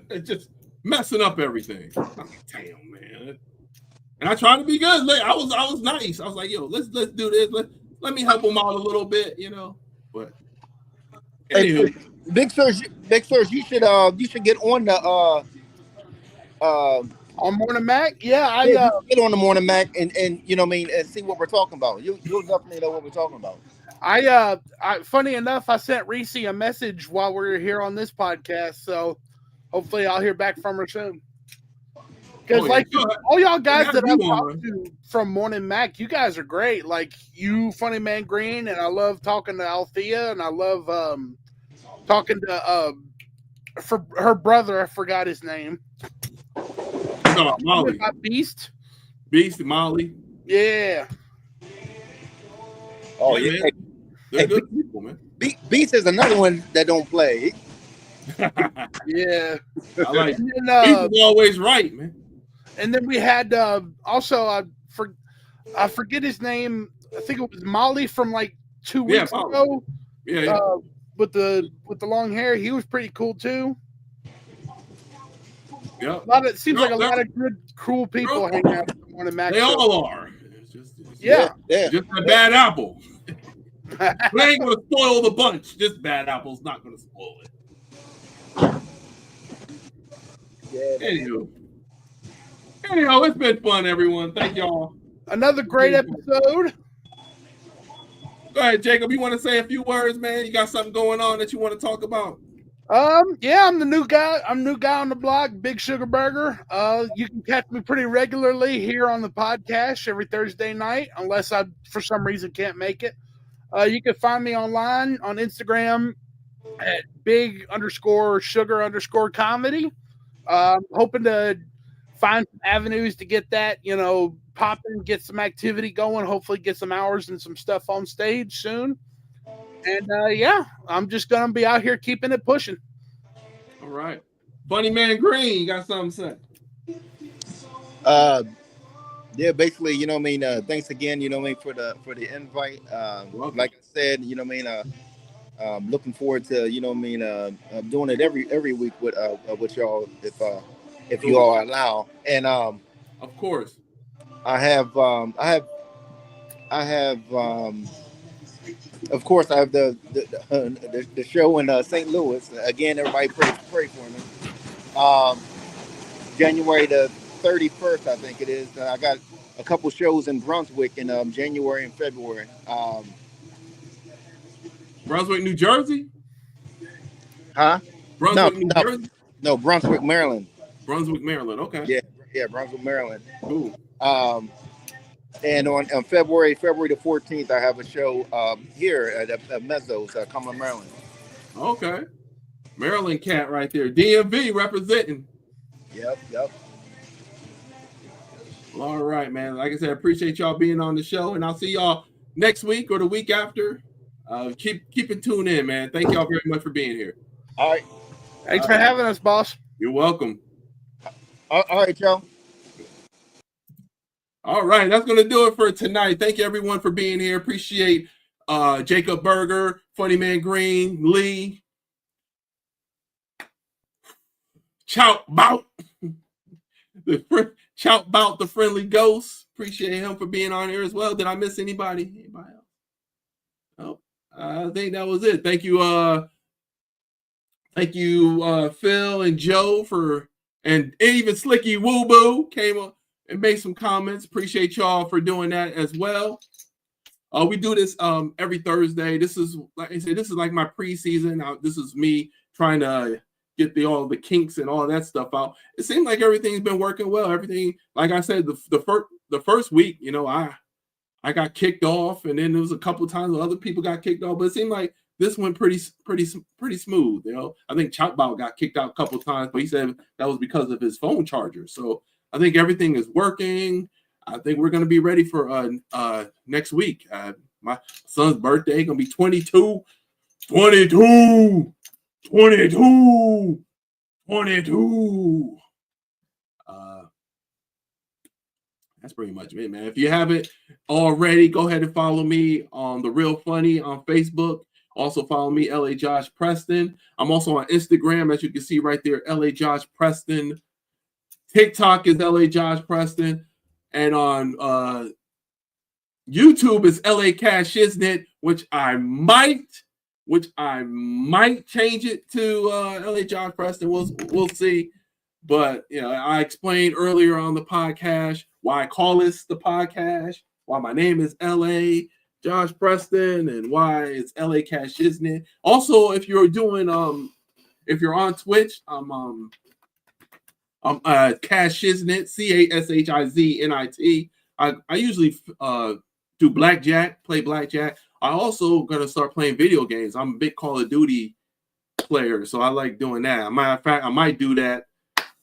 [SPEAKER 2] it's just messing up everything. Oh, damn, man. And I tried to be good. Like, I was nice. I was like, yo, let's do this. Let me help him out a little bit, you know. But anyway,
[SPEAKER 6] Big Sirs, you should get on the
[SPEAKER 3] On Morning Mac, yeah,
[SPEAKER 6] you should get on the Morning Mac and you know what I mean, and see what we're talking about. You'll definitely know what we're talking about.
[SPEAKER 3] I funny enough, I sent Reese a message while we were here on this podcast, so hopefully I'll hear back from her soon. Because all y'all guys that I've talked to from Morning Mac, you guys are great. Like you, Funny Man Green, and I love talking to Althea, and I love talking to for her brother. I forgot his name.
[SPEAKER 2] Molly.
[SPEAKER 3] Beast,
[SPEAKER 2] Molly.
[SPEAKER 3] Yeah.
[SPEAKER 6] Oh yeah,
[SPEAKER 2] man. They're good people, man.
[SPEAKER 6] Beast is another one that don't play.
[SPEAKER 3] Yeah,
[SPEAKER 2] I like. Beast is always right, man.
[SPEAKER 3] And then we had also I forget his name. I think it was Molly from like 2 weeks ago.
[SPEAKER 2] Yeah.
[SPEAKER 3] With the long hair, he was pretty cool too.
[SPEAKER 2] Yeah.
[SPEAKER 3] It seems like a lot of good, cool people hang out at the Morning Mac.
[SPEAKER 2] They all are. It's
[SPEAKER 3] yeah.
[SPEAKER 2] Just a bad apple. They ain't gonna spoil the bunch. Just bad apple's not gonna spoil it.
[SPEAKER 6] Yeah.
[SPEAKER 2] Anyhow, it's been fun, everyone. Thank y'all.
[SPEAKER 3] Another great episode.
[SPEAKER 2] Go ahead, Jacob. You want to say a few words, man? You got something going on that you want to talk about?
[SPEAKER 3] Yeah, I'm the new guy. I'm new guy on the block, Big Sugar Burger. You can catch me pretty regularly here on the PoDCasH every Thursday night, unless I, for some reason, can't make it. You can find me online on Instagram at big_sugar_comedy. Hoping to find some avenues to get that, popping, get some activity going, hopefully get some hours and some stuff on stage soon. And I'm just going to be out here keeping it pushing.
[SPEAKER 2] All right. Funny Man Green, you got something to
[SPEAKER 6] say? Yeah, basically, thanks again, for the invite. Like I said, looking forward to, doing it every week with y'all if you all allow. And
[SPEAKER 2] of course,
[SPEAKER 6] I have of course I have the show in St. Louis. Again, everybody pray for me. January the 31st, I think it is. I got a couple shows in Brunswick in January and February.
[SPEAKER 2] Brunswick, New Jersey?
[SPEAKER 6] Huh?
[SPEAKER 2] Brunswick, New Jersey?
[SPEAKER 6] No, Brunswick, Maryland.
[SPEAKER 2] Brunswick, Maryland. Okay.
[SPEAKER 6] Yeah, Brunswick, Maryland.
[SPEAKER 2] Ooh.
[SPEAKER 6] And on February the 14th, I have a show here at Mezzo's, Cumberland, Maryland.
[SPEAKER 2] Okay. Maryland cat right there. DMV representing.
[SPEAKER 6] Yep.
[SPEAKER 2] All right, man. Like I said, I appreciate y'all being on the show, and I'll see y'all next week or the week after. Keep it tuned in, man. Thank y'all very much for being here.
[SPEAKER 6] All right.
[SPEAKER 3] Thanks for having us, boss.
[SPEAKER 2] You're welcome.
[SPEAKER 6] All right, y'all.
[SPEAKER 2] All right, that's going to do it for tonight. Thank you, everyone, for being here. Appreciate Jacob Berger, Funny Man Green, Lee, Chout Bout, Chout Bout, the Friendly Ghost. Appreciate him for being on here as well. Did I miss anybody? Anybody else? Oh, I think that was it. Thank you, Phil and Joe and even Slicky Woo Boo came up and made some comments. Appreciate y'all for doing that as well. We do this every Thursday. This is, like I said, this is like my preseason. This is me trying to get all the kinks and all that stuff out. It seems like everything's been working well. Everything, like I said, the first week, I got kicked off, and then there was a couple of times where other people got kicked off, but it seemed like this went pretty smooth. I think Chopbout got kicked out a couple of times, but he said that was because of his phone charger. So I think everything is working. I think we're going to be ready for next week. My son's birthday going to be 22. That's pretty much it, man. If you haven't already, go ahead and follow me on The Real Funny on Facebook. Also follow me, LA Josh Preston. I'm also on Instagram, as you can see right there, LA Josh Preston. TikTok is LA Josh Preston. And on YouTube is PoDCasH, isn't it? Which I might change it to LA Josh Preston. We'll see. But I explained earlier on the PoDCasH why I call this the PoDCasH, why my name is LA Josh Preston, and why it's PoDCasH, isn't it? Also, if you're doing if you're on Twitch, I'm Cash Shiznit, CASHIZNIT. I usually do blackjack, play blackjack. I also gonna start playing video games. I'm a big Call of Duty player, so I like doing that. Matter of fact, I might do that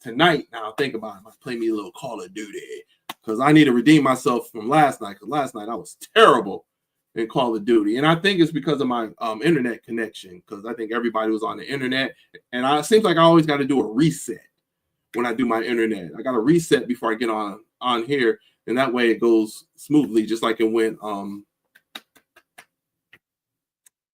[SPEAKER 2] tonight. Now think about it. I might play me a little Call of Duty because I need to redeem myself from last night. Because last night I was terrible in Call of Duty, and I think it's because of my internet connection. Because I think everybody was on the internet, and it seems like I always got to do a reset when I do my internet. I got to reset before I get on here, and that way it goes smoothly, just like it went.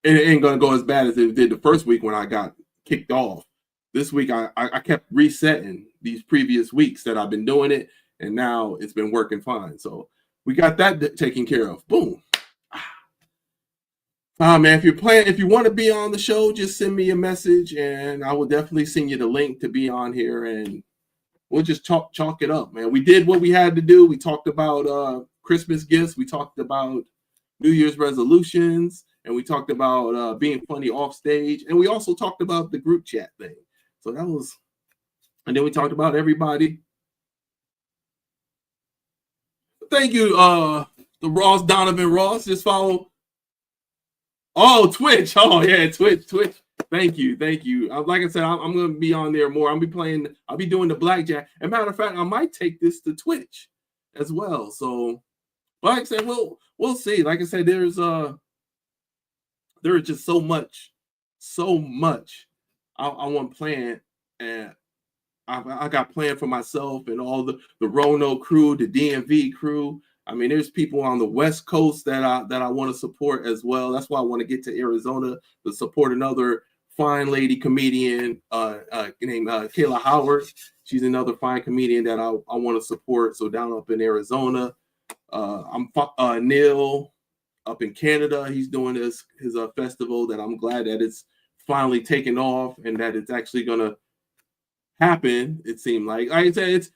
[SPEAKER 2] It ain't gonna go as bad as it did the first week when I got kicked off. This week I kept resetting these previous weeks that I've been doing it, and now it's been working fine. So we got that taken care of. Boom. Man, if you want to be on the show, just send me a message, and I will definitely send you the link to be on here, and we'll just chalk it up, man. We did what we had to do. We talked about Christmas gifts. We talked about New Year's resolutions, and we talked about being funny off stage, and we also talked about the group chat thing. So that was, and then we talked about everybody. Thank you, the Ross Donovan Ross. Just follow. Oh, Twitch. Oh yeah, Twitch. Thank you. Like I said, I'm going to be on there more. I'll be doing the blackjack. As a matter of fact, I might take this to Twitch as well. So, like I said, we'll see. Like I said, there is just so much I want planned, and I got planned for myself and all the Rono crew, the DMV crew. I mean, there's people on the West Coast that I want to support as well. That's why I want to get to Arizona to support another fine lady comedian named Kayla Howard. She's another fine comedian that I want to support. So down up in Arizona, I'm Neil up in Canada. He's doing his festival that I'm glad that it's finally taken off and that it's actually gonna happen. It seemed like I said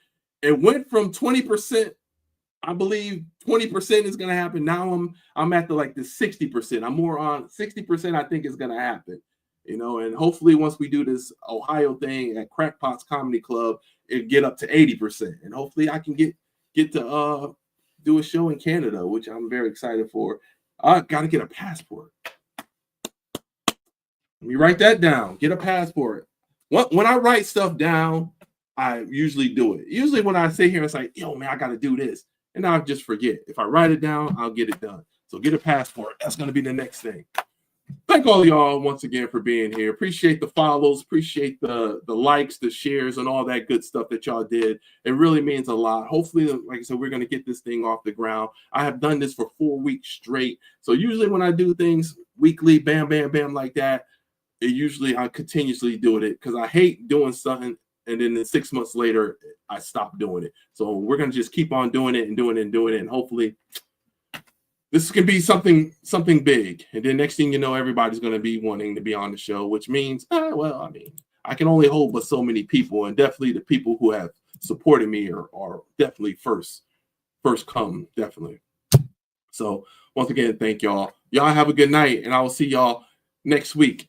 [SPEAKER 2] it went from 20%. I believe 20% is gonna happen. Now I'm at the 60%. I'm more on 60%. I think is gonna happen. And hopefully once we do this Ohio thing at Crackpots Comedy Club, it get up to 80%, and hopefully I can get to do a show in Canada, which I'm very excited for. I gotta get a passport. Let me write that down. Get a passport. When I write stuff down, I usually do it. Usually when I sit here, it's like, yo, man, I got to do this. And I'll just forget. If I write it down, I'll get it done. So get a passport. That's going to be the next thing. Thank all of y'all once again for being here. Appreciate the follows. Appreciate the likes, the shares, and all that good stuff that y'all did. It really means a lot. Hopefully, like I said, we're going to get this thing off the ground. I have done this for 4 weeks straight. So usually when I do things weekly, bam, bam, bam, like that, I continuously do it because I hate doing something and then 6 months later I stop doing it. So we're gonna just keep on doing it, and hopefully this can be something big. And then next thing you know, everybody's gonna be wanting to be on the show, which means, I can only hold but so many people, and definitely the people who have supported me are definitely first come, definitely. So once again, thank y'all. Y'all have a good night, and I will see y'all next week.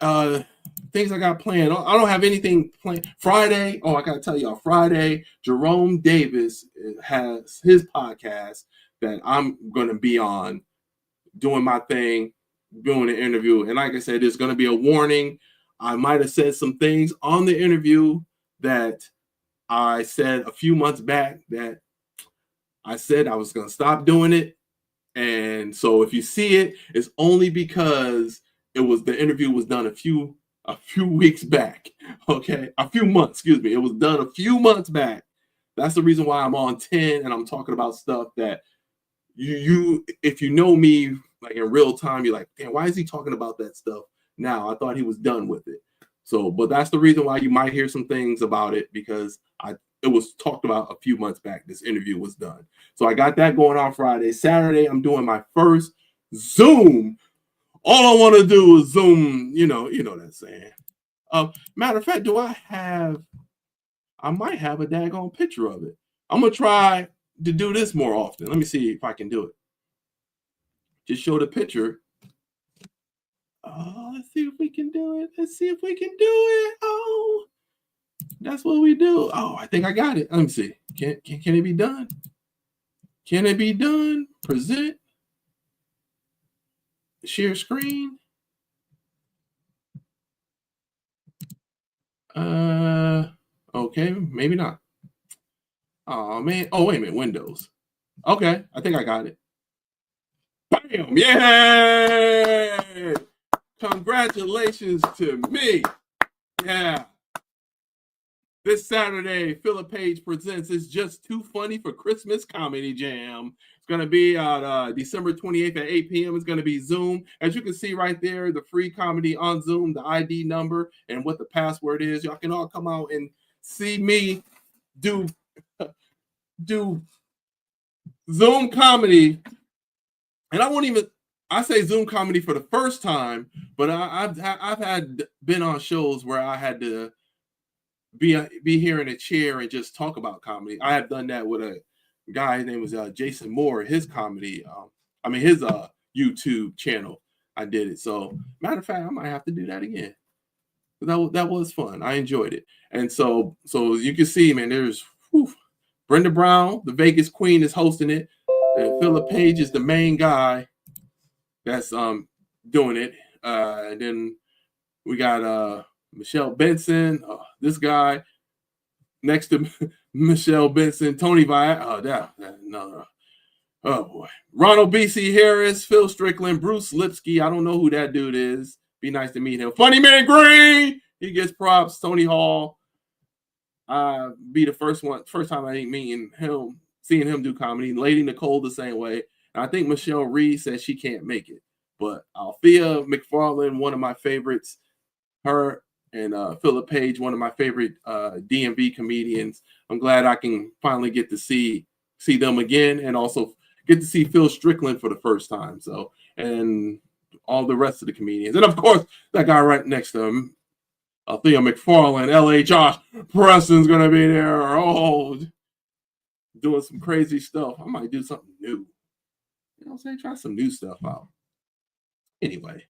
[SPEAKER 2] Things I got planned. I don't have anything planned. Friday. Oh, I gotta tell y'all. Friday, Jerome Davis has his podcast that I'm gonna be on, doing my thing, doing an interview. And like I said, there's gonna be a warning. I might have said some things on the interview that I said a few months back that I said I was gonna stop doing it. And so if you see it, it's only because the interview was done a few weeks back. Okay, a few months, excuse me. It was done a few months back. That's the reason why I'm on 10 and I'm talking about stuff that you if you know me like in real time, you're like, damn, why is he talking about that stuff now? I thought he was done with it. So, but that's the reason why you might hear some things about it, because it was talked about a few months back. This interview was done. So I got that going on Friday. Saturday, I'm doing my first Zoom. All I want to do is Zoom, you know that saying. Matter of fact, I might have a daggone picture of it. I'm going to try to do this more often. Let me see if I can do it. Just show the picture. Oh, let's see if we can do it. Oh, that's what we do. Oh, I think I got it. Let me see. Can it be done? Can it be done? Present. Share screen. Okay, maybe not. Oh man. Oh, wait a minute. Windows. Okay, I think I got it. Bam! Yay! Congratulations to me. Yeah. This Saturday, Philip Page presents It's Just Too Funny for Christmas Comedy Jam. It's going to be on December 28th at 8 p.m. It's going to be Zoom. As you can see right there, the free comedy on Zoom, the ID number, and what the password is. Y'all can all come out and see me do Zoom comedy. And I say Zoom comedy for the first time, but I've been on shows where I had to be here in a chair and just talk about comedy. I have done that with a guy. His name was Jason Moore. His comedy, his YouTube channel. I did it. So matter of fact, I might have to do that again. That was fun. I enjoyed it. And so you can see, man, there's Brenda Brown, the Vegas Queen, is hosting it, and Philip Page is the main guy that's doing it. And then we got Michelle Benson, this guy next to Michelle Benson, Tony Viagra. Oh boy, Ronald B.C. Harris, Phil Strickland, Bruce Lipsky. I don't know who that dude is. Be nice to meet him. Funny Man Green, he gets props. Tony Hall. Be the first time I ain't seeing him do comedy. Lady Nicole the same way. And I think Michelle Reed says she can't make it, but Althea McFarlane, one of my favorites. Her and Philip Page, one of my favorite DMV comedians. I'm glad I can finally get to see them again, and also get to see Phil Strickland for the first time. So, and all the rest of the comedians, and of course that guy right next to him, Althea McFarlane, L.A. Josh Preston's gonna be there. Oh, doing some crazy stuff. I might do something new. You know what I'm saying? Try some new stuff out. Anyway.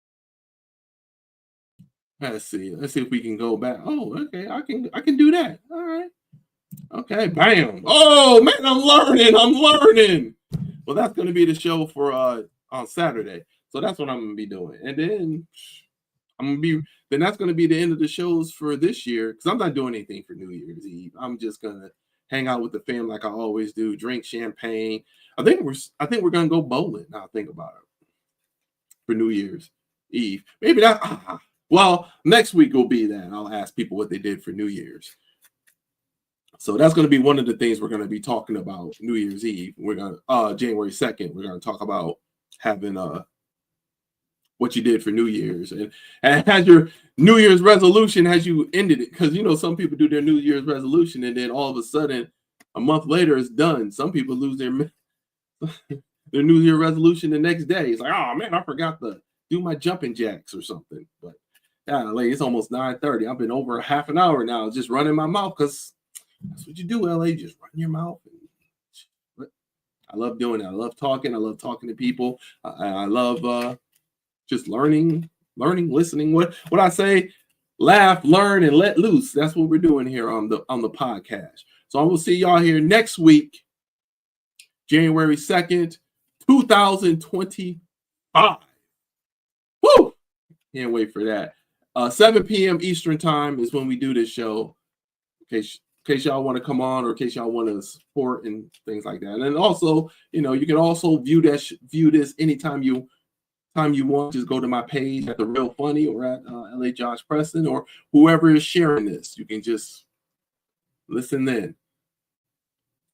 [SPEAKER 2] Let's see if we can go back. Oh, okay. I can do that. All right. Okay. Bam. Oh man, I'm learning. Well, that's going to be the show for on Saturday. So that's what I'm going to be doing. And then that's going to be the end of the shows for this year, because I'm not doing anything for New Year's Eve. I'm just going to hang out with the family like I always do, drink champagne. I think we're going to go bowling. Now I think about it, for New Year's Eve. Maybe that. Well, next week will be that. I'll ask people what they did for New Year's. So that's going to be one of the things we're going to be talking about New Year's Eve. We're going to January 2nd. We're going to talk about having what you did for New Year's, and has your New Year's resolution, has you ended it? Because some people do their New Year's resolution and then all of a sudden a month later it's done. Some people lose their New Year resolution the next day. It's like, oh man, I forgot to do my jumping jacks or something. But LA, it's almost 9:30. I've been over half an hour now just running my mouth, because that's what you do, LA. Just run your mouth. I love doing that. I love talking. I love talking to people. I love just learning, listening. What I say, laugh, learn, and let loose. That's what we're doing here on the PoDCasH. So I will see y'all here next week, January 2nd, 2025. Woo! Can't wait for that. 7 p.m. Eastern time is when we do this show. In case y'all want to come on, or in case y'all want to support and things like that. And then also, you can also view this anytime you want. Just go to my page at The Real Funny, or at LA Josh Preston, or whoever is sharing this. You can just listen then.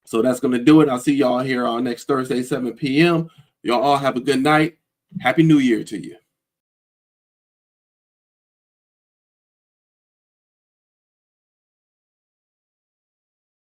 [SPEAKER 2] So that's going to do it. I'll see y'all here on next Thursday, 7 p.m. Y'all all have a good night. Happy New Year to you.